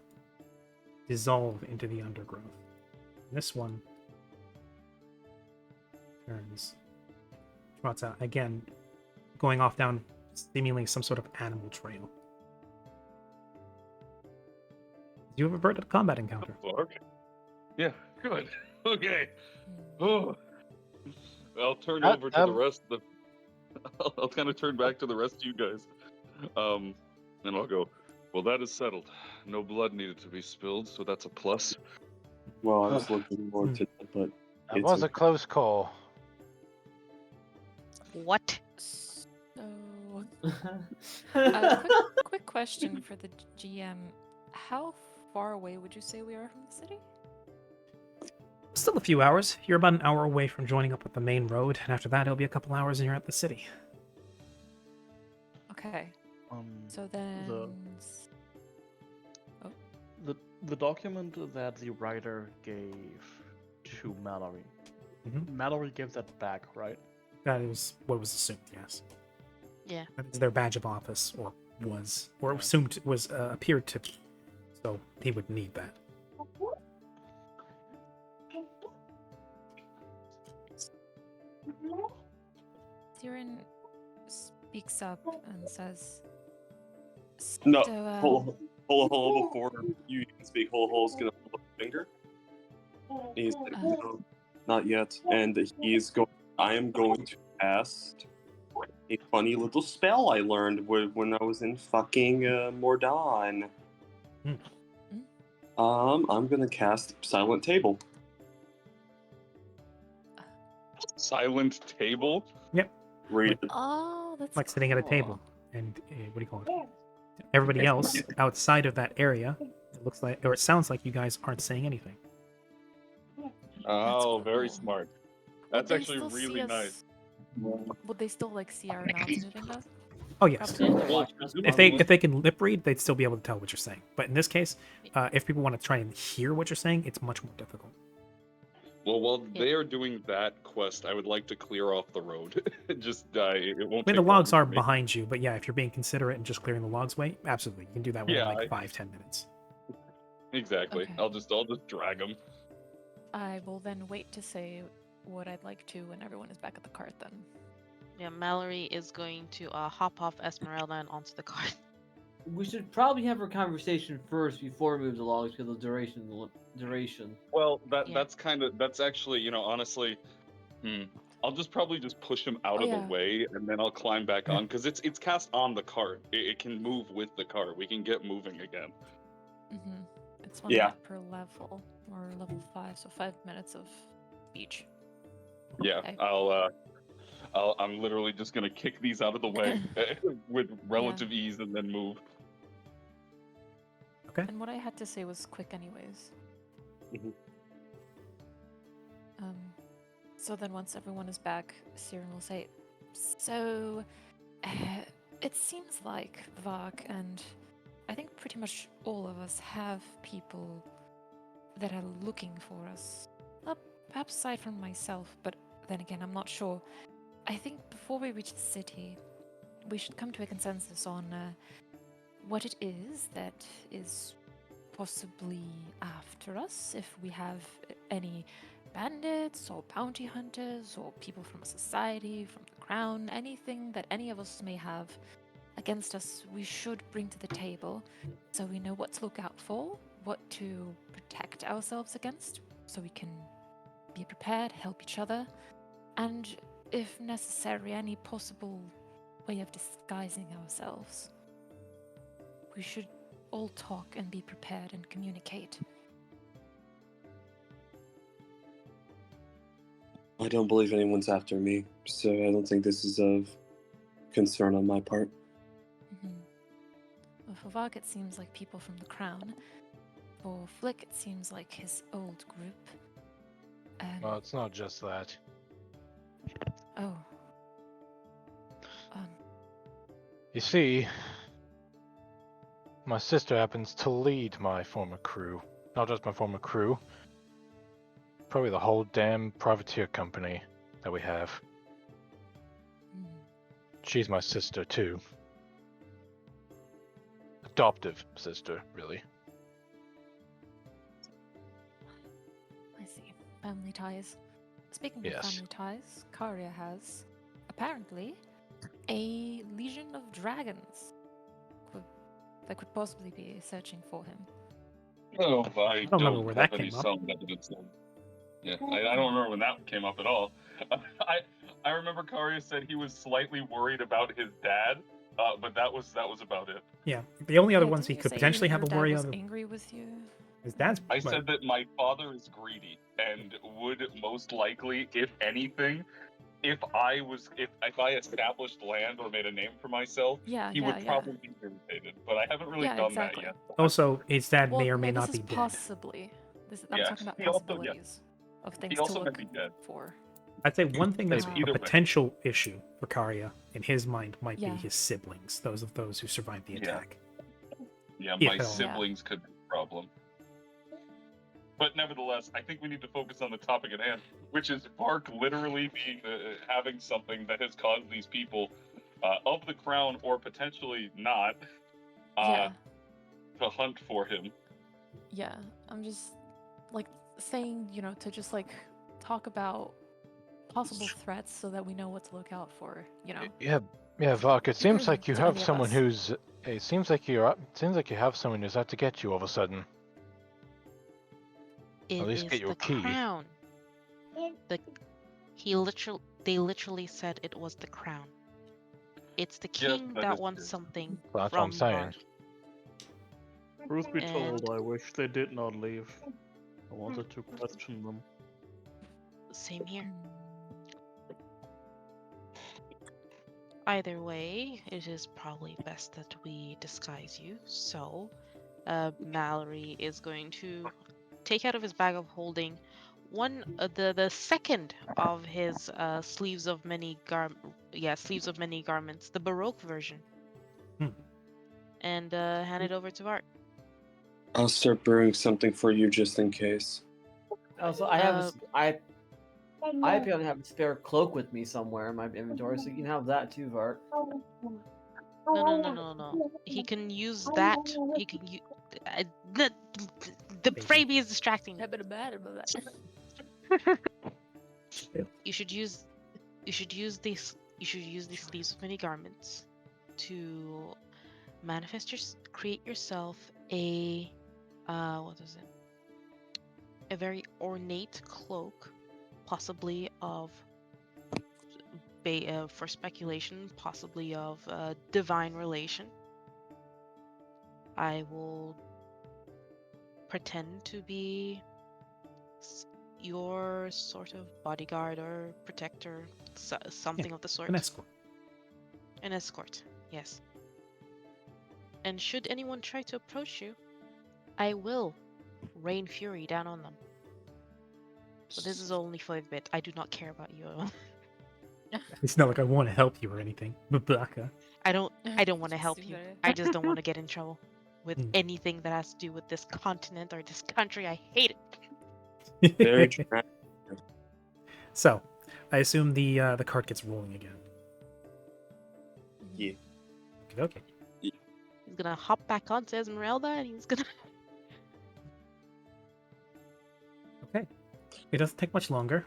dissolve into the undergrowth. And this one turns, trots out again, going off down seemingly some sort of animal trail. Do you have averted a combat encounter? Fuck. Yeah, good. Okay. Oh. I'll turn over to the rest of the. I'll kind of turn back to the rest of you guys. And I'll go, well, that is settled. No blood needed to be spilled, so that's a plus. Well, I was looking more to that, but That it's was a okay. close call. What? So, quick question for the GM. How far away would you say we are from the city? Still a few hours. You're about an hour away from joining up with the main road, and after that, it'll be a couple hours and you're at the city. Okay. So then... The document that the writer gave to Mallory. Mhm. Mallory gave that back, right? That is what was assumed, yes. Yeah. That is their badge of office, or was, or Right. assumed was, appeared to be. So he would need that. Siren speaks up and says... No, So, Holo before you even speak, Holo's gonna hold up a finger. He's like, no, not yet. And I am going to cast a funny little spell I learned when I was in fucking Mordon. I'm gonna cast Silent Table. Silent table? Yep. Read it. Oh, that's Like sitting at a cool. table. And, what do you call it? Everybody else outside of that area, it looks like, or it sounds like you guys aren't saying anything. Oh, very cool. smart. Would That's they actually still see really us- nice. Would they still like see our mouths moving though? Oh yes. Probably. Well, If they can lip read, they'd still be able to tell what you're saying. But in this case, if people want to try and hear what you're saying, it's much more difficult. Well, while Yeah. they are doing that quest, I would like to clear off the road. Just it won't I mean, take the logs long are for me. behind you, but yeah, if you're being considerate and just clearing the logs away, absolutely, you can do that within Yeah, like 5-10 minutes. Exactly. Okay. I'll just drag them. I will then wait to say what I'd like to when everyone is back at the cart then. Yeah, Mallory is going to hop off Esmeralda and onto the cart. We should probably have our conversation first before we move the logs because of the duration. Well, Yeah. that's actually, honestly, I'll probably just push him out Oh, of yeah. the way, and then I'll climb back on because it's cast on the cart. It can move with the cart. We can get moving again. Mm-hmm. It's 1 Yeah. minute per level, or level 5, so 5 minutes of speech. Yeah, Okay. I'm literally just gonna kick these out of the way with relative ease and then move. Okay. And what I had to say was quick anyways. Mhm. So then once everyone is back, Siren will say, so, it seems like Vark and I think pretty much all of us have people that are looking for us. Perhaps aside from myself, but then again, I'm not sure. I think before we reach the city, we should come to a consensus on what it is that is possibly after us, if we have any bandits or bounty hunters or people from a society, from the crown, anything that any of us may have against us we should bring to the table so we know what to look out for, what to protect ourselves against, so we can be prepared, help each other, and if necessary, any possible way of disguising ourselves. We should all talk and be prepared and communicate. I don't believe anyone's after me, so I don't think this is of concern on my part. Well, for Varg, it seems like people from the Crown. For Flick, it seems like his old group. Well, it's not just that. Oh. You see, my sister happens to lead my former crew. Not just my former crew, probably the whole damn privateer company that we have. She's my sister too. Adoptive sister, really. I see. Family ties. Speaking Yes. of family ties, Karia has, apparently, a legion of dragons that could possibly be searching for him. Oh, I don't remember where that have any came up. solid evidence of. Yeah, I don't remember when that came up at all. I remember Karia said he was slightly worried about his dad, but that was about it. Yeah, the only other Yeah, ones he didn't you could say potentially have your a dad worry was of angry with you? his dad's. I said that my father is greedy and would most likely, if anything, if I established land or made a name for myself, he would probably be irritated. But I haven't really done exactly. that yet. Also, his dad Well, may or no, may this not is be dead. possibly. I'm Yeah, talking about he also- possibilities of things He to also look might be dead. for. I'd say one thing that's Either a way. potential issue for Karya in his mind might Yeah. be his siblings, those who survived the Yeah. attack. Yeah, If my at all. siblings could be a problem. But nevertheless, I think we need to focus on the topic at hand, which is Bark literally being having something that has caused these people of the crown or potentially not Yeah. to hunt for him. Yeah, I'm just like saying, to just like talk about possible threats so that we know what to look out for, Yeah, Vark. It seems like you To have any of someone us. who's. It seems like you have someone who's out to get you all of a sudden. It At least is get your the key. crown. They literally said it was the crown. It's the Yes, king that that is wants true. something That's what from I'm saying. Bart. Truth be told, And- I wish they did not leave. I wanted to question them. Same here. Either way, it is probably best that we disguise you. So, Mallory is going to take out of his bag of holding the second of his sleeves of many garments, the Baroque version, and hand it over to Bart. I'll start brewing something for you just in case. Also, I apparently have a spare cloak with me somewhere in my inventory, so you can have that too, Vart. No. He can use that. He can use the baby is distracting me. You should use these sleeves of many garments to create yourself a a very ornate cloak, possibly of for speculation, possibly of divine relation. I will pretend to be your sort of bodyguard or protector, something of the sort. An escort. An escort, yes. And should anyone try to approach you, I will rain fury down on them. But this is only for a bit. I do not care about you. It's not like I want to help you or anything. Babaka. I don't want to help you. I just don't want to get in trouble with anything that has to do with this continent or this country. I hate it. Very true. So, I assume the cart gets rolling again. Yeah. Okay. He's gonna hop back onto Esmeralda and he's gonna. Okay. It doesn't take much longer.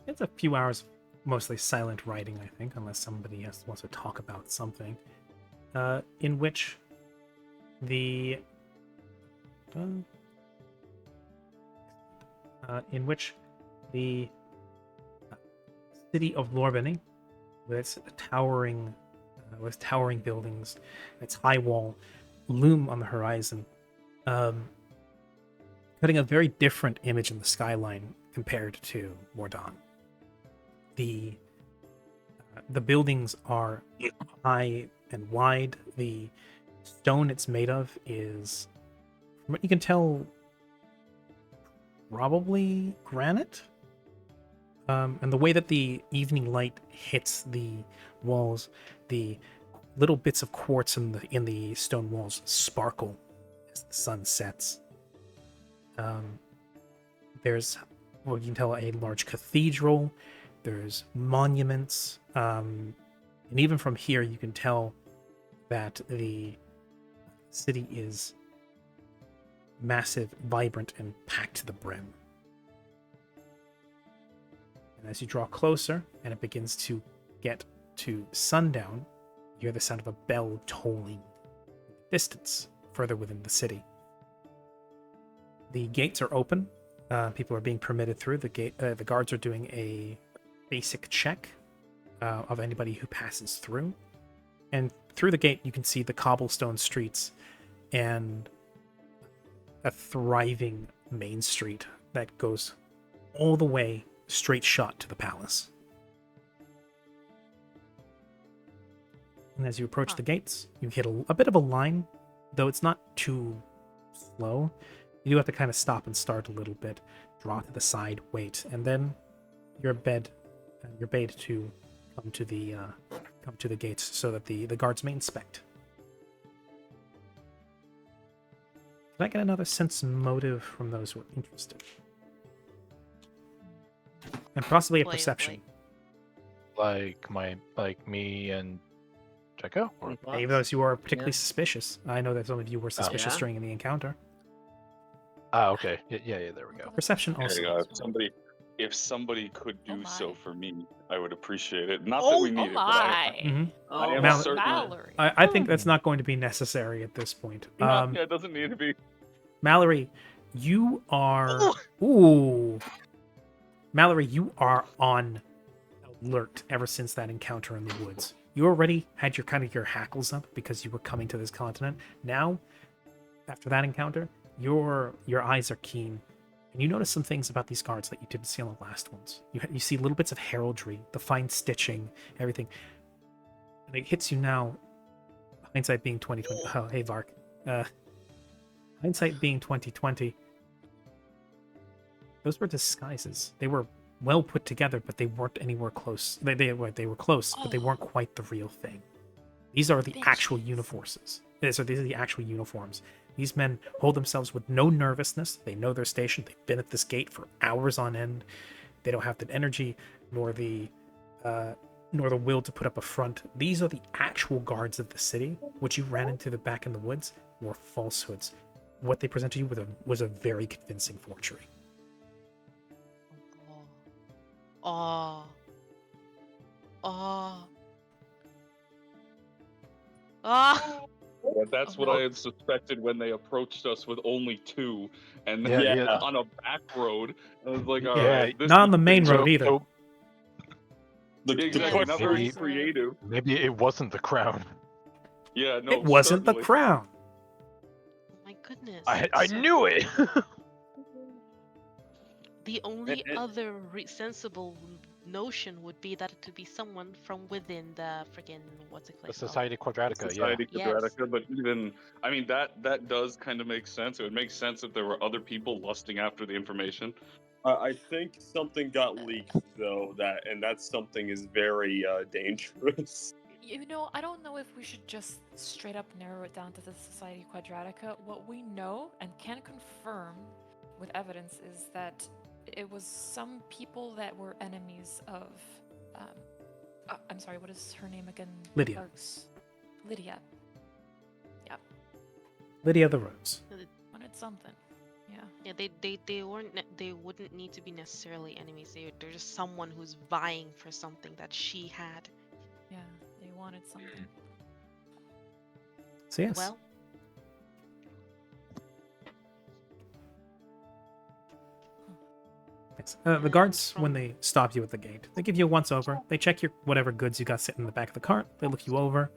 It's a few hours mostly silent writing, I think, unless somebody wants to talk about something, in which the city of Lorbany, with its towering buildings, its high wall, loom on the horizon, putting a very different image in the skyline compared to Mordon. The buildings are high and wide. The stone it's made of is, from what you can tell, probably granite. And the way that the evening light hits the walls, the little bits of quartz in the stone walls sparkle as the sun sets. There's, well, you can tell, a large cathedral. There's monuments, and even from here, you can tell that the city is massive, vibrant, and packed to the brim. And as you draw closer, and it begins to get to sundown, you hear the sound of a bell tolling in the distance, further within the city. The gates are open. People are being permitted through. The guards are doing a basic check of anybody who passes through. And through the gate, you can see the cobblestone streets and a thriving main street that goes all the way straight shot to the palace. And as you approach the gates, you hit a bit of a line, though it's not too slow. You do have to kind of stop and start a little bit, draw to the side, wait, and then you're bade to come to the gates so that the guards may inspect. Can I get another sense motive from those who are interested? And possibly a perception. Like me and Checo? Or Maybe those who are particularly suspicious. I know that some of you were suspicious during the encounter. Ah, okay. Yeah, there we go. Perception also. If somebody could do so for me, I would appreciate it. Not Oh, that we need it, but I am certain. Mallory. I think that's not going to be necessary at this point. Yeah, it doesn't need to be. Mallory, you are... Ooh. Mallory, you are on alert ever since that encounter in the woods. You already had your hackles up because you were coming to this continent. Now, after that encounter, your eyes are keen, and you notice some things about these guards that you didn't see on the last ones. You see little bits of heraldry, the fine stitching, everything. And it hits you now, hindsight being 2020. Oh, hey, Vark. Hindsight being 2020. Those were disguises. They were well put together, but they weren't anywhere close. They were close, but they weren't quite the real thing. These are the actual uniforms. These are the actual uniforms. These men hold themselves with no nervousness. They know their station. They've been at this gate for hours on end. They don't have the energy nor the will to put up a front. These are the actual guards of the city. What you ran into back in the woods were falsehoods. What they presented you with was a very convincing forgery. Oh. Yeah, that's what I had suspected when they approached us with only two, and then on a back road. I was like, all right, not on the main road either. So Exactly, not very creative. Maybe it wasn't the crown. Yeah, no, it wasn't certainly. the crown. Oh my goodness. I knew it. The only other sensible notion would be that it could be someone from within the friggin' what's it called? The Society Quadratica, Society yeah. Quadratica, Yes. but even I mean that does kind of make sense. It would make sense if there were other people lusting after the information. I think something got leaked though, and that something is very dangerous. You know, I don't know if we should just straight up narrow it down to the Society Quadratica. What we know and can confirm with evidence is that it was some people that were enemies of I'm sorry, what is her name again? Lydia. Lydia. Yeah. Lydia the Rose. Wanted something. Yeah, they wouldn't need to be necessarily enemies. They're just someone who's vying for something that she had. Yeah, they wanted something. So yes. Well, Yes. The guards, when they stop you at the gate, they give you a once over. They check your whatever goods you got sitting in the back of the cart. They look you over.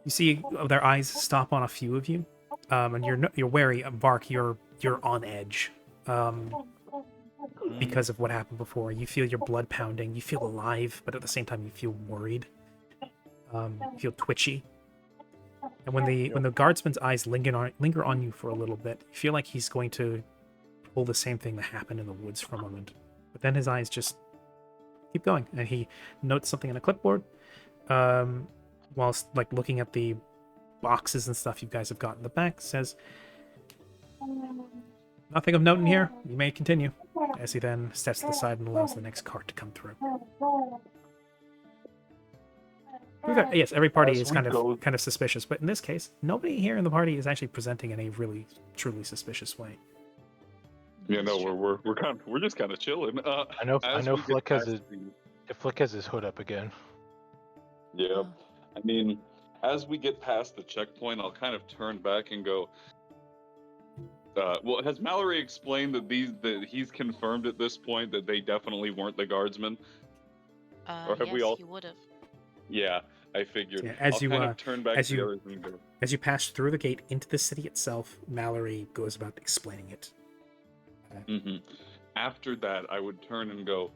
You see their eyes stop on a few of you, and you're wary of Vark. You're on edge, because of what happened before. You feel your blood pounding. You feel alive, but at the same time you feel worried. You feel twitchy. And when the guardsman's eyes linger on you for a little bit, you feel like he's going to pull the same thing that happened in the woods for a moment. But then his eyes just keep going, and he notes something on a clipboard, whilst like looking at the boxes and stuff you guys have got in the back. Says, "Nothing of note in here. You may continue." As he then steps to the side and allows the next cart to come through. Yes, every party is kind of suspicious, but in this case, nobody here in the party is actually presenting in a really truly suspicious way. Yeah, no, we're just kind of chilling. I know Flick has his hood up again. Yeah, I mean, as we get past the checkpoint, I'll kind of turn back and go. Well, has Mallory explained that he's confirmed at this point that they definitely weren't the guardsmen? Or have we all? He would have. Yeah, I figured. Yeah, as I'll you kind of turn back to the others and go. As you pass through the gate into the city itself, Mallory goes about explaining it. After that, I would turn and go,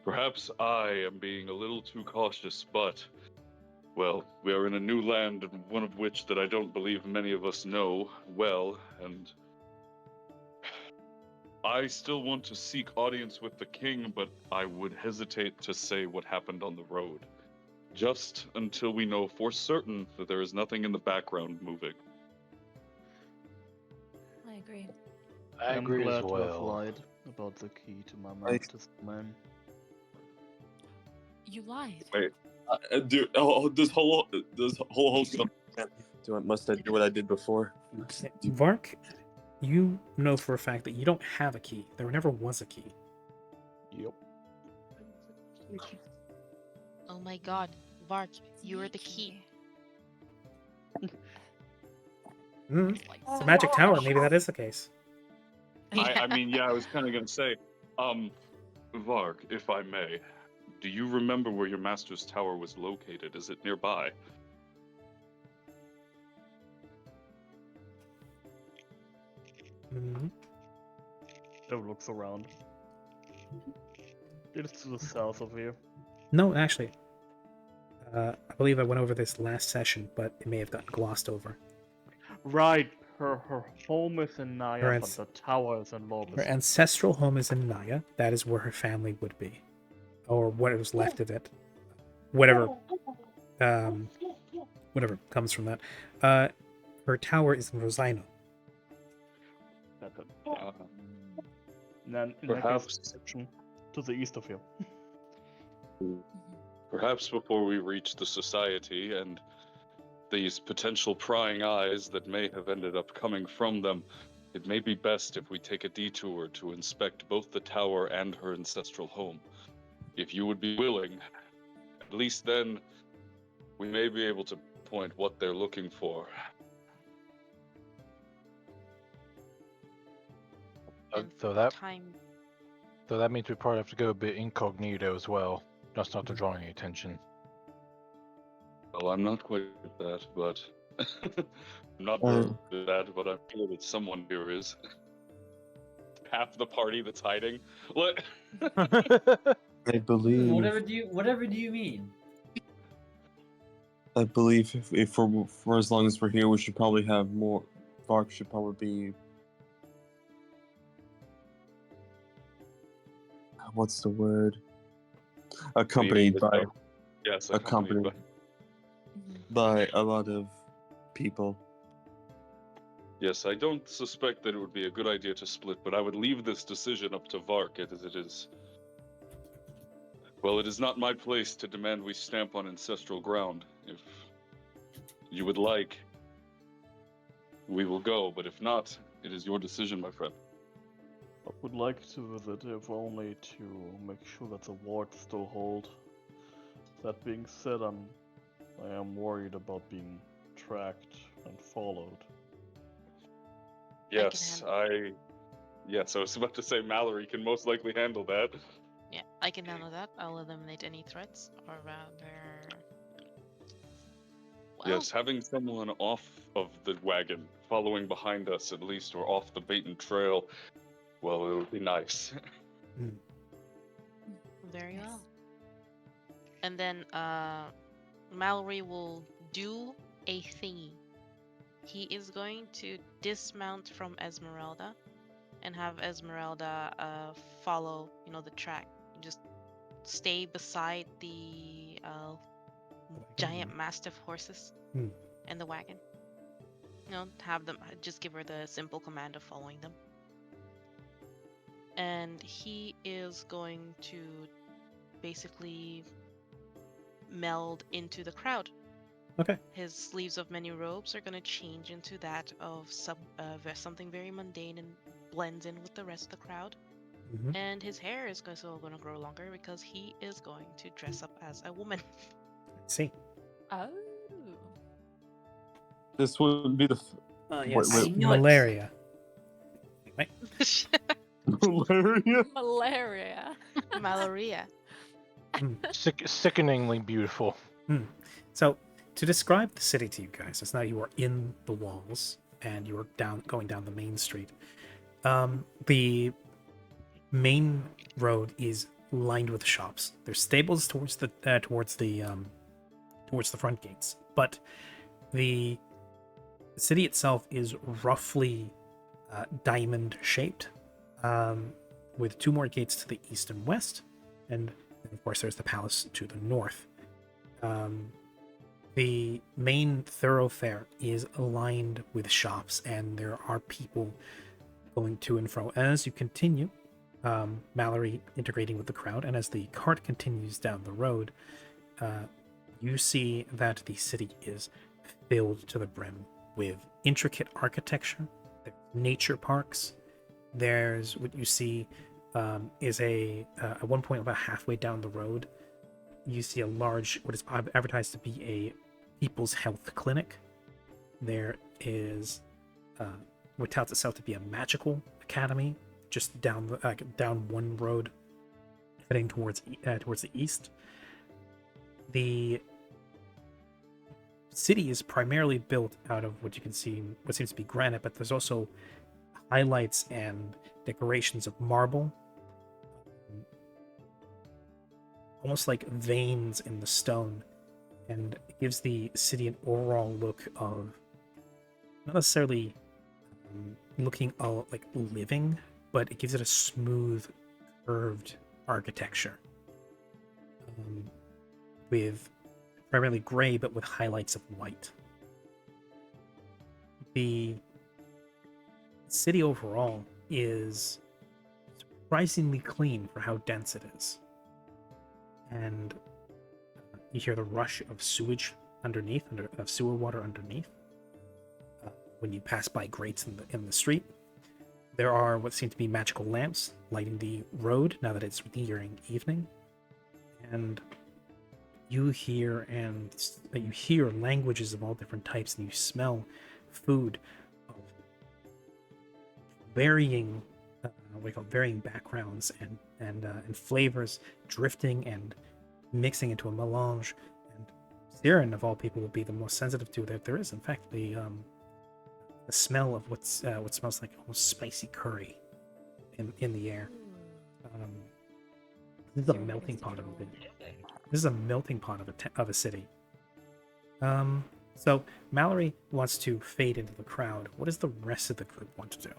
perhaps I am being a little too cautious, but, well, we are in a new land, one of which that I don't believe many of us know well, and I still want to seek audience with the king, but I would hesitate to say what happened on the road, just until we know for certain that there is nothing in the background moving. I agree. I'm agree glad as to have well. lied about the key to my master's man. You lied. Wait, dude. Does whole must I do what I did before? Vark, you know for a fact that you don't have a key. There never was a key. Yep. Oh my God, Vark, you're the key. It's a magic tower. Maybe that is the case. I mean, yeah, I was kind of going to say, Vark, if I may, do you remember where your master's tower was located? Is it nearby? Joe looks around. It is to the south of here. No, actually. I believe I went over this last session, but it may have gotten glossed over. Right, her home is in Naya, but the tower is in Lorbus. Her ancestral home is in Naya. That is where her family would be. Or what was left of it. Whatever comes from that. Her tower is in Rosino. And then in perhaps section to the east of here. Perhaps before we reach the society and these potential prying eyes that may have ended up coming from them, it may be best if we take a detour to inspect both the tower and her ancestral home. If you would be willing, at least then we may be able to point what they're looking for. So that means we probably have to go a bit incognito as well, just not to draw any attention. Well, I'm not quite at that, but I'm not very good at that, but I'm sure that someone here is. Half the party that's hiding. What? I believe. Whatever do you mean? I believe if for as long as we're here, we should probably have more. Vark should probably be. What's the word? Accompanied by. Yes, accompanied by a lot of people. Yes, I don't suspect that it would be a good idea to split, but I would leave this decision up to Vark, as it is. Well, it is not my place to demand we stamp on ancestral ground. If you would like, we will go. But if not, it is your decision, my friend. I would like to visit, if only to make sure that the wards still hold. That being said, I am worried about being tracked and followed. Yes, Yes, I was about to say Mallory can most likely handle that. Yeah, I can handle that. I'll eliminate any threats, or rather. Well, Yes, having someone off of the wagon, following behind us at least, or off the beaten trail, well, it would be nice. very well. And then Mallory will do a thingy. He is going to dismount from Esmeralda and have Esmeralda follow, the track. Just stay beside the giant mastiff horses and the wagon. Have them just give her the simple command of following them. And he is going to basically meld into the crowd. Okay. His sleeves of many robes are going to change into that of something very mundane and blends in with the rest of the crowd. Mm-hmm. And his hair is also going to grow longer because he is going to dress up as a woman. Let's see. Oh. This would be the Yes. I knew it. Malaria. Wait. malaria. Malaria. Malaria. Sickeningly beautiful. So, to describe the city to you guys, it's now you are in the walls and you are going down the main street. The main road is lined with shops. There's stables towards the front gates, but the city itself is roughly diamond shaped, with two more gates to the east and west, and of course there's the palace to the north. The main thoroughfare is aligned with shops, and there are people going to and fro. As you continue, Mallory integrating with the crowd, and as the cart continues down the road, you see that the city is filled to the brim with intricate architecture. There's nature parks. There's what you see is at one point about halfway down the road, you see a large, what is advertised to be a people's health clinic. There is what touts itself to be a magical academy just down one road heading towards the east. The city is primarily built out of what seems to be granite, but there's also highlights and decorations of marble, almost like veins in the stone, and it gives the city an overall look of not necessarily looking like living, but it gives it a smooth, curved architecture, with primarily gray, but with highlights of white. The city overall is surprisingly clean for how dense it is. And you hear the rush of sewage underneath, of sewer water underneath. When you pass by grates in the street, there are what seem to be magical lamps lighting the road now that it's nearing evening. And you hear languages of all different types, and you smell food of varying varying backgrounds and flavors drifting and mixing into a melange. And Siren, of all people, will be the most sensitive to that. There is, in fact, the smell of what smells like almost spicy curry in the air. This is a melting pot of a thing. This is a melting pot of a city. So Mallory wants to fade into the crowd. What does the rest of the group want to do?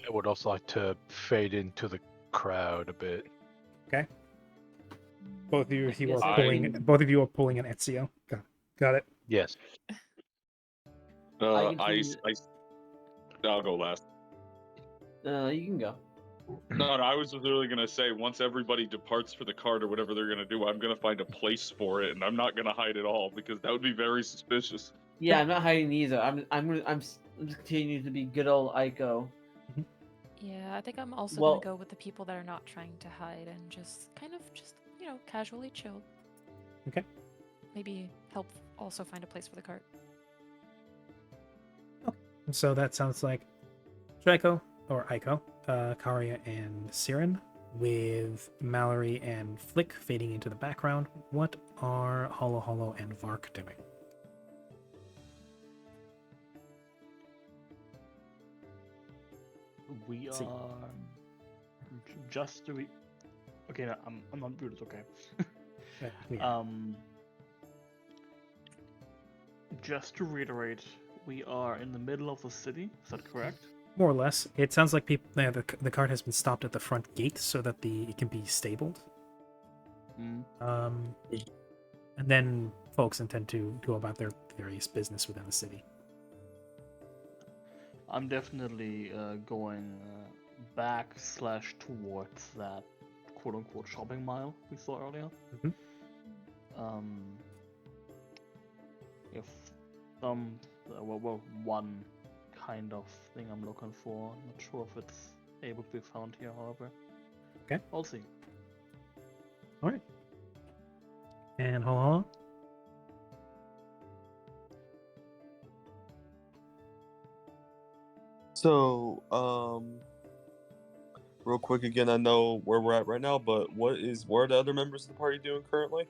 I would also like to fade into the crowd a bit. Okay. Both of you Yes, are pulling. Both of you are pulling an Ezio. Got it. Yes. I'll go last. You can go. No, I was literally gonna say once everybody departs for the cart or whatever they're gonna do, I'm gonna find a place for it, and I'm not gonna hide it all because that would be very suspicious. Yeah, I'm not hiding either. I'm just continuing to be good old Aiko. Yeah, I think I'm also Well- gonna go with the people that are not trying to hide and just kind of casually chill. Okay. Maybe help also find a place for the cart. So that sounds like Draco or Aiko, Karia and Siren, with Mallory and Flick fading into the background. What are Holo Holo and Vark doing? We Let's see. are just doing. Okay, no, I'm not muted. Okay. Yeah. Just to reiterate, we are in the middle of the city. Is that correct? More or less. It sounds like the cart has been stopped at the front gate so that it can be stabled. Mm. And then folks intend to go about their various business within the city. I'm definitely going back / towards that quote unquote shopping mile we saw earlier. Mhm. If one kind of thing I'm looking for. Not sure if it's able to be found here, however. Okay. I'll see. All right. And Holo Holo? So, real quick again, I know where we're at right now, but what are the other members of the party doing currently?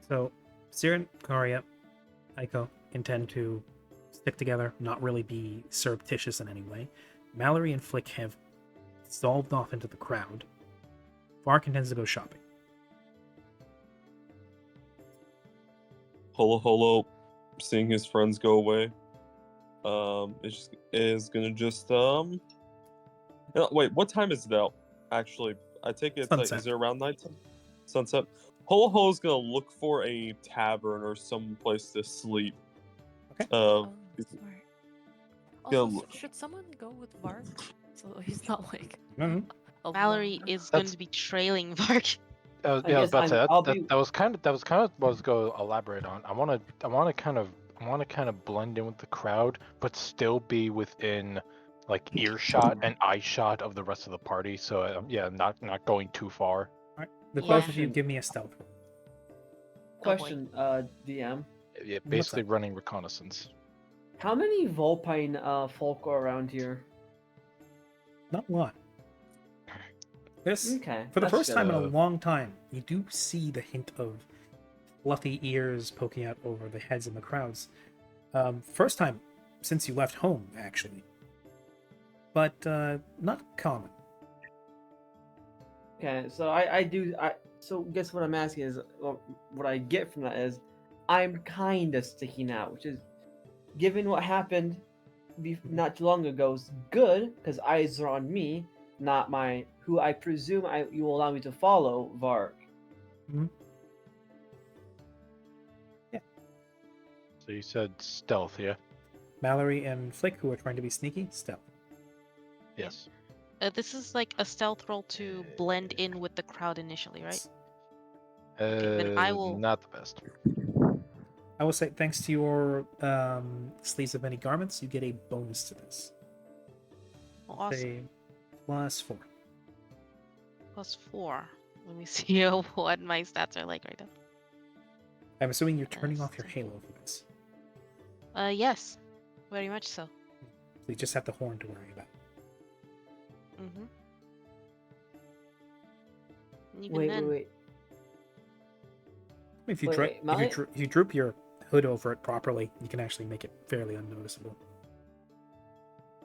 So, Siren, Karia, Aiko intend to stick together, not really be surreptitious in any way. Mallory and Flick have dissolved off into the crowd. Vark intends to go shopping. Holo Holo, seeing his friends go away, is gonna just wait. What time is it out? Actually, I take it it's like, Sunset. is it around nighttime? Sunset. Holo Holo's gonna look for a tavern or some place to sleep. Okay. He's Smart. gonna Also, look- should someone go with Vark so he's not like Mhm. Mallory alone? is going That's- to be trailing Vark. Yeah, I was guess about to say I'll that, be- that was kind of what I was going to elaborate on. I want to kind of blend in with the crowd, but still be within like earshot and eye shot of the rest of the party. So yeah, not going too far. All right. The Yeah. both of you give me a stealth. Question, DM. Yeah, What's basically that? running reconnaissance. How many Volpine folk are around here? Not a lot. This, Okay. for the that's first time in a good. long time, you do see the hint of fluffy ears poking out over the heads in the crowds. First time since you left home, actually. But not common. Okay, so so guess what I'm asking is, or what I get from that is, I'm kind of sticking out, which is, given what happened not too long ago, is good because eyes are on me, not who I presume you will allow me to follow, Vark. So you said stealth, yeah? Mallory and Flick, who are trying to be sneaky, stealth. Yes. This is like a stealth roll to blend in with the crowd initially, right? Then I will- not the best. I will say, thanks to your sleeves of many garments, you get a bonus to this. Well, awesome. Say +4. +4. Let me see what my stats are like right now. I'm assuming you're turning off your Yes. halo for this. Yes, very much so. So you just have the horn to worry about. Mm-hmm. Even Wait, then, wait. If you, Wait, dro- wait, if, my- you dro- if you droop your hood over it properly, you can actually make it fairly unnoticeable.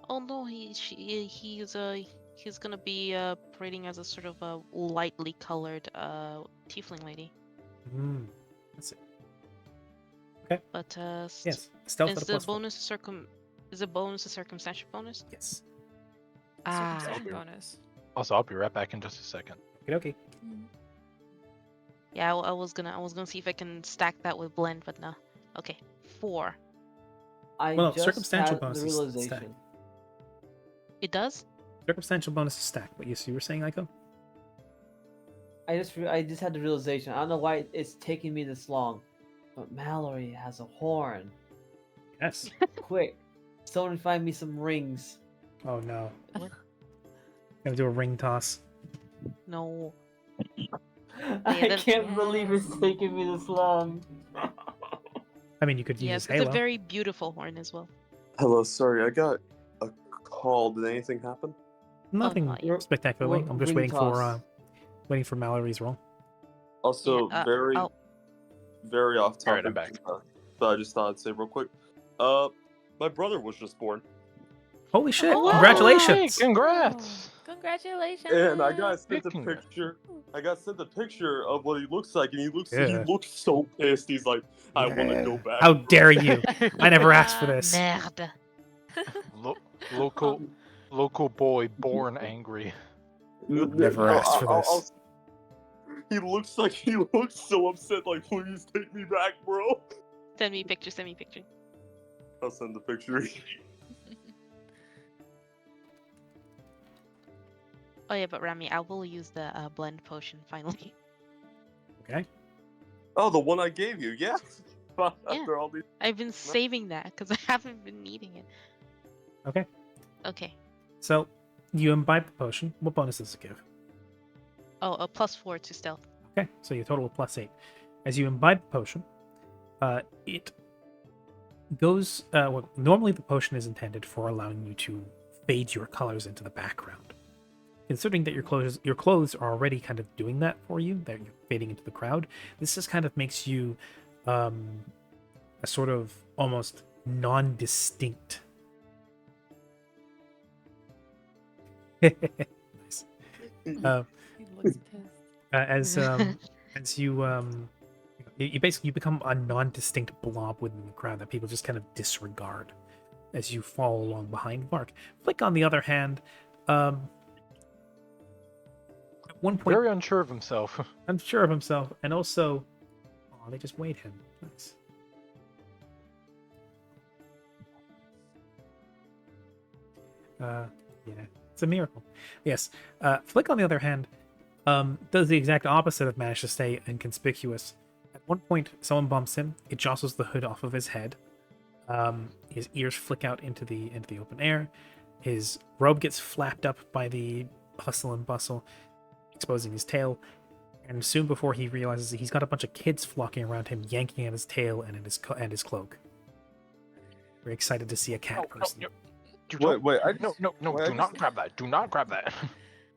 oh no, he's gonna be parading as a sort of a lightly colored tiefling lady. That's it. But Yes, stealth is at a the +4. bonus is a bonus a circumstantial bonus? Yes. Circumcision bonus. Also, I'll be right back in just a second. Okay. Yeah, I was gonna see if I can stack that with blend, but no. Okay, 4. I Well, no, just circumstantial had bonus the is realization. stacked. It does? Circumstantial bonus is stacked. What you were saying, Aiko? I just had the realization. I don't know why it's taking me this long, but Mallory has a horn. Yes. Quick, someone find me some rings. Oh no. What? Gonna do a ring toss. No. I then- can't believe it's Yes. taking me this long. I mean, you could use Yes, his it's a halo. very beautiful horn as well. Hello, sorry, I got a call. Did anything happen? Nothing not yet. spectacularly. I'm just Ring waiting for Mallory's roll. Also, Yeah, very I'll- off topic. Alright, I'm back. But I just thought I'd say real quick. My brother was just born, Holy shit! Oh, Congratulations! Hey, congrats! Congratulations! and I got sent a Congrats. picture. I got sent a picture of what he looks like, and he Yeah. looks so pissed. He's like, I want to Yeah. go back. How dare you! I never asked for this. Merde. Local boy born angry. Never asked for this. He looks so upset. Like, please take me back, bro. Send me a picture, send me a picture. I'll send the picture. Oh yeah, but Rami, I will use the blend potion finally. Okay. Oh, the one I gave you, yeah. After all these. I've been saving that because I haven't been needing it. Okay. Okay. So, you imbibe the potion. What bonus does it give? Oh, a +4 to stealth. Okay, so you total of +8. As you imbibe the potion, it goes. Well, normally the potion is intended for allowing you to fade your colors into the background. Considering that your clothes are already kind of doing that for you, that you're fading into the crowd, this just kind of makes you a sort of almost non-distinct. Nice. He looks pissed. As you basically become a non-distinct blob within the crowd that people just kind of disregard as you follow along behind Mark. Flick, on the other hand, at one point, Very unsure of himself. unsure of himself, and also, oh, they just weighed him. Nice. Yeah, it's a miracle. Yes. Flick, on the other hand, does the exact opposite of manage to stay inconspicuous. At one point, someone bumps him. It jostles the hood off of his head. His ears flick out into the open air. His robe gets flapped up by the hustle and bustle, exposing his tail. And soon before he realizes he's got a bunch of kids flocking around him, yanking at his tail and at his cloak. Very excited to see a cat person. Wait, No, do not grab that. Do not grab that.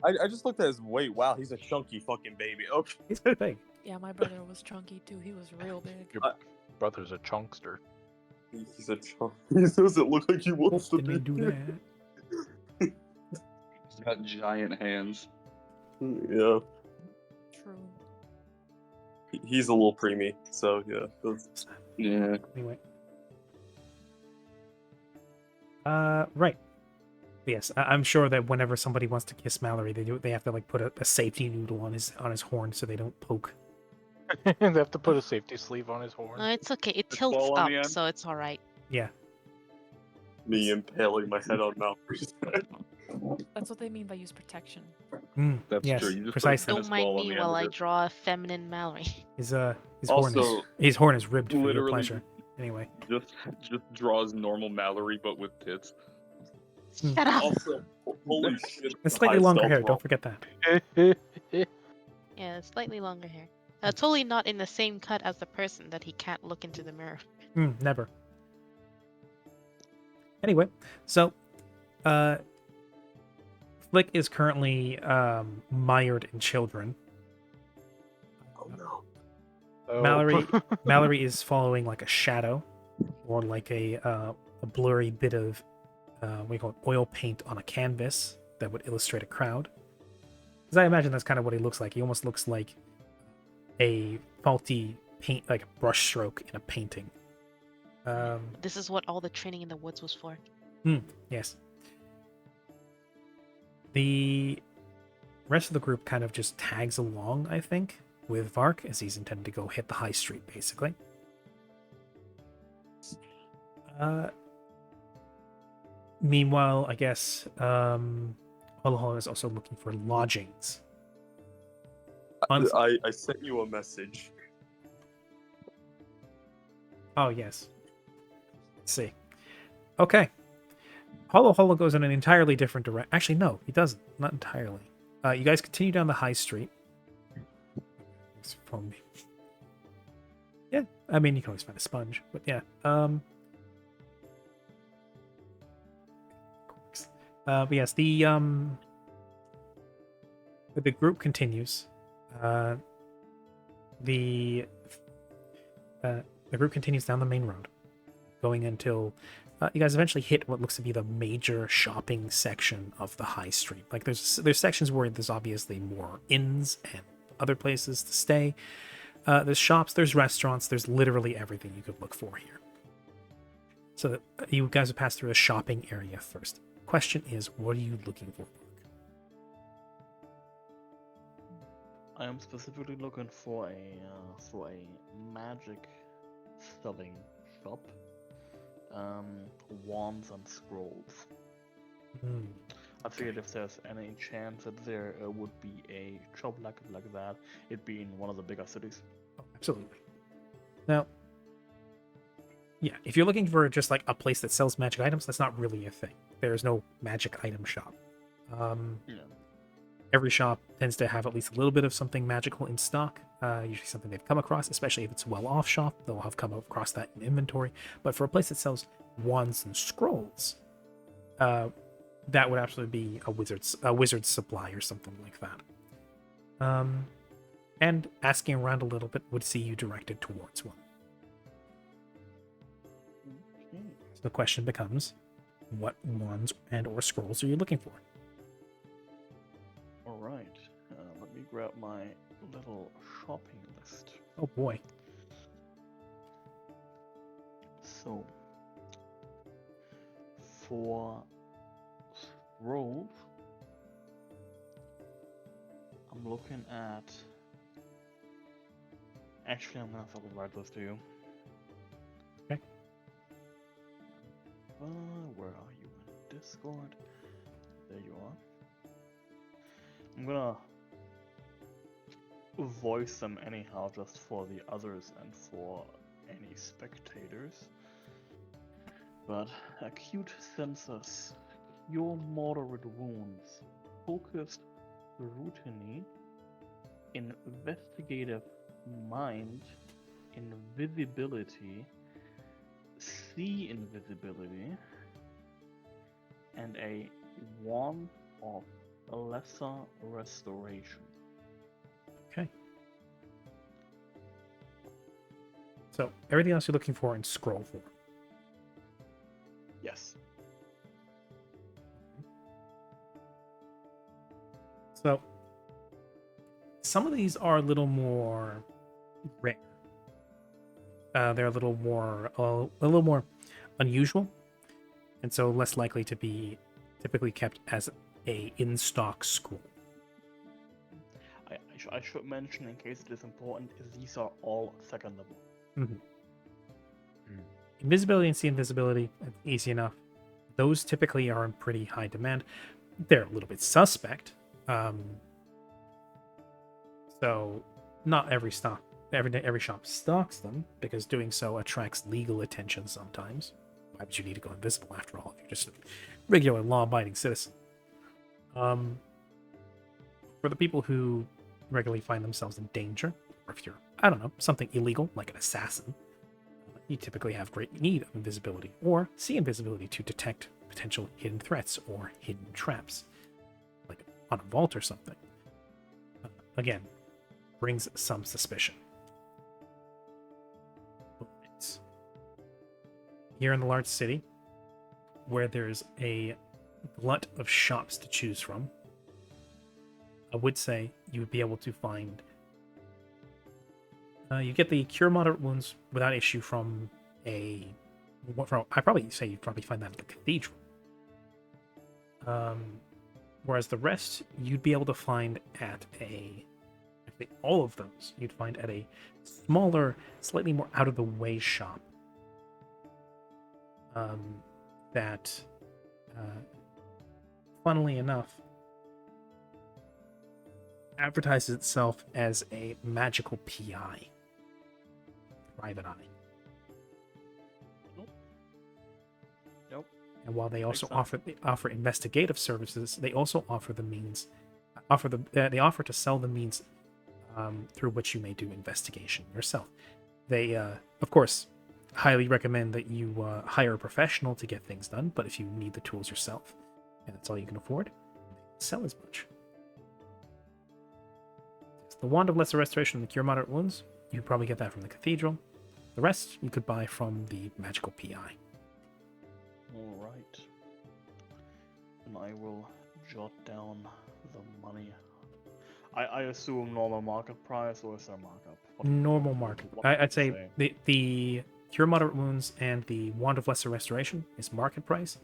I just looked at his weight. Wow, he's a chunky fucking baby. Okay. He's pretty big. Yeah, my brother was chunky too. He was real big. Your brother's a chunkster. He's a chunk. He doesn't look like he wants to Didn't be. he do that? He's got giant hands. Yeah, True. he's a little preemie. So yeah. Yeah. Anyway. Right. Yes, I'm sure that whenever somebody wants to kiss Mallory, they have to like put a safety noodle on his horn so they don't poke. They have to put a safety sleeve on his horn. No, it's okay. It The tilts ball on up, the end? so it's alright. Yeah. Me impaling my head on Mallory's head. That's what they mean by use protection. That's yes, true. You just precisely. Tennis Don't mind ball on me the while end I of it. draw a feminine Mallory. His horn Also, is ribbed for your literally- pleasure. Anyway. Just draws normal Mallory, but with tits. Shut up! also, holy shit. And slightly high longer stealth hair, roll. don't forget that. Yeah, slightly longer hair. Totally not in the same cut as the person that he can't look into the mirror. Never. Anyway, so Flick is currently mired in children. Oh no. Oh. Mallory is following like a shadow, or like a blurry bit of what do you call it, oil paint on a canvas that would illustrate a crowd. Because I imagine that's kind of what he looks like. He almost looks like a faulty paint, like a brush stroke in a painting. This is what all the training in the woods was for. Yes. The rest of the group kind of just tags along, I think, with Vark, as he's intended to go hit the high street, basically. Meanwhile, I guess Oloho is also looking for lodgings. I sent you a message. Oh, yes. Let's see. Okay. Hollow Hollow goes in an entirely different direction. Actually, no, he doesn't. Not entirely. You guys continue down the high street. It's from me. Yeah, I mean, you can always find a sponge, but yeah. But yes, the group continues. The group continues down the main road, going until you guys eventually hit what looks to be the major shopping section of the high street. Like there's sections where there's obviously more inns and other places to stay. There's shops, there's restaurants, there's literally everything you could look for here. So you guys have passed through the shopping area first. Question is, what are you looking for? I am specifically looking for a magic selling shop. Wands and scrolls. I figured if there's any chance that there would be a shop like that, it'd be in one of the bigger cities. Oh, absolutely. Now, yeah, if you're looking for just like a place that sells magic items, that's not really a thing. There's no magic item shop. Yeah. Every shop tends to have at least a little bit of something magical in stock, usually something they've come across, especially if it's a well-off shop. They'll have come across that in inventory. But for a place that sells wands and scrolls, that would absolutely be a wizard's supply or something like that. And asking around a little bit would see you directed towards one. Okay. So the question becomes, what wands and or scrolls are you looking for? All right. Let me grab my little shopping list. Oh boy. So, for scrolls, I'm looking at. Actually, I'm gonna fucking write this to you. Okay. Where are you in Discord? There you are. I'm gonna voice them anyhow, just for the others and for any spectators. But acute sensors, cure moderate wounds, focused scrutiny, investigative mind, invisibility, see invisibility, and a wand of lesser restoration. Okay. So everything else you're looking for in scroll form. Yes. So some of these are a little more rare. They're a little more unusual, and so less likely to be typically kept as a in-stock scroll. I should mention, in case it is important, is these are all second level. Mm-hmm. Invisibility and see invisibility, easy enough. Those typically are in pretty high demand. They're a little bit suspect. So not every shop stocks them, because doing so attracts legal attention sometimes. Why would you need to go invisible after all if you're just a regular law-abiding citizen? For the people who regularly find themselves in danger, or if you're, I don't know, something illegal like an assassin, you typically have great need of invisibility or see invisibility to detect potential hidden threats or hidden traps, like on a vault or something. Again, brings some suspicion. But here in the large city, where there's a glut of shops to choose from, I would say you would be able to find. You get the cure moderate wounds without issue from I probably say you'd probably find that at the cathedral. Whereas the rest you'd be able to find at all of those you'd find at a smaller, slightly more out of the way shop. That, funnily enough, advertises itself as a magical PI. Private eye. And while they also Makes sense. offer investigative services, they also offer the means they offer to sell the means through which you may do investigation yourself. They, of course, highly recommend that you hire a professional to get things done, but if you need the tools yourself and that's all you can afford, sell as much. The Wand of Lesser Restoration and the Cure Moderate Wounds, you could probably get that from the Cathedral. The rest you could buy from the Magical PI. Alright. And I will jot down the money. I assume normal market price, or is there a markup? Normal market. what I'd would you say the Cure Moderate Wounds and the Wand of Lesser Restoration is market price.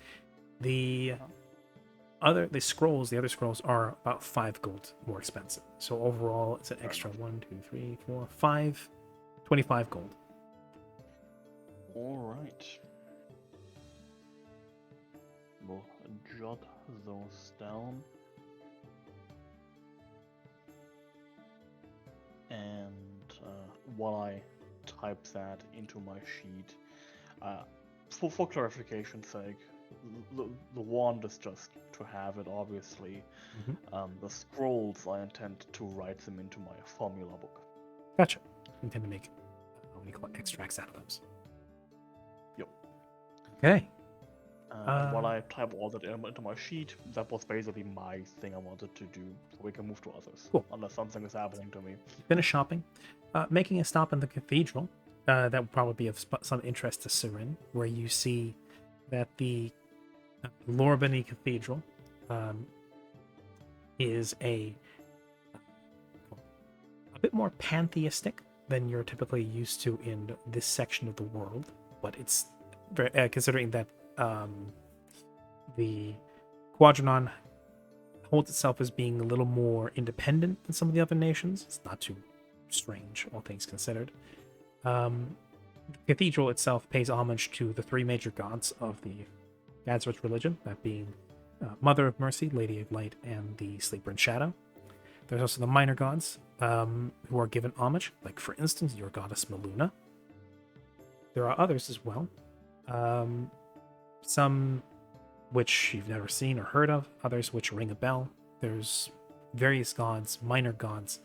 The other scrolls are about 5 gold more expensive. So overall, it's an extra 1, 2, 3, 4, 5, 25 gold. Alright. We'll jot those down. And while I type that into my sheet, for clarification's sake, the wand is just to have it, obviously. The scrolls, I intend to write them into my formula book. Gotcha. Intend to make extracts out of those. Yep. Okay. While I type all that into my sheet, that was basically my thing I wanted to do, so we can move to others. Cool. Unless something is happening to me. Finish shopping. Making a stop in the cathedral. That would probably be of some interest to Sirin, where you see that the Lorbany Cathedral is a bit more pantheistic than you're typically used to in this section of the world, but it's very, considering that the Quadranon holds itself as being a little more independent than some of the other nations. It's not too strange, all things considered. The cathedral itself pays homage to the 3 major gods of the Gadsworth religion, that being Mother of Mercy, Lady of Light, and the Sleeper in Shadow. There's also the minor gods who are given homage, like for instance your goddess Meluna. There are others as well. Some which you've never seen or heard of, others which ring a bell. There's various gods, minor gods,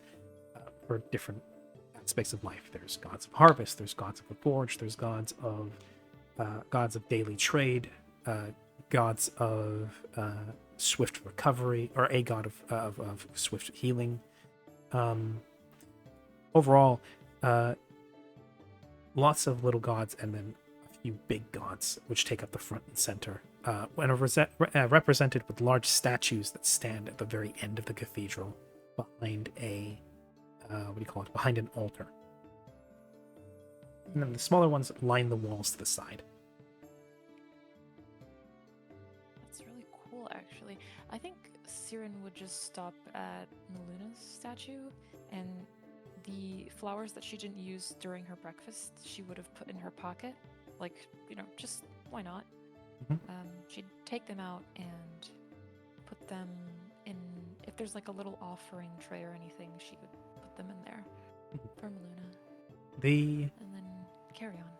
for different aspects of life. There's gods of harvest, there's gods of the forge, there's gods of daily trade, gods of swift recovery, or a god of swift healing. Overall, lots of little gods, and then a few big gods, which take up the front and center, and are represented with large statues that stand at the very end of the cathedral, behind a behind an altar. And then the smaller ones line the walls to the side. That's really cool, actually. I think Siren would just stop at Meluna's statue, and the flowers that she didn't use during her breakfast, she would have put in her pocket. Like, just why not? She'd take them out and put them in. If there's like a little offering tray or anything, she would put them in there for Meluna. And then carry on.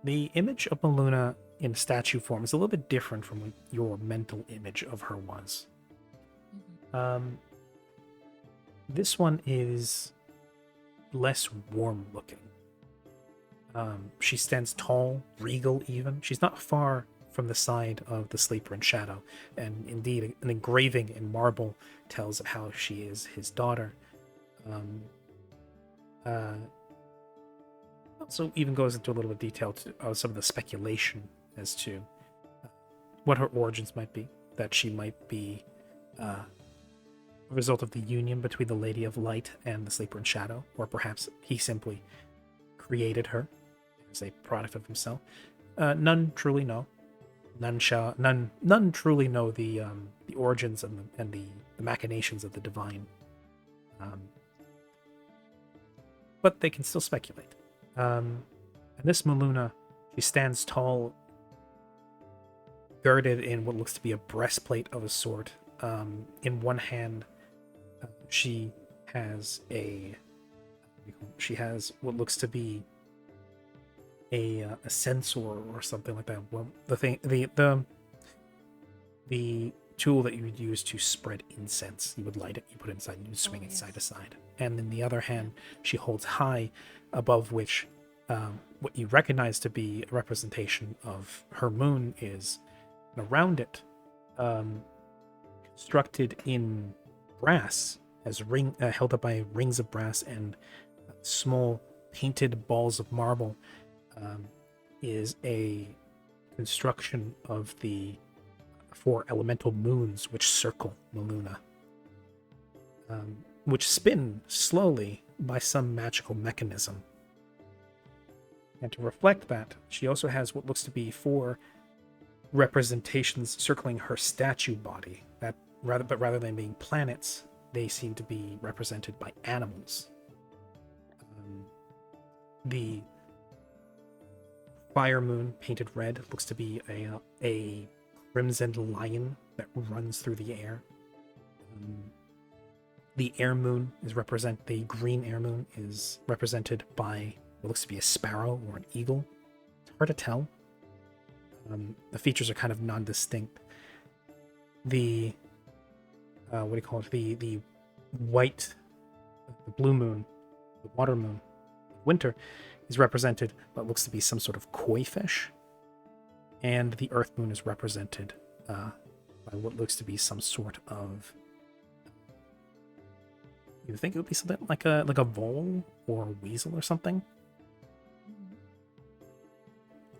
The image of Meluna in statue form is a little bit different from what your mental image of her was. This one is less warm looking. She stands tall, regal even. She's not far from the side of the Sleeper in Shadow, and indeed an engraving in marble tells of how she is his daughter. Also even goes into a little bit of detail of some of the speculation as to what her origins might be, that she might be a result of the union between the Lady of Light and the Sleeper in Shadow, or perhaps he simply created her as a product of himself. None truly know. None truly know the origins and the machinations of the divine. But they can still speculate. And this Meluna, she stands tall, girded in what looks to be a breastplate of a sort. In one hand, she has what looks to be a censer or something like that. Well, the the tool that you would use to spread incense. You would light it, you put it inside, and you swing it side to side. And in the other hand, she holds high, above which what you recognize to be a representation of her moon is, and around it, constructed in brass, as held up by rings of brass and small painted balls of marble, is a construction of the 4 elemental moons which circle the Luna, which spin slowly by some magical mechanism. And to reflect that, she also has what looks to be 4 representations circling her statue body. Rather than being planets, they seem to be represented by animals. The fire moon, painted red, looks to be a crimson lion that runs through the air. The air moon the green air moon is represented by what looks to be a sparrow or an eagle. It's hard to tell. The features are kind of non-distinct. The the white, the blue moon, the water moon, winter, is represented what looks to be some sort of koi fish, and the earth moon is represented by what looks to be some sort of, you think it would be something like a vole or a weasel or something.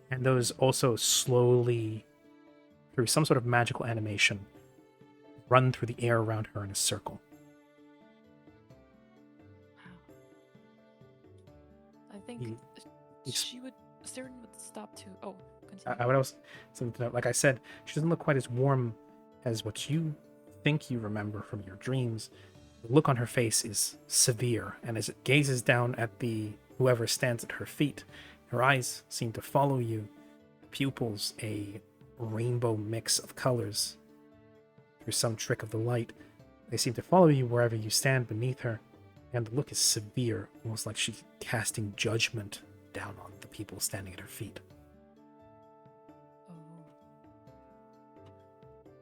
And those also slowly, through some sort of magical animation, run through the air around her in a circle. I think Siren would stop to. Oh, continue. I would also, like I said, she doesn't look quite as warm as what you think you remember from your dreams. The look on her face is severe, and as it gazes down at whoever stands at her feet, her eyes seem to follow you, pupils a rainbow mix of colors. Through some trick of the light, they seem to follow you wherever you stand beneath her, and the look is severe, almost like she's casting judgment down on the people standing at her feet. Oh.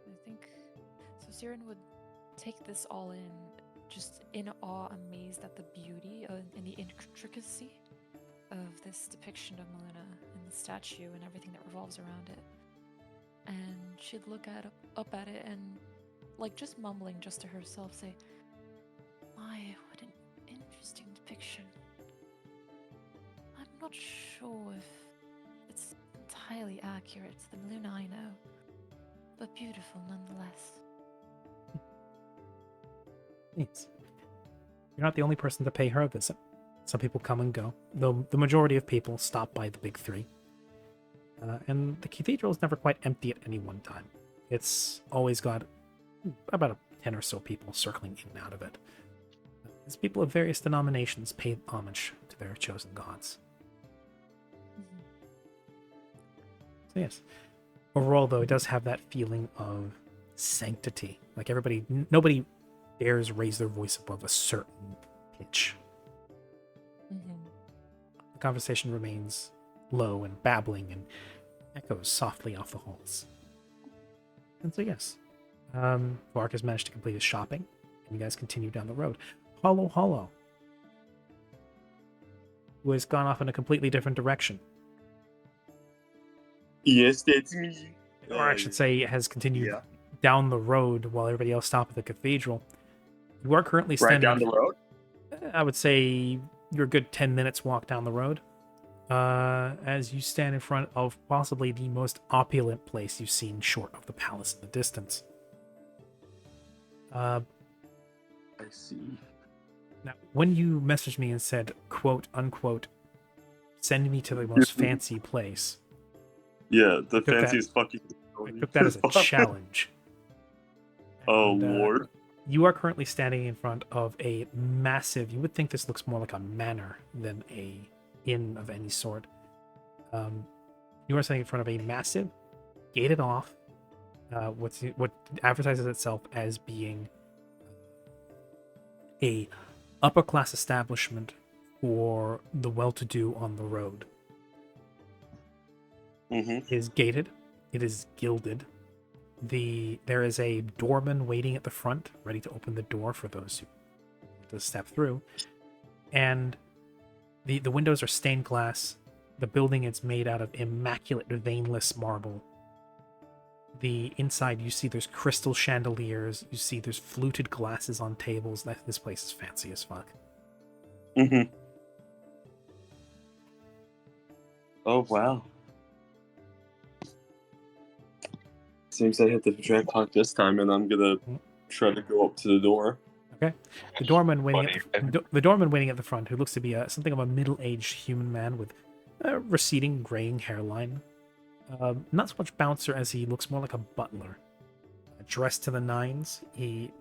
I think so. Siren would take this all in, just in awe, amazed at the beauty and the intricacy of this depiction of Melina and the statue and everything that revolves around it. And she'd look up at it and, like, just mumbling just to herself, say, "My, what an interesting depiction. I'm not sure if it's entirely accurate to the Melina I know, but beautiful nonetheless." Thanks. You're not the only person to pay her a visit. Some people come and go, though the majority of people stop by the big 3. And the cathedral is never quite empty at any one time. It's always got about 10 or so people circling in and out of it, as people of various denominations pay homage to their chosen gods. So yes, overall though, it does have that feeling of sanctity. Like nobody dares raise their voice above a certain pitch. The conversation remains low and babbling and echoes softly off the halls. And so yes, Vark has managed to complete his shopping, and you guys continue down the road. Hollow, who has gone off in a completely different direction. Yes, that's me. Or I should say, has continued down the road while everybody else stopped at the cathedral. You are currently standing... Right down the road? I would say you're a good 10 minutes walk down the road. As you stand in front of possibly the most opulent place you've seen short of the palace in the distance. I see. Now, when you messaged me and said, quote, unquote, send me to the most fancy place. Yeah, the fanciest fucking... I took that as a challenge. Oh, And, Lord. You are currently standing in front of a massive... You would think this looks more like a manor than a inn of any sort. You are standing in front of a massive, gated off, what advertises itself as being a upper class establishment for the well-to-do on the road. Mm-hmm. It is gated, it is gilded, There is a doorman waiting at the front, ready to open the door for those who want to step through. And the windows are stained glass. The building is made out of immaculate, veinless marble. The inside, you see there's crystal chandeliers. You see there's fluted glasses on tables. This place is fancy as fuck. Mm-hmm. Oh, wow. Seems I hit the jackpot this time, and I'm gonna try to go up to the door. Okay. The doorman waiting at the front, who looks to be something of a middle-aged human man with a receding, graying hairline. Not so much bouncer as he looks more like a butler. Dressed to the nines, he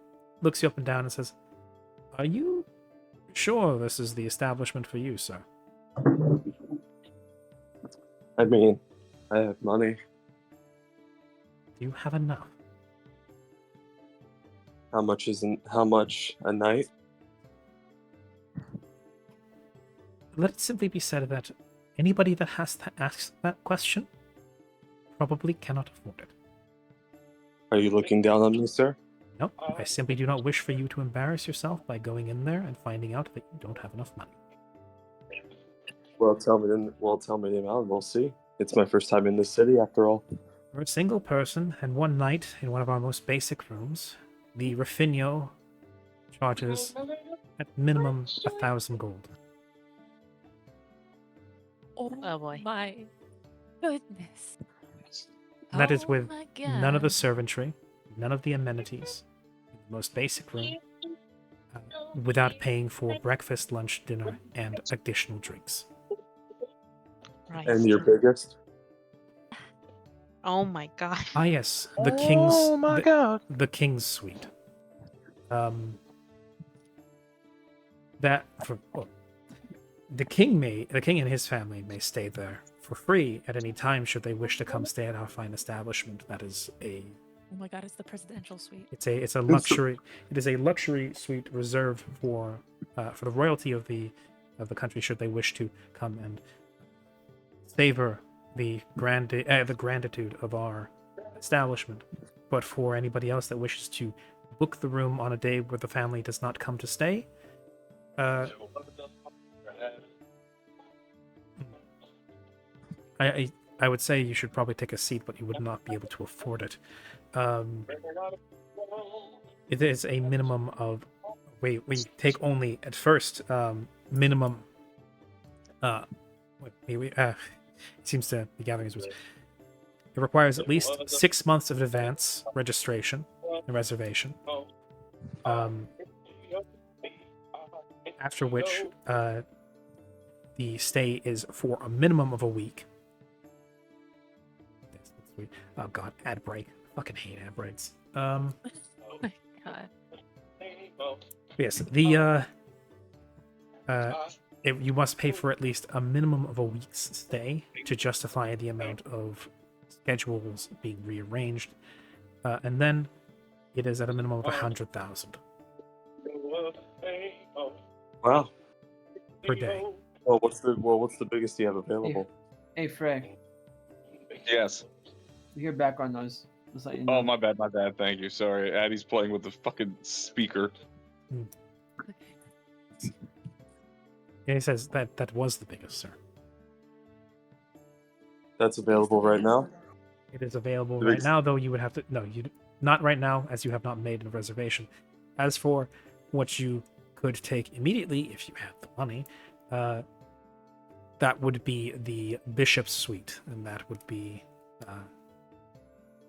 looks you up and down and says, "Are you sure this is the establishment for you, sir?" I mean, I have money. Do you have enough? How much a night? Let it simply be said that anybody that has to ask that question probably cannot afford it. Are you looking down on me, sir? No, I simply do not wish for you to embarrass yourself by going in there and finding out that you don't have enough money. Well, tell me the amount, and we'll see. It's my first time in this city, after all. For a single person and one night in one of our most basic rooms, the Raffinio charges at minimum 1,000 gold. Oh boy. my goodness. And that is Oh with my none of the God. servantry, none of the amenities, the most basic room, without paying for breakfast, lunch, dinner, and additional drinks. Right. And your biggest? Oh my god. Ah, yes, the king's. Oh my god! The king's suite. That for well, the king and his family may stay there for free at any time should they wish to come stay at our fine establishment. That is Oh my God, it's the presidential suite. it's a luxury. It is a luxury suite reserved for the royalty of the country should they wish to come and savor the granditude of our establishment. But for anybody else that wishes to book the room on a day where the family does not come to stay, I would say you should probably take a seat, but you would not be able to afford it. It is a minimum of we take only at first minimum. It seems to be gathering his words. It requires at least 6 months of advance registration and reservation. After which the stay is for a minimum of a week. Oh god, ad break. I fucking hate ad breaks. Oh my God. Yes, you must pay for at least a minimum of a week's stay to justify the amount of schedules being rearranged, and then it is at a minimum of 100,000 Wow. per day. Well, what's the biggest you have available? Hey, Frey, Yes. you hear background noise. Just let you know. Oh, my bad. Thank you. Sorry. Addie's playing with the fucking speaker. Yeah, he says that was the biggest, sir. That's available right now? It is available The right biggest- now, though you would have to not right now, as you have not made a reservation. As for what you could take immediately if you had the money, that would be the bishop's suite, and that would be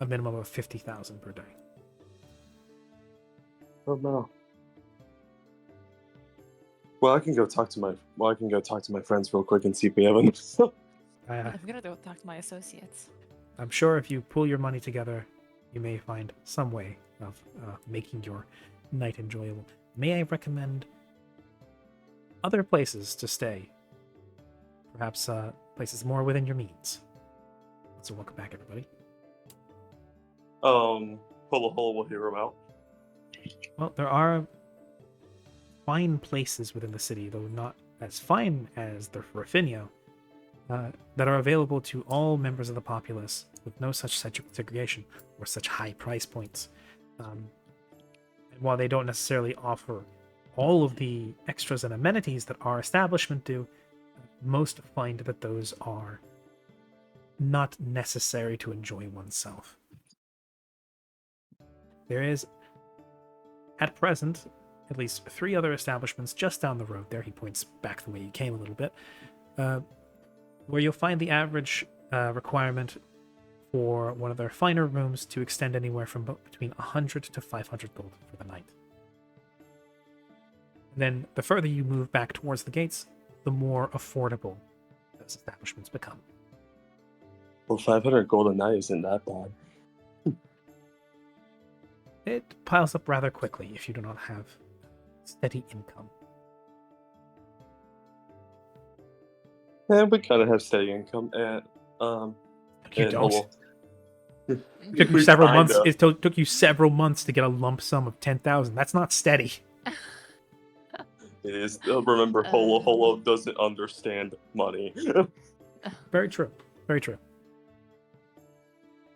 a minimum of 50,000 per day. Oh no. Well, I can go talk to my friends real quick and see if we have enough. I'm gonna go talk to my associates. I'm sure if you pull your money together, you may find some way of making your night enjoyable. May I recommend other places to stay? Perhaps places more within your means. So welcome back, everybody. Pull a hole, we'll hear about. Well, there are fine places within the city, though not as fine as the Raffinio. that are available to all members of the populace with no such segregation or such high price points. And while they don't necessarily offer all of the extras and amenities that our establishment do, most find that those are not necessary to enjoy oneself. There is, at present, at least 3 other establishments just down the road there. He points back the way you came a little bit, where you'll find the average requirement for one of their finer rooms to extend anywhere from between 100 to 500 gold for the night. Then the further you move back towards the gates, the more affordable those establishments become. Well, 500 gold a night isn't that bad. It piles up rather quickly if you do not have steady income. And we kind of have steady income at You at don't. Holo. It took you We several months. kinda. It took you several months to get a lump sum of 10,000. That's not steady. It is. Remember, Holo doesn't understand money. Very true. Very true.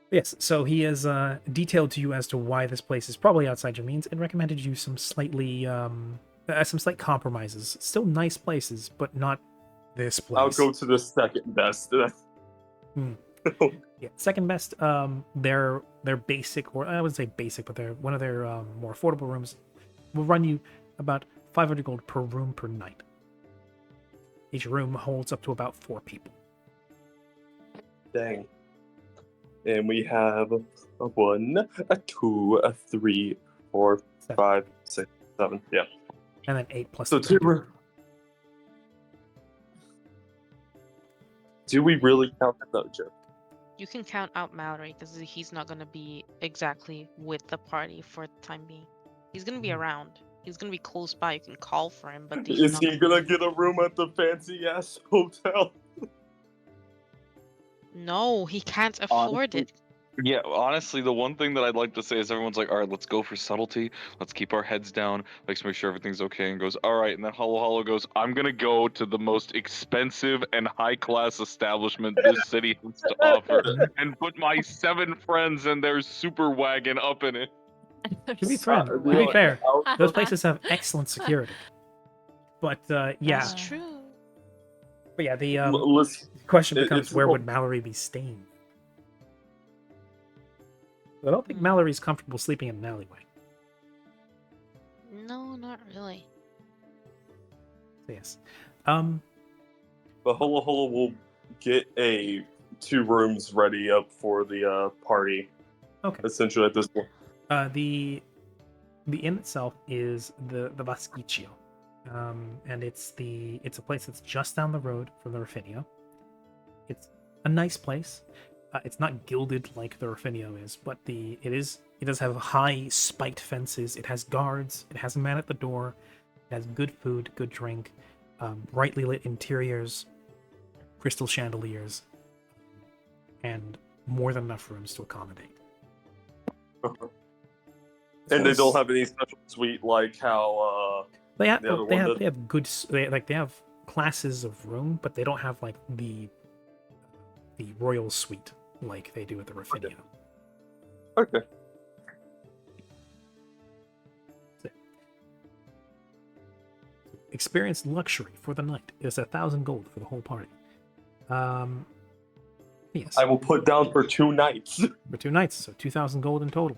Yes, so he has detailed to you as to why this place is probably outside your means and recommended you some slight compromises. Still nice places, but not this place. I'll go to the second best. Yeah, second best. Their basic, or I wouldn't say basic, but they're one of their more affordable rooms will run you about 500 gold per room per night. Each room holds up to about 4 people. Dang. And we have a 1, a 2, a 3, 4, 7. 5, 6, 7. Yeah. And then 8 plus So the drinking. do we really count it though, Joe? You can count out Mallory because he's not going to be exactly with the party for the time being. He's going to be around. He's going to be close by. You can call for him, but he's Is not he gonna get a room at the fancy ass hotel? No, he can't afford it. Yeah, honestly, the one thing that I'd like to say is everyone's like, all right, let's go for subtlety. Let's keep our heads down. Let's make sure everything's okay. And goes, all right. And then Hollow goes, I'm going to go to the most expensive and high-class establishment this city has to offer and put my 7 friends and their super wagon up in it. To be fair, those places have excellent security. But yeah, That's true. but yeah, the Listen, question becomes it's where all- would Mallory be staying? I don't think Mallory's comfortable sleeping in an alleyway. No, not really. So yes, But Holo will get 2 rooms ready up for the party. Okay. Essentially at this point. The inn itself is the Vasquicio, and it's a place that's just down the road from the Raffinio. It's a nice place. It's not gilded like the Raffinio is, but it does have high spiked fences. It has guards. It has a man at the door. It has good food, good drink, brightly lit interiors, crystal chandeliers, and more than enough rooms to accommodate. And they don't have any special suite like how They have the other one does. they have good they have classes of room, but they don't have like the royal suite like they do at the Raffinio. Okay. Experience luxury for the night is 1,000 gold for the whole party. Yes. I will put down for 2 nights. For 2 nights, so 2,000 gold in total.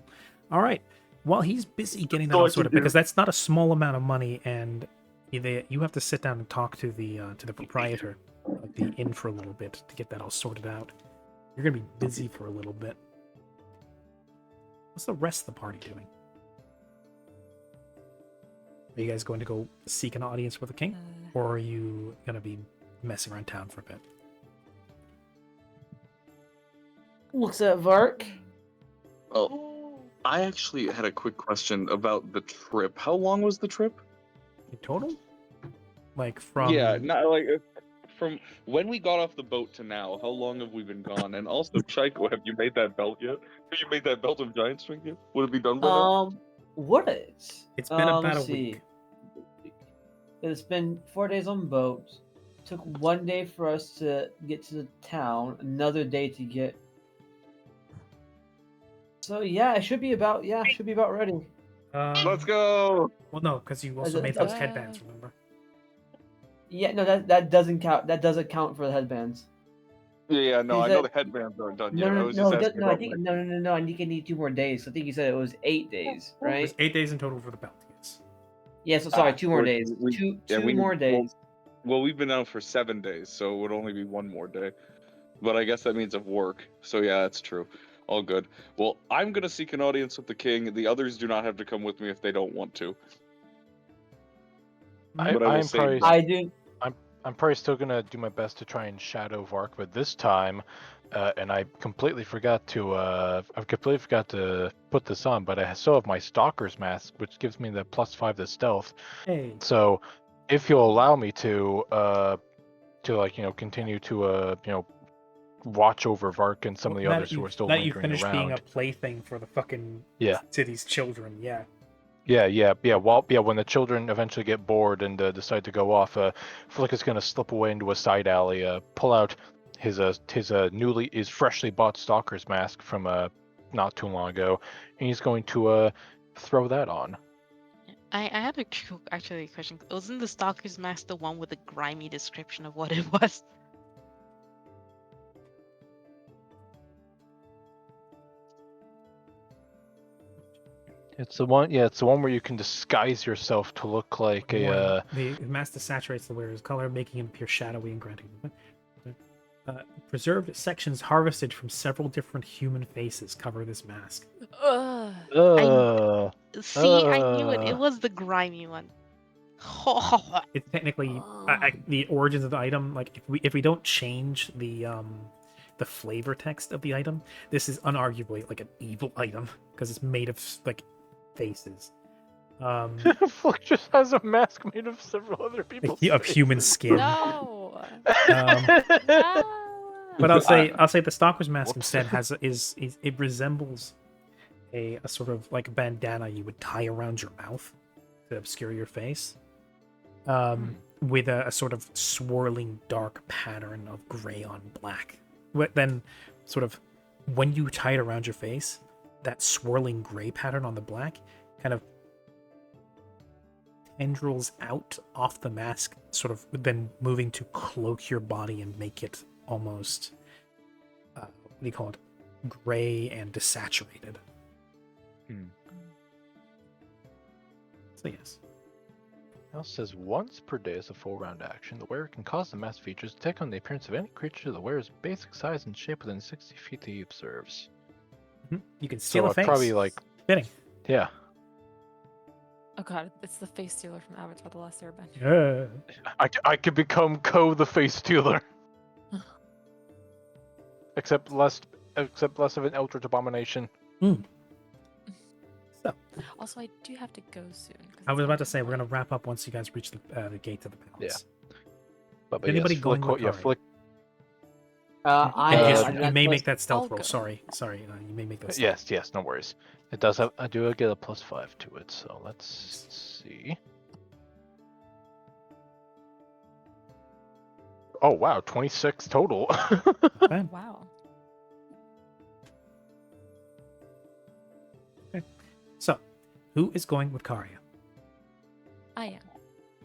All right. While he's busy getting that So all I sorted, can do- because that's not a small amount of money, and you have to sit down and talk to the proprietor of the inn for a little bit to get that all sorted out. You're gonna be busy for a little bit. What's the rest of the party doing? Are you guys going to go seek an audience with the king, or are you gonna be messing around town for a bit? Looks at Vark. Oh, I actually had a quick question about the trip. How long was the trip? In total? Like from Yeah, not like from when we got off the boat to now. How long have we been gone? And also, Chico, have you made that belt yet? Have you made that belt of giant strength yet? Would it be done by now? What is? It's been about let's a week. see. It's been 4 days on boat. took 1 day for us to get to the town, another day to get. So yeah, it should be about ready. Let's go. Well, no, because you also it- made those uh, headbands. Remember? Yeah, no, that doesn't count. That doesn't count for the headbands. Yeah, no, He I know said- the headbands aren't done No, yet. I no, was just no, asking no. I about think my... no. I think I need 2 more days. I think you said it was 8 days, right? There's 8 days in total for the belt. Yes. Yeah, so sorry, 2 more we- days. we- Two yeah, we- more days. Well, we've been out for 7 days, so it would only be 1 more day. But I guess that means of work. So yeah, that's true. All good. Well, I'm gonna seek an audience with the king. The others do not have to come with me if they don't want to. But I will I'm say probably I do. I'm probably still gonna do my best to try and shadow Vark, but this time, and I completely forgot to put this on, but I still have my Stalker's mask, which gives me the +5 to stealth. Hey. So, if you'll allow me to like continue to watch over Vark and some of the others who are still that you lingering finish being a around. plaything for the fucking Yeah. to these children. Yeah. Yeah. When the children eventually get bored and decide to go off, Flick is gonna slip away into a side alley, pull out his freshly bought Stalker's mask from not too long ago, and he's going to throw that on. I had actually a question. Wasn't the Stalker's mask the one with the grimy description of what it was? It's the one. Yeah, it's the one where you can disguise yourself to look like a. The mask saturates the wearer's color, making him appear shadowy and granting preserved sections harvested from several different human faces cover this mask. See, I knew it. It was the grimy one. It's technically the origins of the item. Like if we don't change the flavor text of the item, this is unarguably like an evil item because it's made of like faces. Flick just has a mask made of several other people's Of human skin. No. But I'll say the Stalker's mask instead it resembles a sort of like bandana you would tie around your mouth to obscure your face, with a sort of swirling dark pattern of gray on black. Then, sort of, when you tie it around your face, that swirling gray pattern on the black kind of tendrils out off the mask, sort of then moving to cloak your body and make it almost, what do you call it, gray and desaturated. So yes. Now says once per day as a full round action, the wearer can cause the mask features to take on the appearance of any creature the wearer's basic size and shape within 60 feet that he observes. You can steal a face. Probably like fitting. Yeah. Oh god, it's the face stealer from Avatar: The Last Airbender. I could become the face stealer. except less of an eldritch abomination. So, also, I do have to go soon. I was about to say we're gonna wrap up once you guys reach the gate of the palace. Yeah. But Anybody yes, going with Flick. you may make that stealth roll. go. Sorry. You may make that. Yes, no worries. It does have. I do get a +5 to it, so let's see. Oh wow, 26 total. Wow. Okay. So, who is going with Karya? I am.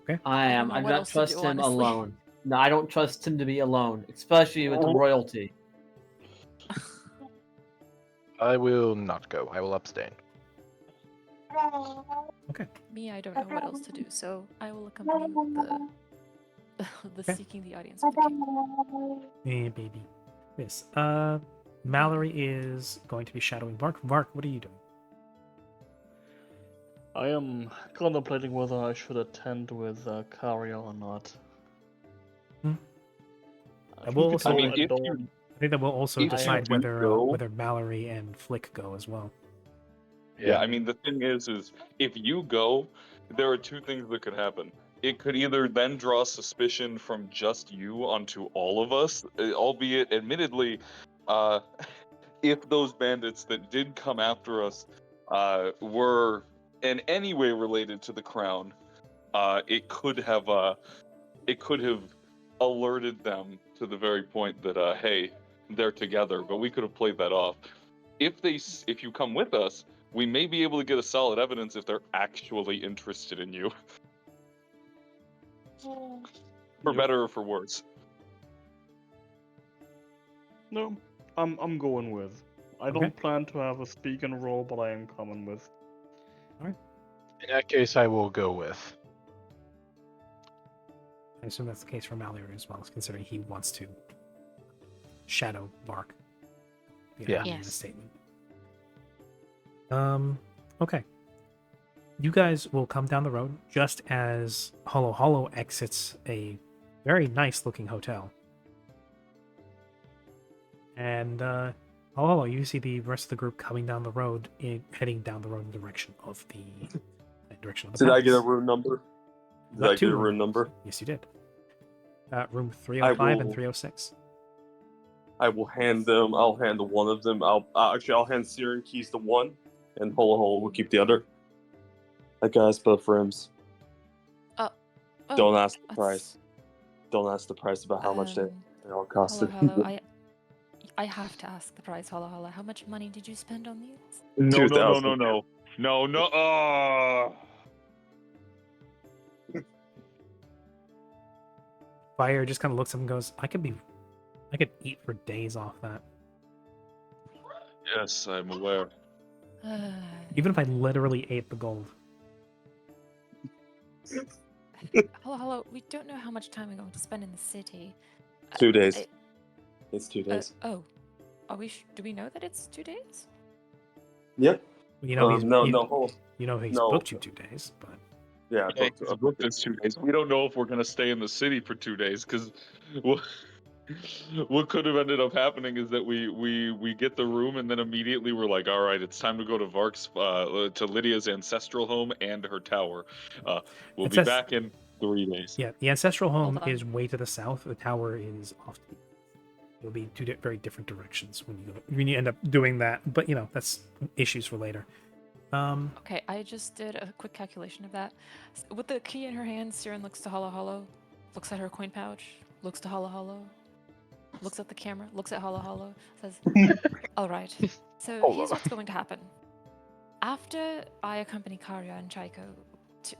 Okay. I am. know I what do not else to trust do, him honestly. alone. No, I don't trust him to be alone, especially with royalty. I will not go. I will abstain. Okay. Me, I don't know what else to do, so I will accompany the Okay. seeking the audience with the king. Yeah, baby. Yes. Mallory is going to be shadowing Vark. Vark, what are you doing? I am contemplating whether I should attend with Karya or not. I will also. I mean, if don't- you I think that will also if you decide do whether go- whether Mallory and Flick go as well. Yeah, I mean, the thing is if you go, there are two things that could happen. It could either then draw suspicion from just you onto all of us, albeit, admittedly, if those bandits that did come after us were in any way related to the crown, it could have alerted them to the very point that hey, they're together, but we could have played that off. If you come with us, we may be able to get a solid evidence if they're actually interested in you. For Yep. better or for worse. No, I'm going with. I Okay. don't plan to have a speaking role, but I am coming with. In that case, I will go with. I assume that's the case for Mallory as well, considering he wants to shadow Bark. Yeah. In the Yes. statement. Okay. You guys will come down the road just as Hollow Hollow exits a very nice looking hotel. And Hollow Hollow, you see the rest of the group coming down the road, heading down the road in the direction of the Did I get a palace. room number? Did Got I get two a room rooms. number? Yes, you did. Room 305 and will- 306. I will hand them. I'll hand the one of them. I'll hand Siren keys to one, and Holo Holo will keep the other. That guy's both rooms. Oh, Don't ask the that's- price. Don't ask the price about how much they all Hello, costed. hello. I have to ask the price. Hello, hello. How much money did you spend on these? No. 2,000. Fire just kind of looks up and goes, I could eat for days off that. Yes, I'm aware. Even if I literally ate the gold. Hello, hello. We don't know how much time we're going to spend in the city. 2 days. I- It's 2 days. Oh, are we? Do we know that it's 2 days? Yep. You know he's no, you, no, hold. you know he's no. booked you 2 days, but Yeah, Yeah, booked- it's booked as 2 days. We don't know if we're gonna stay in the city for 2 days because what could have ended up happening is that we get the room and then immediately we're like, all right, it's time to go to Vark's to Lydia's ancestral home and her tower. We'll It be says- back in 3 days. yeah, the ancestral home Hold on. is way to the south. The tower is off. It'll be two very different directions when you end up doing that. But that's issues for later. Okay, I just did a quick calculation of that. With the key in her hand, Siren looks to Hollow Hollow, looks at her coin pouch, looks to Hollow Hollow, looks at the camera, looks at Hollow Hollow, says, "All right. So Hold here's on. what's going to happen. After I accompany Karya and Chaiko to,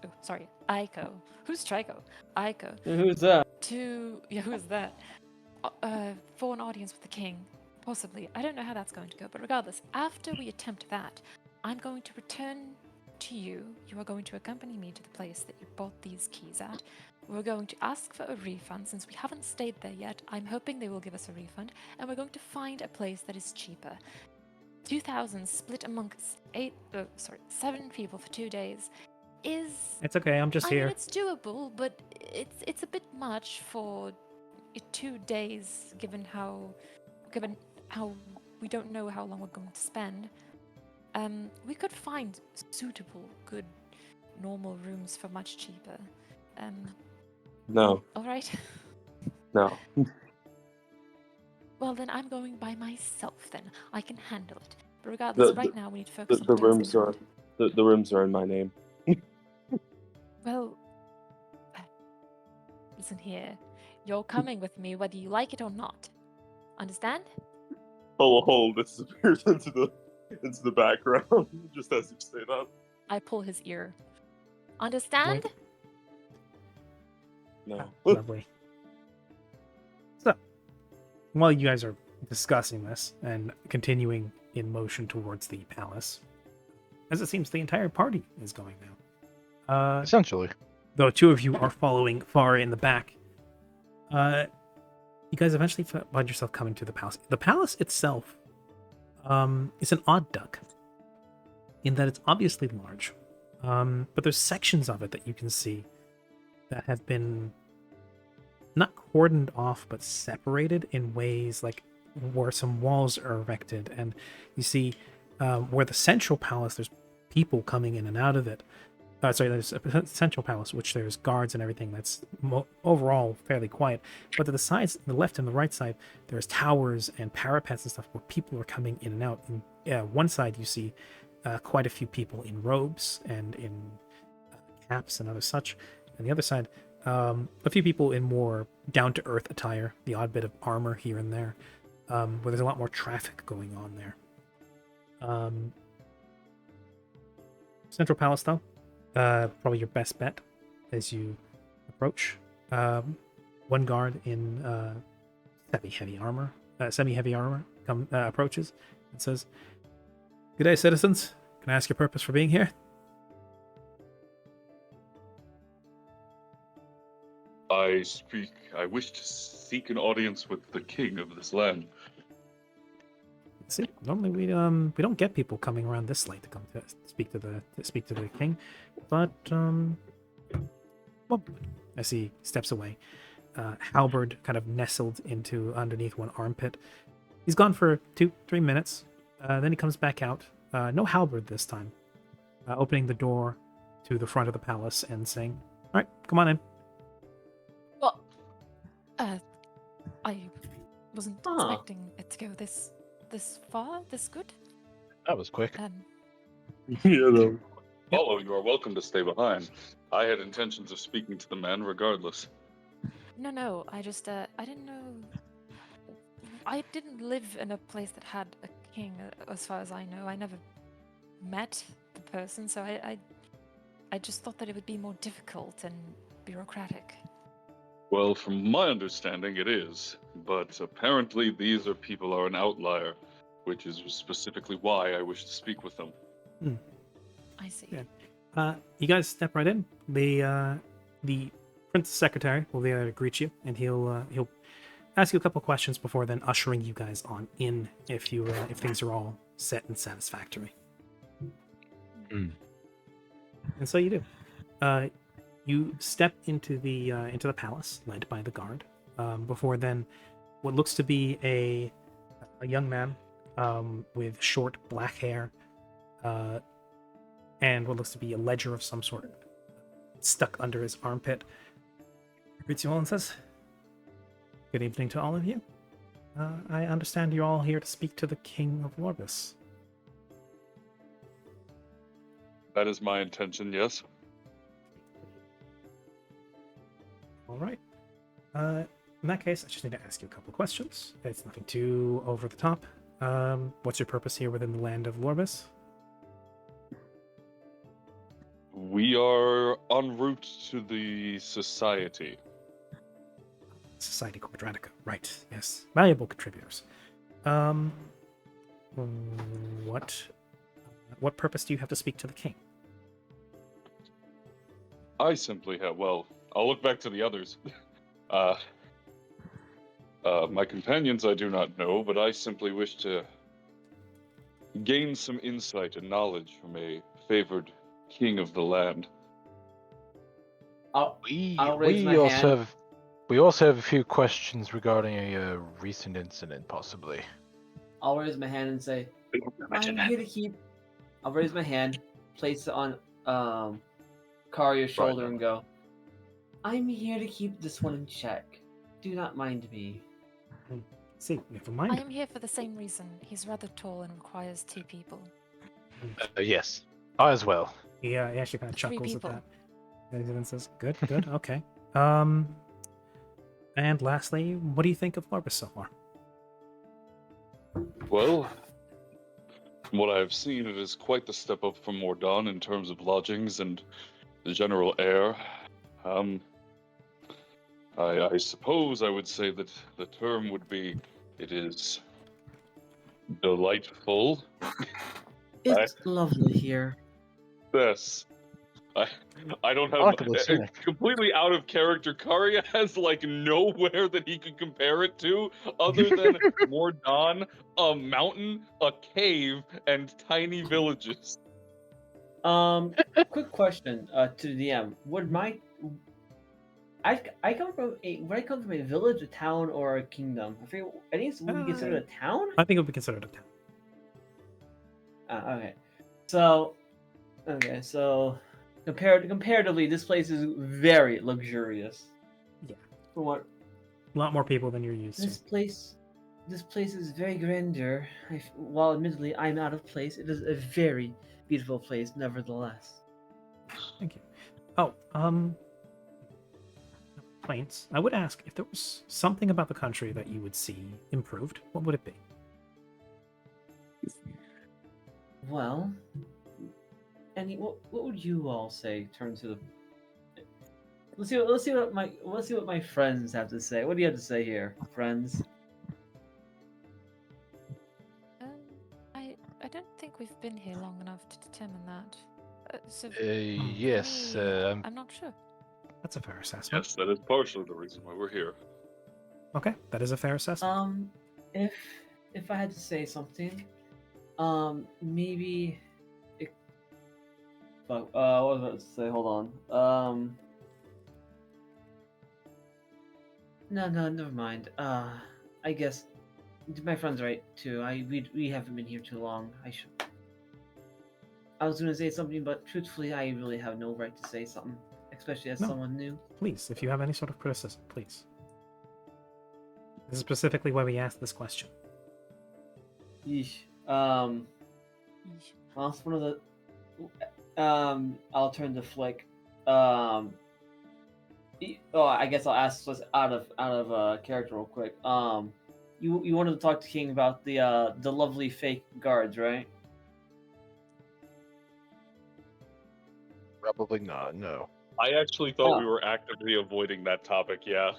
Aiko. Who's Chaiko? Aiko. Who's that? Who's that? For an audience with the king, possibly. I don't know how that's going to go, but regardless, after we attempt that, I'm going to return to you. You are going to accompany me to the place that you bought these keys at. We're going to ask for a refund since we haven't stayed there yet. I'm hoping they will give us a refund, and we're going to find a place that is cheaper. 2,000 split amongst 7 people for 2 days is. It's okay. I'm just I here. mean, it's doable, but it's a bit much for 2 days, given how we don't know how long we're going to spend. We could find suitable, good, normal rooms for much cheaper. No, All right. no. Well, then I'm going by myself. Then I can handle it. But regardless, right now we need to focus The on the task rooms at are hand. the rooms are in my name. Well, listen here. You're coming with me whether you like it or not. Understand? Holo Holo disappears into the background just as you say that. I pull his ear. Understand? Wink. No. Lovely. So, while you guys are discussing this and continuing in motion towards the palace, as it seems the entire party is going now. Essentially. Though 2 of you are following far in the back. You guys eventually find yourself coming to the palace. The palace itself is an odd duck in that it's obviously large, but there's sections of it that you can see that have been not cordoned off, but separated in ways like where some walls are erected, and you see where the central palace, there's people coming in and out of it. There's a central palace, which there's guards and everything that's overall fairly quiet. But to the sides, the left and the right side, there's towers and parapets and stuff where people are coming in and out. And one side, you see quite a few people in robes and in caps and other such. And the other side, A few people in more down-to-earth attire, the odd bit of armor here and there, where there's a lot more traffic going on there. Central Palace, though, probably your best bet as you approach. One guard in semi-heavy armor approaches and says, "Good day, citizens. Can I ask your purpose for being here?" I wish to seek an audience with the king of this land. See, normally we don't get people coming around this late to come to speak to the king, but well, as he steps away, halberd kind of nestled into underneath one armpit. He's gone for 2-3 minutes. Then he comes back out. No halberd this time. Opening the door to the front of the palace and saying, "All right, come on in." Well, I wasn't expecting it to go this far, this good. That was quick. No. Follow, you are welcome to stay behind. I had intentions of speaking to the man regardless. No, I just, I didn't know. I didn't live in a place that had a king, as far as I know. I never met the person, so I just thought that it would be more difficult and bureaucratic. Well, from my understanding, it is. But apparently these people are an outlier, which is specifically why I wish to speak with them. I see. Yeah. You guys step right in. The Prince's secretary will be there to greet you, and he'll ask you a couple questions before then ushering you guys on in if things are all set and satisfactory. And so you do. You step into the palace, led by the guard. Before then, what looks to be a young man with short black hair and what looks to be a ledger of some sort stuck under his armpit greets you all and says, "Good evening to all of you. I understand you're all here to speak to the King of Lorbus." That is my intention, yes. All right. In that case, I just need to ask you a couple questions. It's nothing too over the top. What's your purpose here within the land of Lorbus? We are en route to the society. Society Quadratica. Right. Yes. Valuable contributors. What purpose do you have to speak to the king? I simply have, well, I'll look back to the others. My companions I do not know, but I simply wish to gain some insight and knowledge from a favored king of the land. I'll raise my hand. We also have a few questions regarding a recent incident, possibly. I'll raise my hand and say, I'm here to keep. I'll raise my hand, place it on Karya's shoulder, and go, I'm here to keep this one in check. Do not mind me. See, never mind. I am here for the same reason. He's rather tall and requires 2 people. Yes, I as well. Yeah, he actually kind of 3 chuckles at people. that. And then says, "Good, okay." And lastly, what do you think of Lorbus so far? Well, from what I have seen, it is quite the step up from Mordon in terms of lodgings and the general air. I suppose I would say that the term would be, it is delightful. It's lovely here. Yes. I don't have Remarkably scenic. completely out of character. Karya has like nowhere that he could compare it to other than Mordon, a mountain, a cave, and tiny villages. Quick question to the DM. I come from a village, a town, or a kingdom? I think would be considered a town. I think it would be considered a town. Okay. So comparatively, this place is very luxurious. Yeah. For what? A lot more people than you're used This to. place is very grandeur. While admittedly I'm out of place, it is a very beautiful place, nevertheless. Thank you. Oh, complaints, I would ask if there was something about the country that you would see improved. What would it be? Well, what would you all say? Turn to the. Let's see what my friends have to say. What do you have to say here, friends? I don't think we've been here long enough to determine that. So for Yes. me, I'm not sure. That's a fair assessment. Yes, that is partially the reason why we're here. Okay, that is a fair assessment. If I had to say something, maybe. Fuck. What was I about to say? Hold on. No, never mind. I guess my friend's right too. We haven't been here too long. I was gonna say something, but truthfully, I really have no right to say something, especially as No. someone new. Please, if you have any sort of criticism, please. This is specifically why we asked this question. Yeesh. Well, it's one of the. I'll turn to Flick. I guess I'll ask this out of character real quick. You wanted to talk to King about the lovely fake guards, right? Probably not. No. I actually thought we Oh. were actively avoiding that topic, yeah.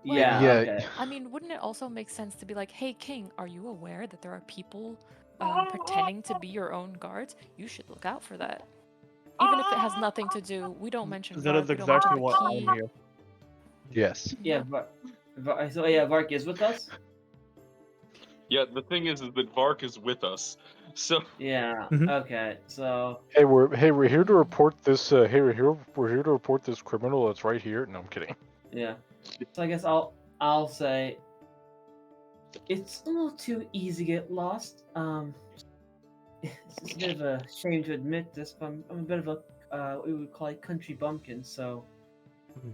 Well, Yeah. Yeah. Okay. I mean, wouldn't it also make sense to be like, hey, King, are you aware that there are people pretending to be your own guards? You should look out for that. Even if it has nothing to do, we don't mention That guard, is we don't mention exactly the why key. I'm here. Yes. Yeah. So yeah, Vark is with us. Yeah, the thing is that Vark is with us. So Yeah. Mhm. Okay. So. Hey, we're here to report this. We're here to report this criminal that's right here. No, I'm kidding. Yeah. So I guess I'll say it's a little too easy to get lost. It's a bit of a shame to admit this, but I'm a bit of a what we would call a country bumpkin, so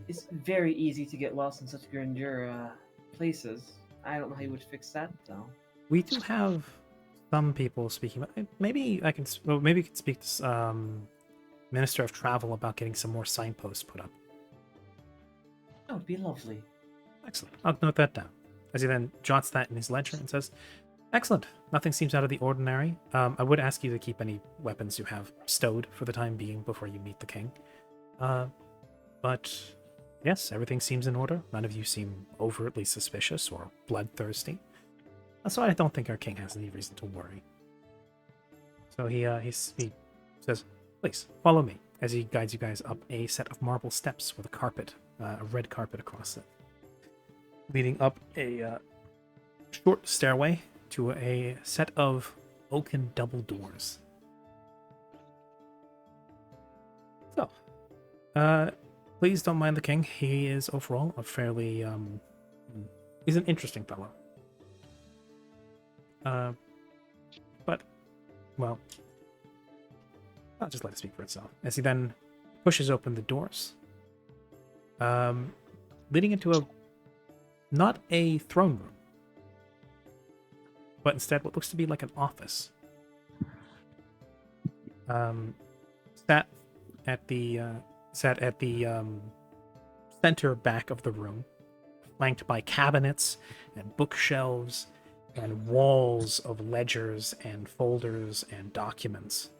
it's very easy to get lost in such grandeur places. I don't know how you would fix that though. We do have some people speaking. Maybe I can. Well, maybe you can speak to Minister of Travel about getting some more signposts put up. That would be lovely. Excellent. I'll note that down. As he then jots that in his ledger and says, "Excellent. Nothing seems out of the ordinary. I would ask you to keep any weapons you have stowed for the time being before you meet the king. But yes, everything seems in order. None of you seem overtly suspicious or bloodthirsty. So I don't think our king has any reason to worry." So he says, "Please follow me," as he guides you guys up a set of marble steps with a carpet, a red carpet across it, leading up a short stairway to a set of oaken double doors. So, please don't mind the king. He is overall a fairly he's an interesting fellow. But, well, I'll just let it speak for itself. As he then pushes open the doors, leading into not a throne room, but instead what looks to be like an office. Sat at the center back of the room, flanked by cabinets and bookshelves and walls of ledgers and folders and documents.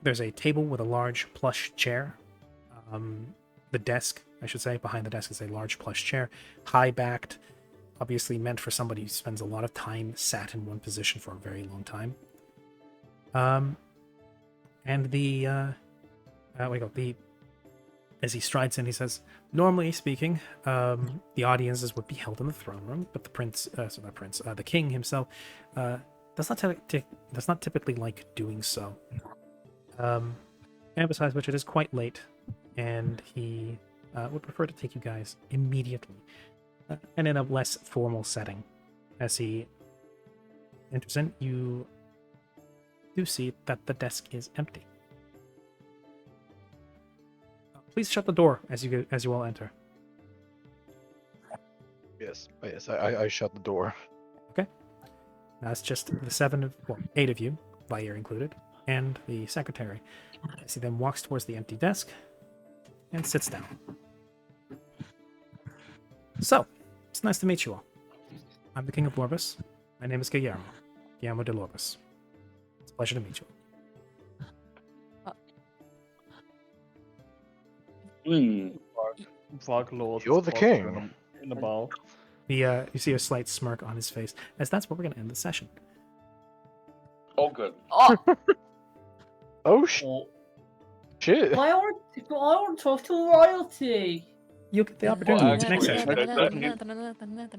There's a table with a large plush chair. The desk, I should say, behind the desk is a large plush chair, high-backed, obviously meant for somebody who spends a lot of time sat in one position for a very long time. And as he strides in, he says, "Normally speaking, the audiences would be held in the throne room, but the king himself does not typically like doing so. And besides which, it is quite late, and he would prefer to take you guys immediately, and in a less formal setting. As he enters in, you do see that the desk is empty. Please shut the door as you all enter." Yes. I shut the door. Okay. Now it's just the 8 of you, Vair included, and the secretary. As he then walks towards the empty desk and sits down. So, it's nice to meet you all. I'm the King of Lorbus. My name is Guillermo. Guillermo de Lorbus. It's a pleasure to meet you all. Varglord You're the king. in the bow. You see a slight smirk on his face, as that's where we're going to end the session. Oh, good. Oh, Oh oh. shit! I want to talk to royalty. You'll get the opportunity next session.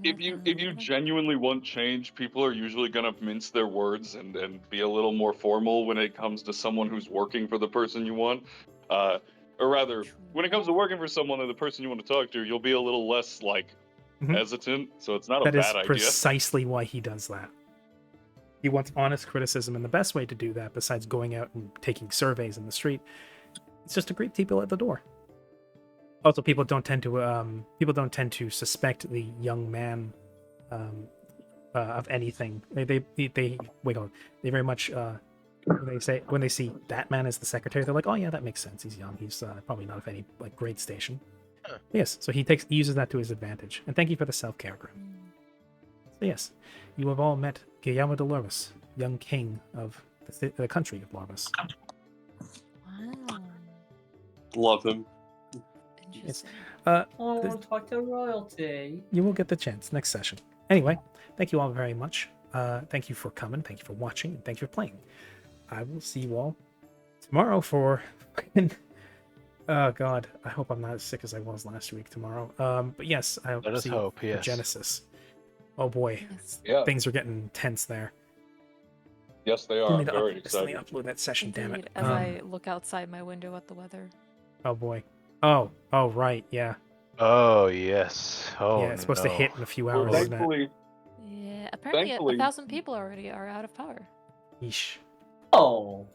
If you genuinely want change, people are usually gonna mince their words and be a little more formal when it comes to someone who's working for the person you want. Or rather, when it comes to working for someone and the person you want to talk to, you'll be a little less Mhm. hesitant. So it's not a That is bad idea. precisely why he does that. He wants honest criticism, and the best way to do that, besides going out and taking surveys in the street, is just to greet people at the door. Also, people don't tend to suspect the young man of anything. They very much when they see that man as the secretary, they're like, oh yeah, that makes sense. He's young. He's probably not of any great station. Yes, so he uses that to his advantage. And thank you for the self-care, Grim. So yes, you have all met Guillermo de Lorbus, young king of the country of Lorbus. Wow. Love him. Yes. Interesting. I want to talk to royalty. You will get the chance next session. Anyway, thank you all very much. Thank you for coming. Thank you for watching. And thank you for playing. I will see you all tomorrow for... Oh, God. I hope I'm not as sick as I was last week tomorrow. But yes, I'll Let us see you hope, for yes. Genesis. Oh, boy. Yes. Yeah. Things are getting tense there. Yes, they Still are. need to Very still need excited. to upload that session, damn it. Indeed, as I look outside my window at the weather. Oh, boy. Oh, right. Yeah. Oh yes. Oh Yeah, it's supposed to no. hit in a few Well, hours, isn't it? thankfully, Yeah, apparently Thankfully- 1,000 people already are out of power. Yeesh. Oh.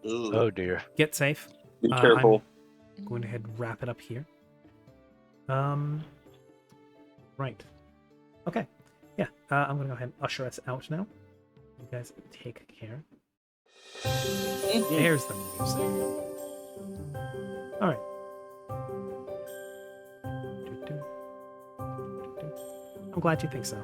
Oh dear. Get safe. Be I'm careful. going to head and wrap it up here. Right. Okay. Yeah, I'm going to go ahead and usher us out now. You guys take care. There's the music. All right. I'm glad you think so.